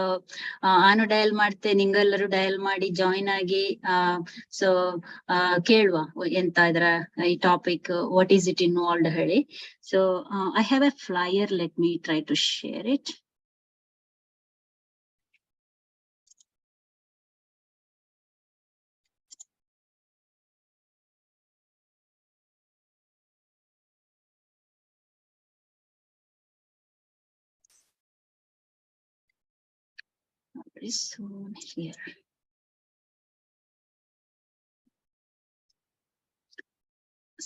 S18: ನಾನು dial ಮಾಡ್ತೆ, ನಿಂಗೆಲ್ಲರೂ dial ಮಾಡಿ join ಆಗಿ ಸೊ ಕೇಳುವ ಎಂತ ಇದ್ರ ಈ topic, what is it involved ಹೇಳಿ. So I have a flyer, let me try to share it. Soon here.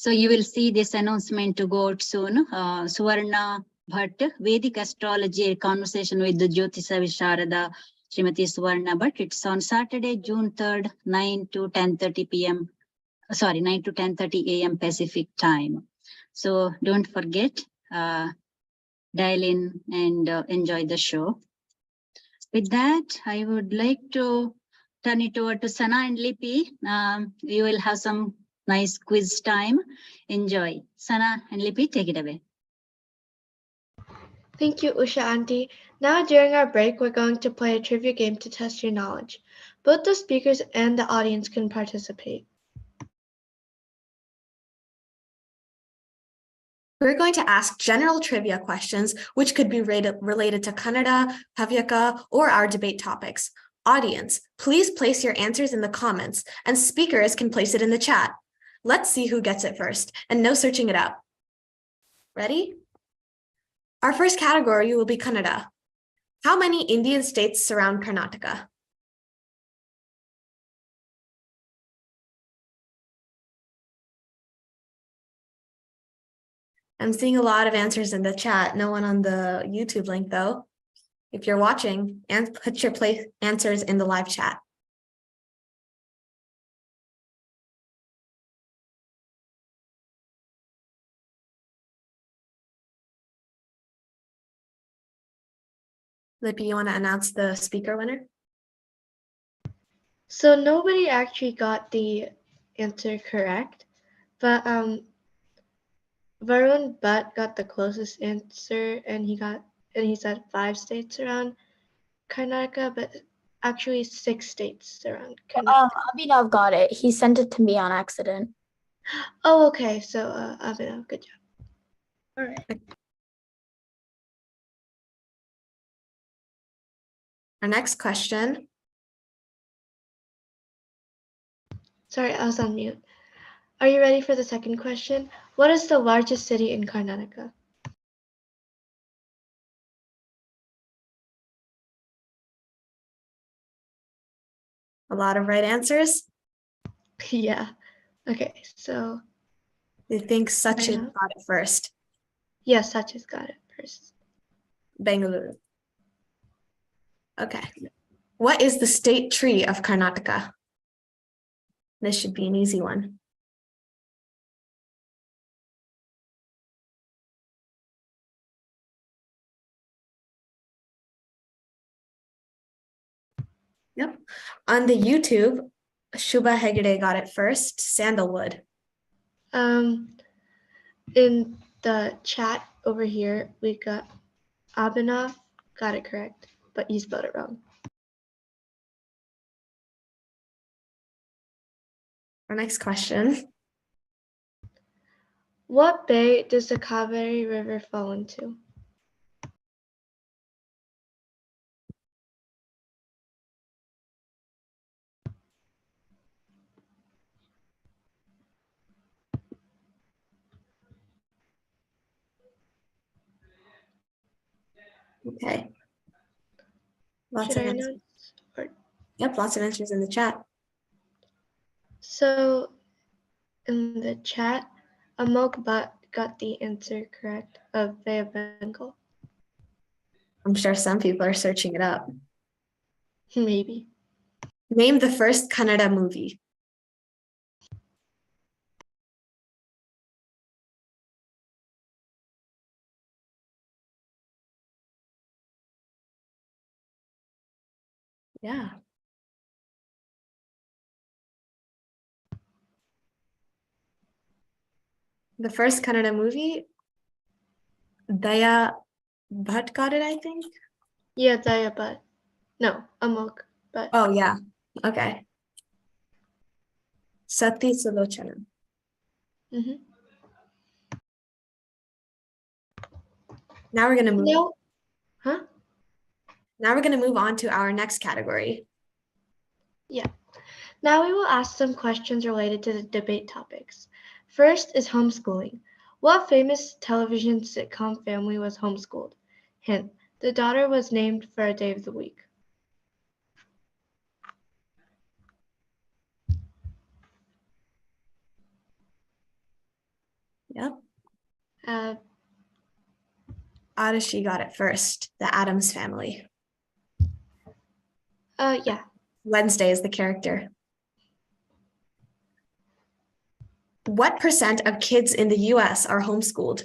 S18: So you will see this announcement to go out soon. Suvarna Bhatt, Vedic astrology, a conversation with the Jyotisha Visharada Srimati Suvarna Bhatt. It's on Saturday, June 3rd, 9 to 10:30 p.m. Sorry, 9 to 10:30 a.m. Pacific time. So don't forget, dial in and enjoy the show. With that, I would like to turn it over to Sana and Lipi. You will have some nice quiz time. Enjoy. Sana and Lipi, take it away.
S3: Thank you, Usha Auntie. Now, during our break, we're going to play a trivia game to test your knowledge. Both the speakers and the audience can participate.
S19: We're going to ask general trivia questions, which could be related to Kannada, Havyaka, or our debate topics. Audience, please place your answers in the comments, and speakers can place it in the chat. Let's see who gets it first, and no searching it up. Ready? Our first category will be Kannada. How many Indian states surround Karnataka? I'm seeing a lot of answers in the chat. No one on the YouTube link, though. If you're watching, and put your answers in the live chat. Lippy, you want to announce the speaker winner?
S3: So nobody actually got the answer correct, but Varun Butt got the closest answer, and he said 5 states around Karnataka, but actually 6 states around Karnataka.
S11: Abhinav got it. He sent it to me on accident.
S3: Oh, okay. So Abhinav, good job.
S11: All right.
S19: Our next question.
S3: Sorry, I was on mute. Are you ready for the second question? What is the largest city in Karnataka?
S19: A lot of right answers.
S3: Yeah. Okay, so
S19: I think Sachin got it first.
S3: Yes, Sachit got it first.
S19: Bengaluru. Okay. What is the state tree of Karnataka? This should be an easy one. Yep. On the YouTube, Shubha Hegde got it first. Sandalwood.
S3: In the chat over here, we got Abhinav got it correct, but you spelled it wrong.
S19: Our next question.
S3: What bay does the Kaveri River fall into?
S19: Okay. Lots
S3: Should
S19: of
S3: I
S19: answers.
S3: announce? Or...
S19: Yep, lots of answers in the chat.
S3: So in the chat, Amok Bhatt got the answer correct of Bay of Bengal.
S19: I'm sure some people are searching it up.
S3: Maybe.
S19: Name the first Kannada movie. Yeah. The first Kannada movie, Daya Bhatt got it, I think.
S3: Yeah, Daya Bhatt. No, Amok Bhatt.
S19: Oh, yeah. Okay. Sati Sulochana.
S3: Mm-hmm.
S19: Now we're gonna move.
S3: No. Huh?
S19: Now we're gonna move on to our next category.
S3: Yeah. Now we will ask some questions related to the debate topics. First is homeschooling. What famous television sitcom family was homeschooled? Hint: the daughter was named for a day of the week.
S19: Yep.
S3: Uh,
S19: Adashi got it first. The Addams Family.
S3: Yeah.
S19: Wednesday is the character. What % of kids in the US are homeschooled?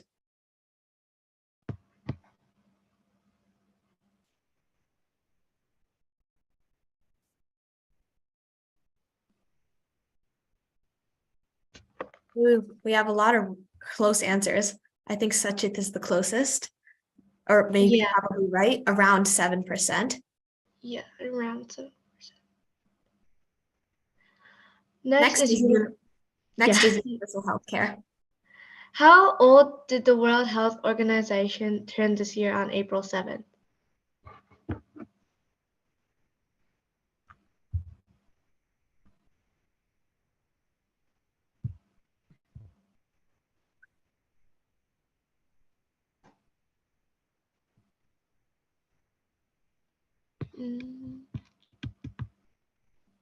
S19: Ooh, we have a lot of close answers. I think Sachit is the closest, or maybe
S3: Yeah.
S19: probably right, around 7%.
S3: Yeah, around 7%.
S19: Next is
S3: Yeah.
S19: universal healthcare.
S3: How old did the World Health Organization turn this year on April 7th?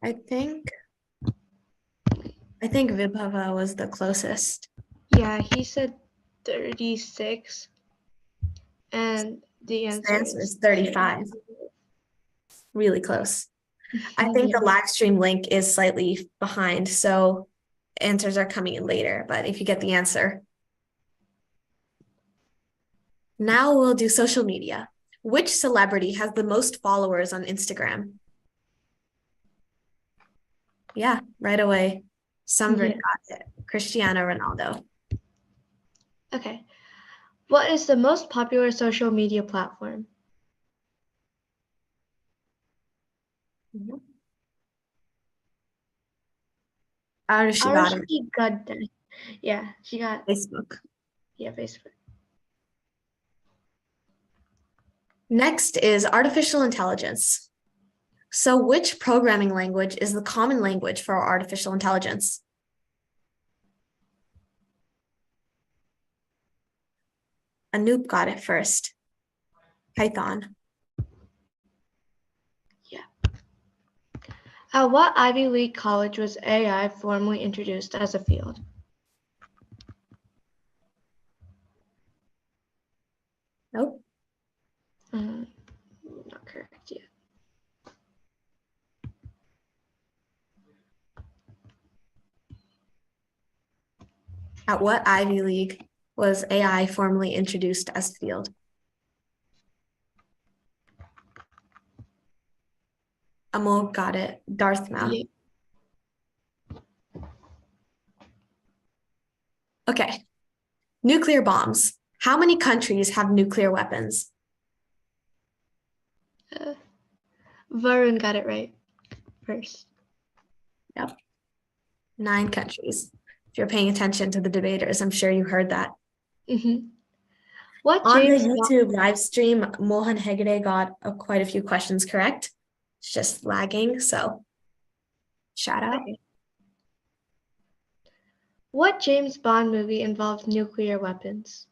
S19: I think Vibhava was the closest.
S3: Yeah, he said 36. And the answer
S19: is 35. Really close. I think the live stream link is slightly behind, so answers are coming in later, but if you get the answer. Now we'll do social media. Which celebrity has the most followers on Instagram? Yeah, right away. Somebody
S3: Yeah.
S19: got it. Cristiano Ronaldo.
S3: Okay. What is the most popular social media platform?
S19: Arushi got it.
S3: Arushi got that. Yeah, she got
S19: Facebook.
S3: Yeah, Facebook.
S19: Next is artificial intelligence. So which programming language is the common language for artificial intelligence? Anoop got it first. Python.
S3: At what Ivy League college was AI formally introduced as a field?
S19: Nope.
S3: Not correct yet.
S19: At what Ivy League was AI formally introduced as a field? Amol got it. Dartmouth.
S3: Yeah.
S19: Okay. Nuclear bombs. How many countries have nuclear weapons?
S3: Varun got it right first.
S19: Yep. 9 countries. If you're paying attention to the debaters, I'm sure you heard that.
S3: What
S19: On the
S3: James
S19: YouTube live stream, Mohan Hegde got quite a few questions correct. It's just lagging, so shout out.
S3: Okay. What James Bond movie involved nuclear weapons?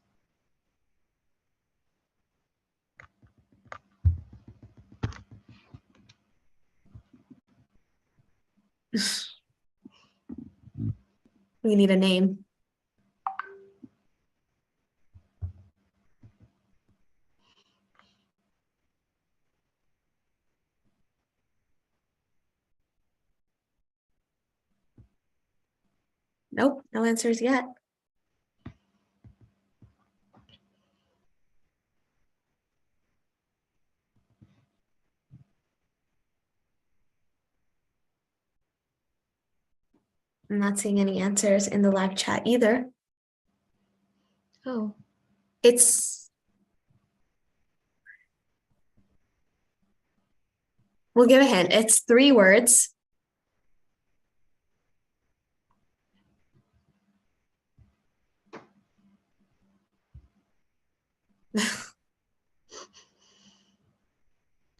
S19: We need a name. Nope, no answers yet. I'm not seeing any answers in the live chat either.
S3: Oh.
S19: We'll give a hint. It's 3 words.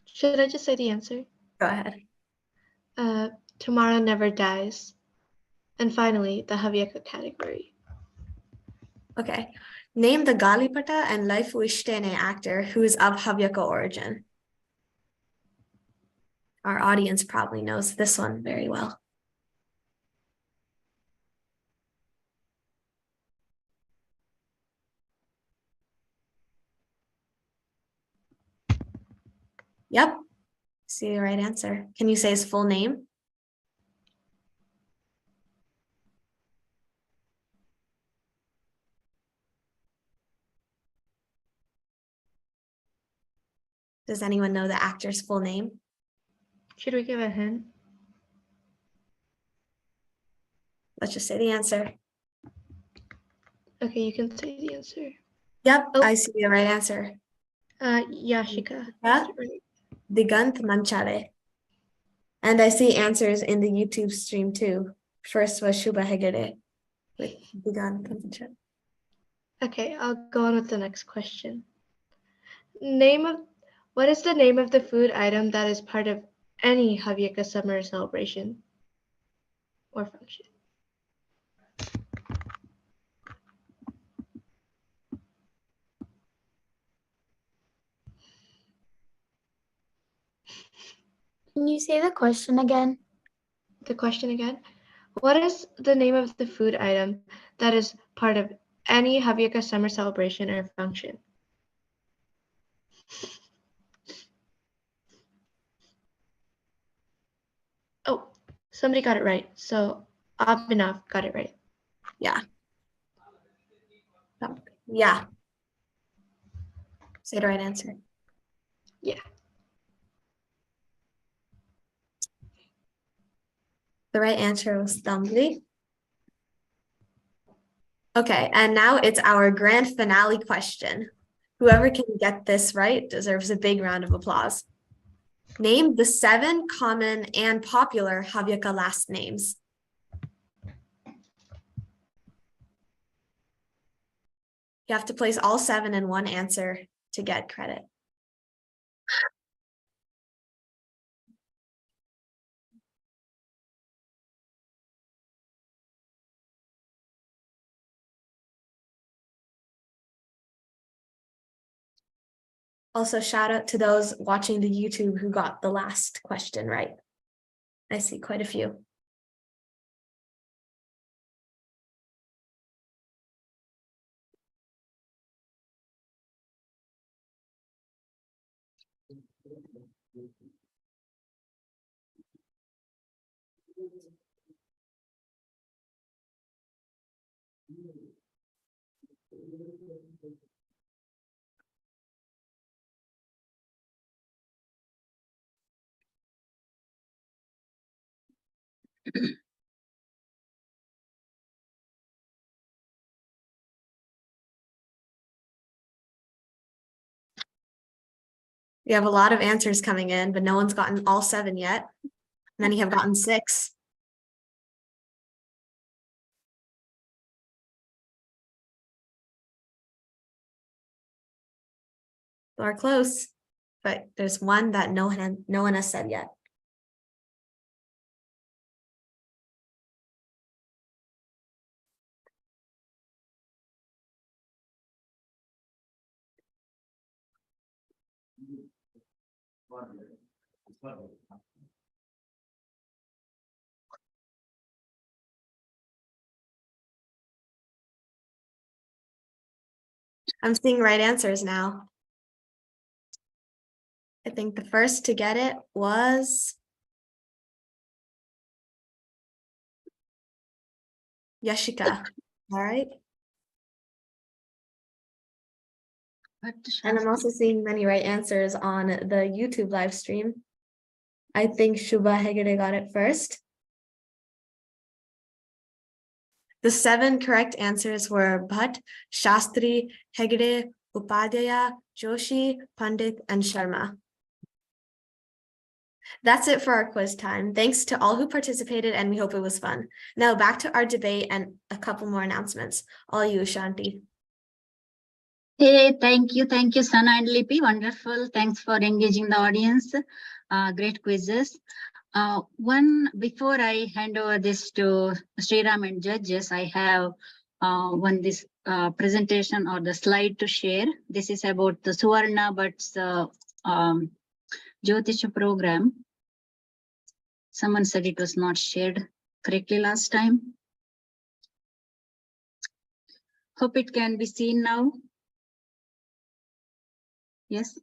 S3: Should I just say the answer?
S19: Go ahead.
S3: Tomorrow Never Dies. And finally, the Havyaka category.
S19: Okay. Name the Galipata and Life Wishtene actor who is of Havyaka origin. Our audience probably knows this one very well. Yep. See the right answer. Can you say his full name? Does anyone know the actor's full name?
S3: Should we give a hint?
S19: Let's just say the answer.
S3: Okay, you can say the answer.
S19: Yep, I see the right answer.
S3: Yashika.
S19: Yeah. Digant Manchale. And I see answers in the YouTube stream too. First was Shubha Hegede with Digant Manchale.
S3: Okay, I'll go on with the next question. What is the name of the food item that is part of any Havyaka summer celebration or function?
S11: Can you say the question again?
S3: The question again? What is the name of the food item that is part of any Havyaka summer celebration or function? Oh, somebody got it right. So Abhinav got it right.
S19: Yeah. Yeah. Say the right answer.
S3: Yeah.
S19: The right answer was Thumbly. Okay, and now it's our grand finale question. Whoever can get this right deserves a big round of applause. Name the 7 common and popular Havyaka last names. You have to place all 7 in one answer to get credit. Also, shout out to those watching the YouTube who got the last question right. I see quite a few. We have a lot of answers coming in, but no one's gotten all 7 yet. Many have gotten 6. Are close, but there's one that no one has said yet. I'm seeing right answers now. I think the first to get it was Yashika. All right. And I'm also seeing many right answers on the YouTube live stream. I think Shubha Hegde got it first. The 7 correct answers were Bhatt, Shastri, Hegde, Upadhyaya, Joshi, Pandit, and Sharma. That's it for our quiz time. Thanks to all who participated, and we hope it was fun. Now back to our debate and a couple more announcements. All you, Shanti.
S18: Hey, thank you, Sana and Lippy. Wonderful. Thanks for engaging the audience. Great quizzes. Before I hand over this to Sriram and judges, I have this presentation or the slide to share. This is about the Suvarna Bhatt's Jyotisha program. Someone said it was not shared correctly last time. Hope it can be seen now. Yes?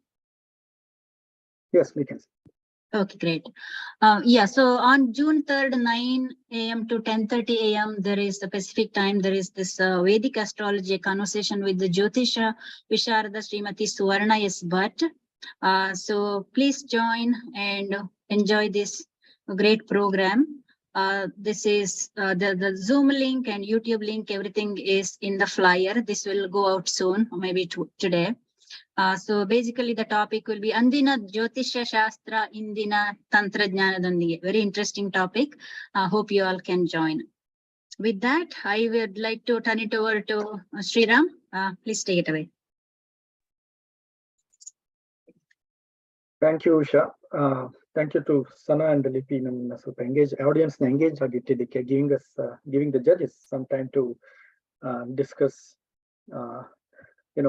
S4: Yes, we can.
S18: Okay, great. So on June 3rd, 9 a.m. to 10:30 a.m., there is the Pacific time. There is this Vedic astrology conversation with the Jyotisha Visharada Srimati Suvarna S. Bhatt. So please join and enjoy this great program. This is the Zoom link and YouTube link. Everything is in the flyer. This will go out soon, or maybe today. So basically the topic will be Andina Jyotisha Shastra Indina Tantra Jnanadondige. Very interesting topic. Hope you all can join. With that, I would like to turn it over to Sriram. Please take it away.
S4: Thank you, Usha. Thank you to Sana and Lippy, ಸ್ವಲ್ಪ engage audience engage ಆಗಿಟ್ಟಿದ್ದಕ್ಕೆ, giving the judges some time to discuss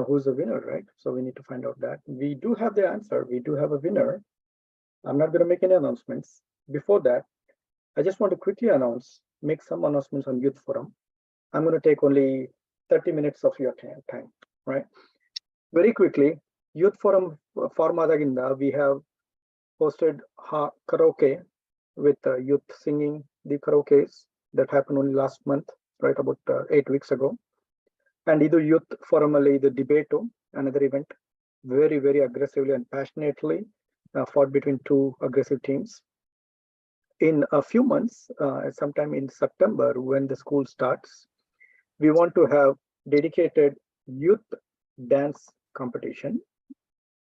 S4: who's the winner, right? So we need to find out that. We do have the answer. We do have a winner. I'm not going to make any announcements. Before that, I just want to quickly make some announcements on Youth Forum. I'm going to take only 30 minutes of your time, right? Very quickly, Youth Forum Formadaginda, we have hosted karaoke with youth singing the karaokes that happened only last month, right, about 8 weeks ago. And idu Youth Forum alli idu debate, another event, very, very aggressively and passionately fought between 2 aggressive teams. in a few months, sometime in September, when the school starts, we want to have dedicated youth dance competition.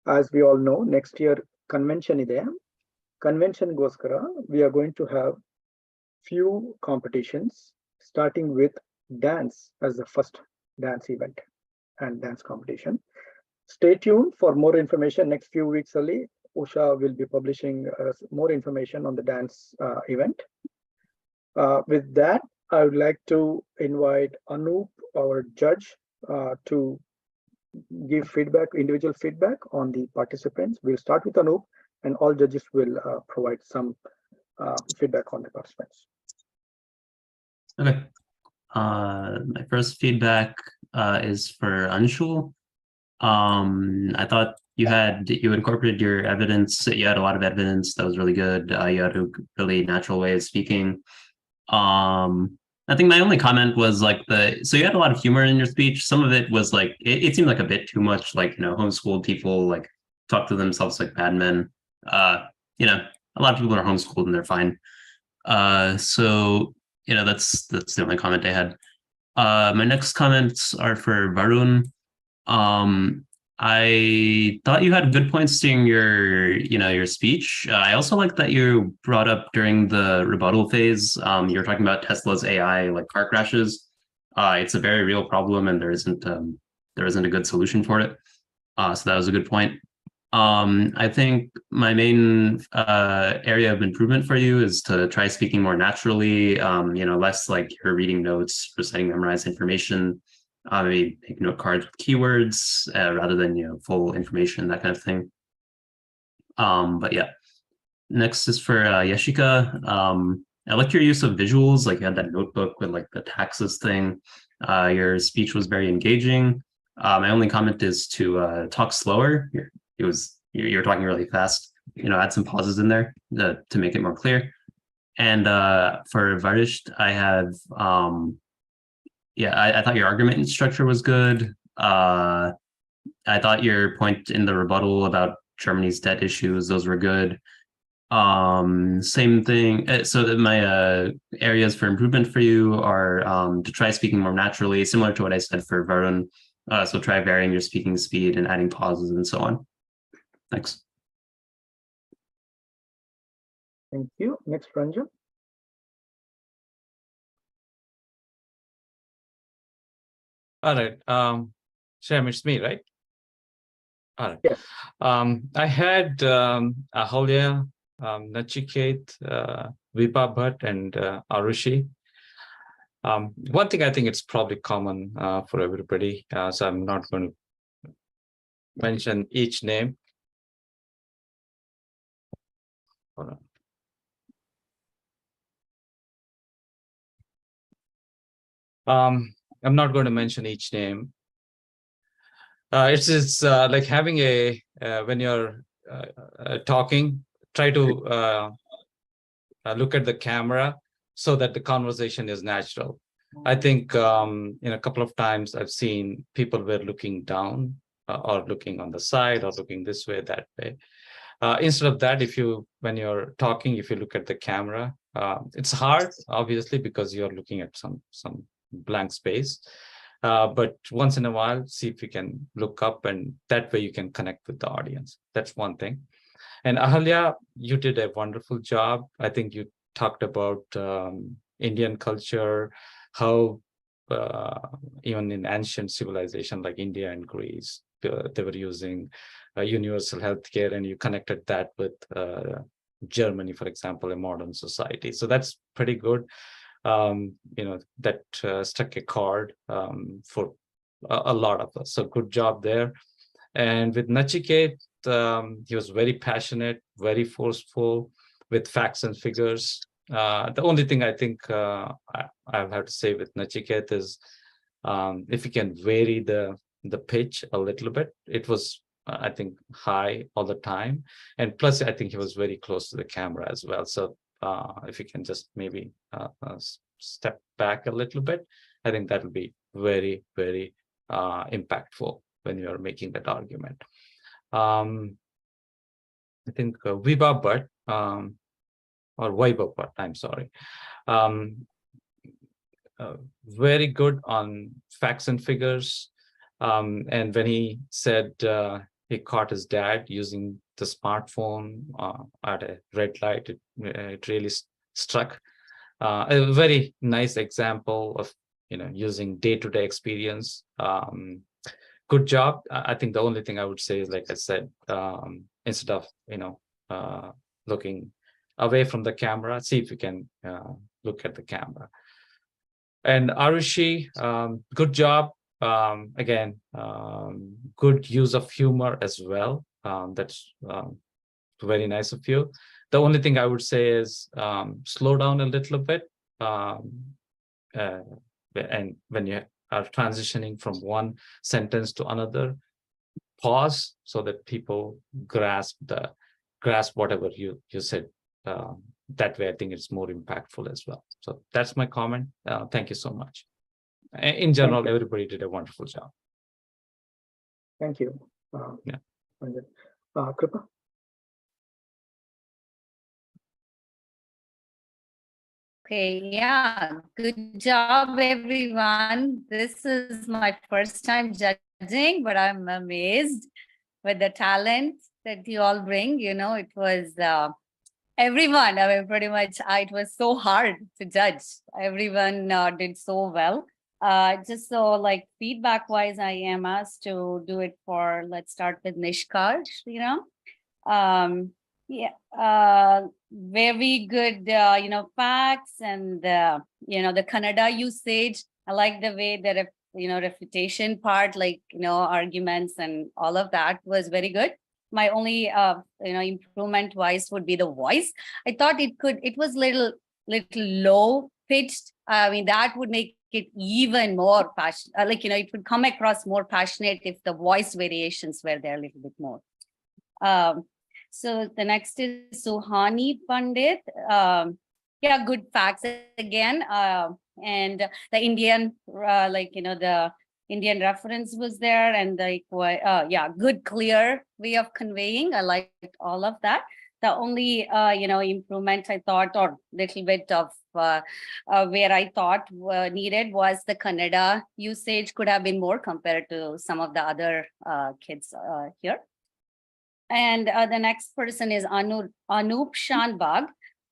S4: As we all know, next year convention ide. Convention goskara, we are going to have few competitions, starting with dance as the first dance event and dance competition. Stay tuned for more information. Next few weeks only, Usha will be publishing more information on the dance event. With that, I would like to invite Anup, our judge, to give feedback, individual feedback on the participants. We'll start with Anup, and all judges will provide some feedback on the participants.
S13: Okay. My first feedback is for Anshul. I thought you incorporated your evidence. You had a lot of evidence that was really good. You had a really natural way of speaking. I think my only comment was like so you had a lot of humor in your speech. Some of it was like, it seemed like a bit too much, like, homeschooled people like talk to themselves like bad men. A lot of people are homeschooled and they're fine. So, that's the only comment I had. My next comments are for Varun. I thought you had good points during your speech. I also like that you brought up during the rebuttal phase. You were talking about Tesla's AI, like car crashes. It's a very real problem, and there isn't a good solution for it. So that was a good point. I think my main area of improvement for you is to try speaking more naturally. Less like you're reading notes, reciting memorized information. Maybe make note cards with keywords rather than full information, that kind of thing. But yeah. Next is for Yeshika. I like your use of visuals, like you had that notebook with like the taxes thing. Your speech was very engaging. My only comment is to talk slower. You're talking really fast. Add some pauses in there to make it more clear. And for Varisht, I have I thought your argument structure was good. I thought your point in the rebuttal about Germany's debt issues, those were good. Same thing. So my areas for improvement for you are to try speaking more naturally, similar to what I said for Varun. So try varying your speaking speed and adding pauses and so on. Thanks.
S4: Thank you. Next, Ranjan.
S22: All right. Shyam, it's me, right? All right.
S4: Yes.
S22: I had Ahalya, Nachiket, Vipa Bhatt, and Arushi. One thing I think it's probably common for everybody, so I'm not going to mention each name. Hold on. I'm not going to mention each name. It's like having when you're talking, try to look at the camera so that the conversation is natural. I think in a couple of times I've seen people were looking down or looking on the side or looking this way, that way. Instead of that, when you're talking, if you look at the camera, it's hard, obviously, because you're looking at some blank space. But once in a while, see if you can look up, and that way you can connect with the audience. That's one thing. And Ahalya, you did a wonderful job. I think you talked about Indian culture, how even in ancient civilization like India and Greece, they were using universal healthcare, and you connected that with Germany, for example, a modern society. So that's pretty good. That struck a chord for a lot of us. So good job there. And with Nachiket, he was very passionate, very forceful with facts and figures. The only thing I think I have to say with Nachiket is if you can vary the pitch a little bit. It was, I think, high all the time. And plus, I think he was very close to the camera as well. So if you can just maybe step back a little bit, I think that will be very, very impactful when you're making that argument. I think Viva Bhatt or Vaibhav Bhatt, I'm sorry. Very good on facts and figures. And when he said he caught his dad using the smartphone at a red light, it really struck. A very nice example of using day-to-day experience. Good job. I think the only thing I would say is, like I said, instead of looking away from the camera, see if you can look at the camera. And Arushi, good job. Again, good use of humor as well. That's very nice of you. The only thing I would say is slow down a little bit. And when you are transitioning from one sentence to another, pause so that people grasp whatever you said. That way, I think it's more impactful as well. So that's my comment. Thank you so much. In general, everybody did a wonderful job.
S4: Thank you.
S22: Yeah.
S4: Kripa?
S1: Okay, yeah, good job, everyone. This is my first time judging, but I'm amazed with the talent that you all bring. It was everyone. I mean, pretty much, it was so hard to judge. Everyone did so well. Just so, like, feedback-wise, I am asked to do it for, let's start with Nishkarsh, yeah, very good, facts and, the Kannada usage. I like the way that, refutation part, like, arguments and all of that was very good. My only, improvement wise would be the voice. I thought it was little low pitched. I mean, that would make it even more passionate. Like, it would come across more passionate if the voice variations were there a little bit more. So the next is Suhani Pandit. Yeah, good facts again. And the Indian, the Indian reference was there, and yeah, good, clear way of conveying. I liked all of that. The only, improvement I thought, or little bit of where I thought needed, was the Kannada usage could have been more compared to some of the other kids here. And the next person is Anup Shanbag.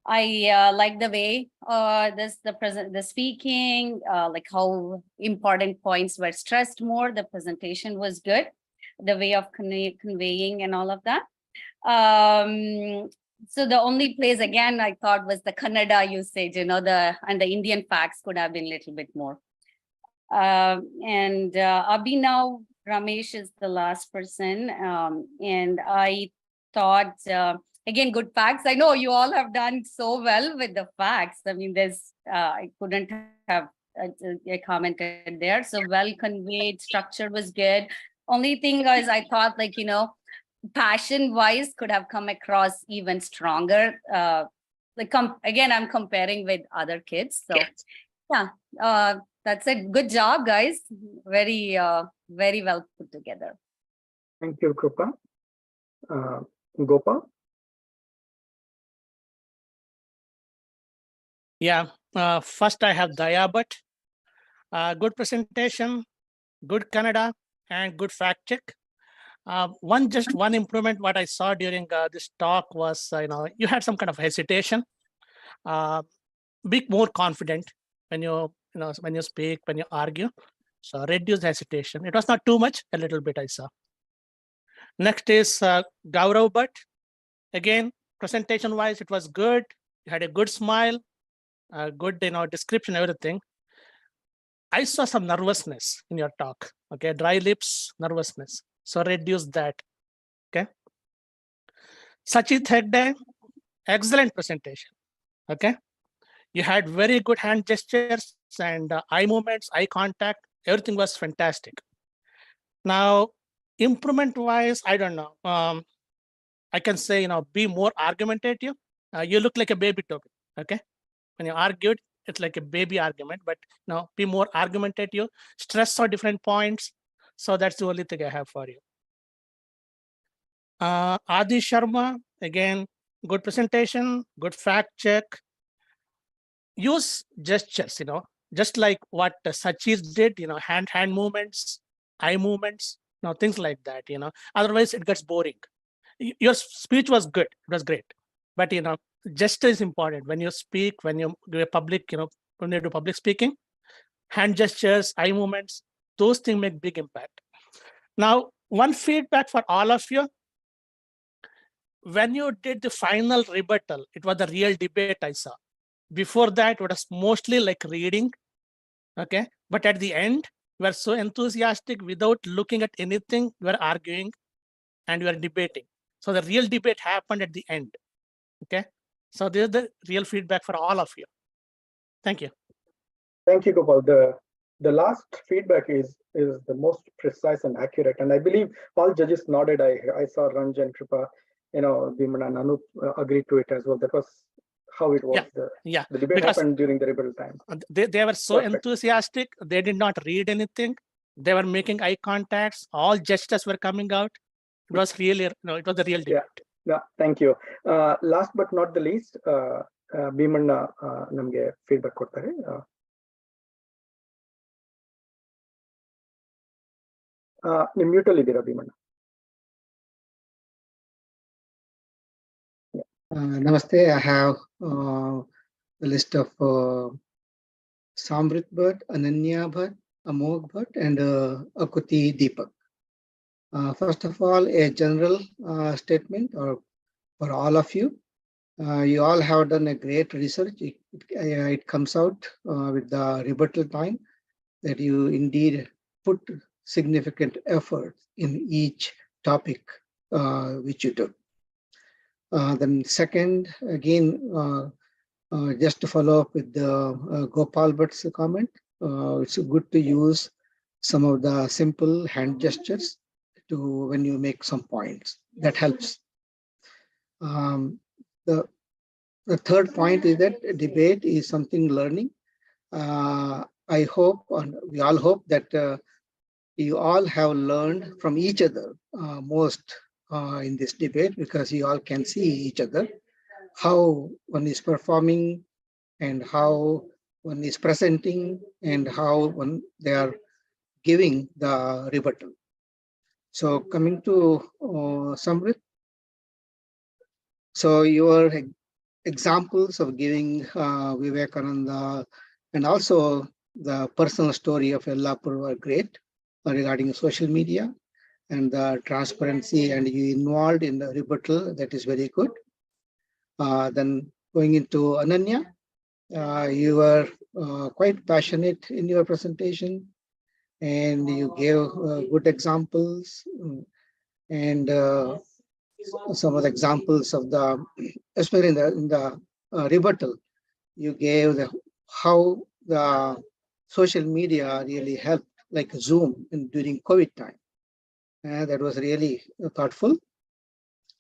S1: I like the way the speaking, like how important points were stressed more. The presentation was good. The way of conveying and all of that. So the only place again I thought was the Kannada usage, and the Indian facts could have been a little bit more. And Abhinav Ramesh is the last person. And I thought, again, good facts. I know you all have done so well with the facts. I mean, I couldn't have commented there. So well conveyed, structure was good. Only thing is, I thought, like, passion wise could have come across even stronger. Again, I'm comparing with other kids. So yeah, that's it. Good job, guys. Very, very well put together.
S4: Thank you, Kripa. Gopal?
S8: Yeah, first I have Daya Bhatt. Good presentation, good Kannada, and good fact check. Just one improvement what I saw during this talk was, you had some kind of hesitation. Be more confident when when you speak, when you argue. So reduce hesitation. It was not too much, a little bit I saw. Next is Gaurav Bhatt. Again, presentation wise, it was good. You had a good smile, good description, everything. I saw some nervousness in your talk. Okay, dry lips, nervousness. So reduce that. Okay. Sachit Hegde, excellent presentation. Okay. You had very good hand gestures and eye movements, eye contact. Everything was fantastic. Now, improvement wise, I don't know. I can say, be more argumentative. You look like a baby to me. Okay. When you argued, it's like a baby argument, but be more argumentative, stress on different points. So that's the only thing I have for you. Adi Sharma, again, good presentation, good fact check. Use gestures, just like what Sachis did, hand movements, eye movements, things like that, Otherwise, it gets boring. Your speech was good, it was great, but gesture is important when you speak, when you do a public, when you do public speaking. Hand gestures, eye movements, those things make big impact. Now, one feedback for all of you. When you did the final rebuttal, it was the real debate I saw. Before that, it was mostly like reading. Okay. But at the end, we are so enthusiastic without looking at anything. We are arguing and we are debating. So the real debate happened at the end. Okay. So this is the real feedback for all of you. Thank you.
S4: Thank you, Gopal. The last feedback is the most precise and accurate. And I believe all judges nodded. I saw Ranjan, Kripa, Bhimana and Anup agreed to it as well. That was how it was.
S8: Yeah.
S4: The debate happened during the rebuttal time.
S8: They were so enthusiastic. They did not read anything. They were making eye contacts. All gestures were coming out. It was really, it was the real debate.
S4: Yeah, thank you. Last but not the least, Bhimana namge feedback ಕೊಡ್ತಾರೆ. ನೀವು mute ಅಲ್ಲಿ ಇದ್ದೀರಾ Bhimanna?
S9: Namaste. I have a list of Samrit Bhatt, Ananya Bhatt, Amog Bhatt, and Akuti Deepak. First of all, a general statement for all of you. You all have done a great research. It comes out with the rebuttal time that you indeed put significant effort in each topic which you took. Then second, again, just to follow up with the Gopal Bhatt's comment, it's good to use some of the simple hand gestures when you make some points. That helps. The third point is that debate is something learning. I hope, and we all hope that you all have learned from each other most in this debate, because you all can see each other, how one is performing and how one is presenting and how they are giving the rebuttal. So coming to Samrit, so your examples of giving Vivekananda and also the personal story of Yellapur were great regarding social media and the transparency, and you involved in the rebuttal. That is very good. Then going into Ananya, you were quite passionate in your presentation and you gave good examples and some of the examples of the, especially in the rebuttal, you gave how the social media really helped, like Zoom during COVID time. That was really thoughtful.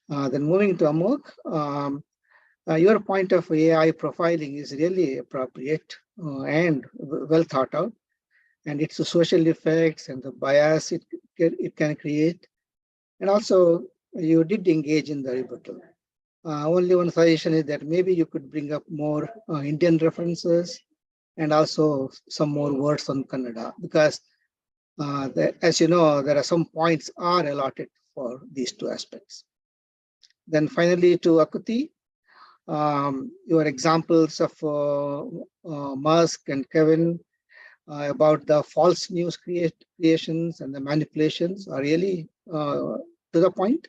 S9: Then moving to Amok, your point of AI profiling is really appropriate and well thought out, and its social effects and the bias it can create. And also, you did engage in the rebuttal. Only one suggestion is that maybe you could bring up more Indian references and also some more words on Kannada, because as you know, there are some points are allotted for these two aspects. Then finally to Akuti, your examples of Musk and Kevin about the false news creations and the manipulations are really to the point.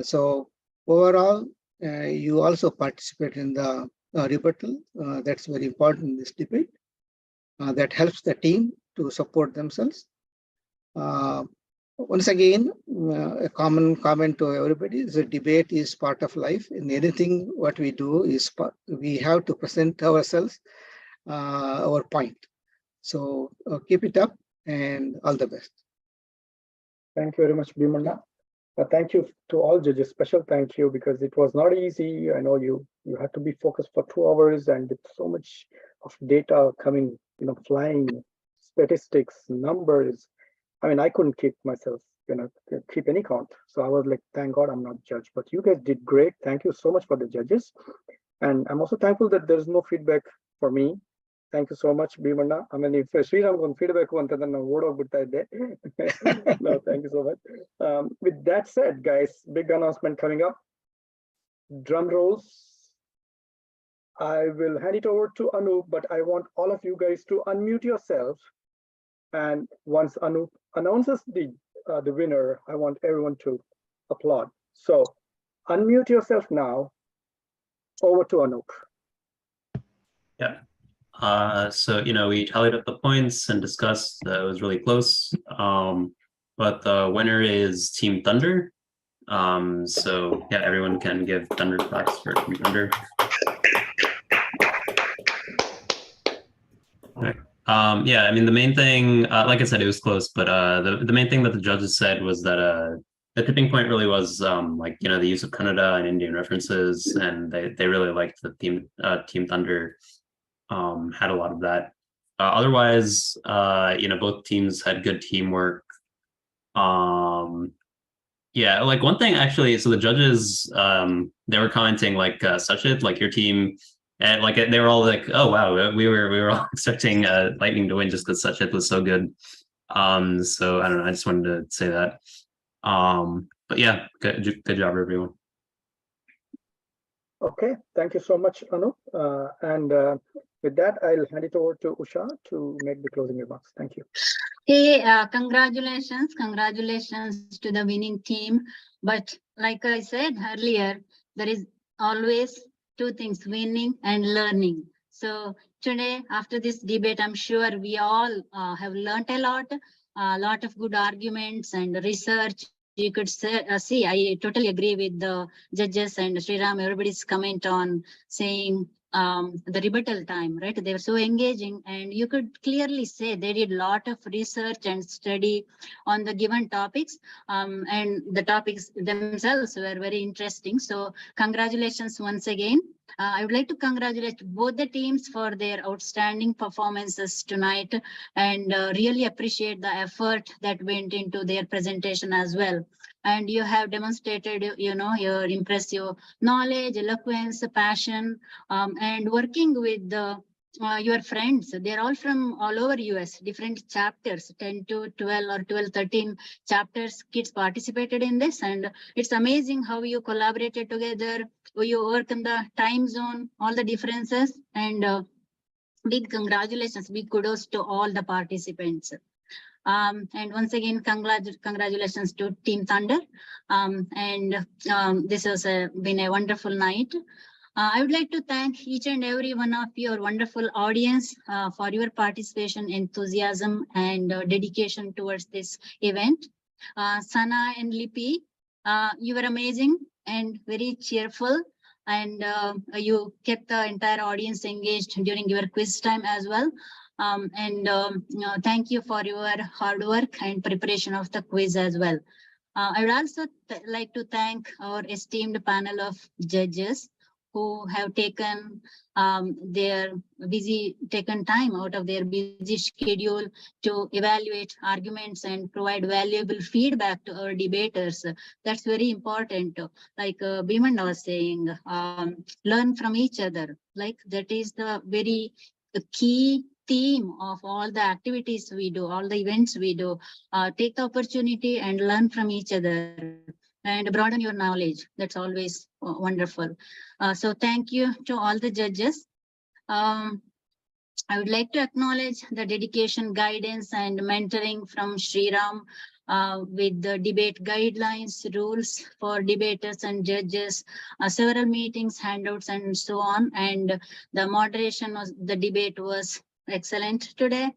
S9: So overall, you also participate in the rebuttal. That's very important in this debate. That helps the team to support themselves. Once again, a common comment to everybody is that debate is part of life. In anything what we do is we have to present ourselves, our point. So keep it up and all the best.
S4: Thank you very much, Bhimana. Thank you to all judges. Special thank you, because it was not easy. I know you had to be focused for 2 hours, and with so much of data coming, flying, statistics, numbers. I mean, I couldn't keep myself keep any count. So I was like, thank God I'm not judge. But you guys did great. Thank you so much for the judges. And I'm also thankful that there's no feedback for me. Thank you so much, Bhimanna. I mean, if Sriram one feedback one, then no, thank you so much. With that said, guys, big announcement coming up. Drum rolls. I will hand it over to Anup, but I want all of you guys to unmute yourselves. And once Anup announces the winner, I want everyone to applaud. So unmute yourself now. Over to Anup.
S13: Yeah. So, we tallied up the points and discussed it was really close. But the winner is Team Thunder. So yeah, everyone can give Thunder claps for Team Thunder. Right. Yeah, I mean, the main thing, like I said, it was close, but the main thing that the judges said was that the tipping point really was the use of Kannada and Indian references, and they really liked the Team Thunder had a lot of that. Otherwise, both teams had good teamwork. Yeah, like one thing actually, so the judges they were commenting like Sachit, like your team, and like they were all like, oh wow, we were all expecting Lightning to win just because Sachit was so good. So I don't know, I just wanted to say that. But yeah, good job everyone.
S4: Okay, thank you so much, Anup. And with that, I'll hand it over to Usha to make the closing remarks. Thank you.
S18: Hey, congratulations to the winning team. But like I said earlier, there is always two things, winning and learning. So today, after this debate, I'm sure we all have learned a lot of good arguments and research. You could see, I totally agree with the judges and Sriram, everybody's comment on saying the rebuttal time, right? They were so engaging, and you could clearly say they did a lot of research and study on the given topics, and the topics themselves were very interesting. So congratulations once again. I would like to congratulate both the teams for their outstanding performances tonight, and really appreciate the effort that went into their presentation as well. And you have demonstrated, your impressive knowledge, eloquence, passion, and working with your friends. They're all from all over US, different chapters, 10 to 12 or 12, 13 chapters. Kids participated in this, and it's amazing how you collaborated together, you work in the time zone, all the differences, and big congratulations, big kudos to all the participants. And once again, congratulations to Team Thunder. This has been a wonderful night. I would like to thank each and every one of your wonderful audience for your participation, enthusiasm, and dedication towards this event. Sana and Lipi, you were amazing and very cheerful, and you kept the entire audience engaged during your quiz time as well. Thank you for your hard work and preparation of the quiz as well. I would also like to thank our esteemed panel of judges who have taken taken time out of their busy schedule to evaluate arguments and provide valuable feedback to our debaters. That's very important. Like Bhimanna was saying, learn from each other. Like that is the key theme of all the activities we do, all the events we do. Take the opportunity and learn from each other and broaden your knowledge. That's always wonderful. So thank you to all the judges. I would like to acknowledge the dedication, guidance, and mentoring from Sriram with the debate guidelines, rules for debaters and judges, several meetings, handouts, and so on. And the moderation of the debate was excellent today.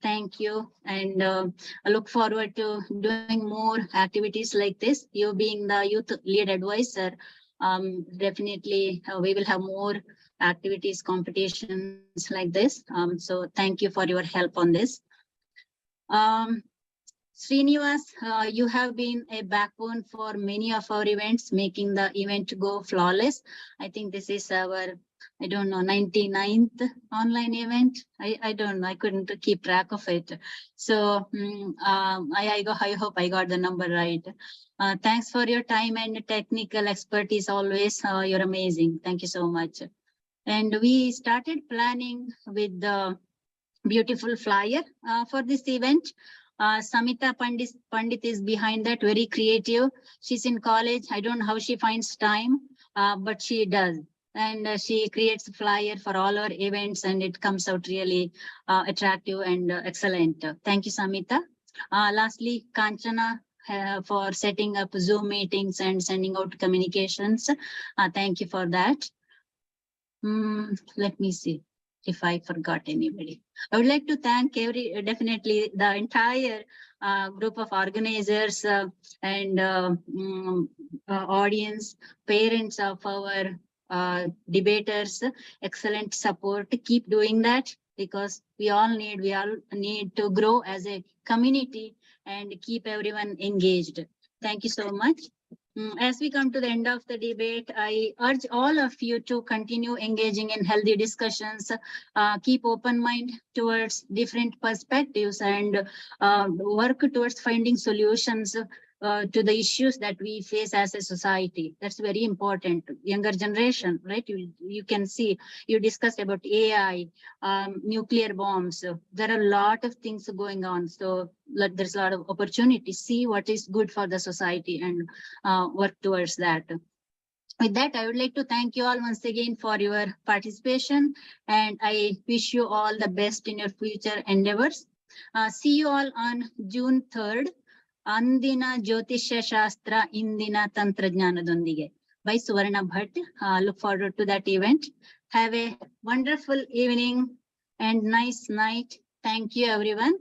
S18: Thank you, and I look forward to doing more activities like this. You being the youth lead advisor, definitely we will have more activities, competitions like this. So thank you for your help on this. Srinivas, you have been a backbone for many of our events, making the event go flawless. I think this is our I don't know, 99th online event. I don't know. I couldn't keep track of it. So I hope I got the number right. Thanks for your time and technical expertise always. You're amazing. Thank you so much. And we started planning with the beautiful flyer for this event. Samita Pandit is behind that, very creative. She's in college. I don't know how she finds time, but she does. And she creates a flyer for all our events, and it comes out really attractive and excellent. Thank you, Samita. Lastly, Kanchana, for setting up Zoom meetings and sending out communications. Thank you for that. Let me see if I forgot anybody. I would like to thank definitely the entire group of organizers and audience, parents of our debaters, excellent support. Keep doing that, because we all need to grow as a community and keep everyone engaged. Thank you so much. As we come to the end of the debate, I urge all of you to continue engaging in healthy discussions, keep open mind towards different perspectives, and work towards finding solutions to the issues that we face as a society. That's very important. Younger generation, right? You can see, you discussed about AI, nuclear bombs. There are a lot of things going on. So there's a lot of opportunity. See what is good for the society and work towards that. With that, I would like to thank you all once again for your participation, and I wish you all the best in your future endeavors. See you all on June 3rd. Andina Jyotisha Shastra Indina Tantragnanadondige by Suvarna Bhatt. Look forward to that event. Have a wonderful evening and nice night. Thank you, everyone.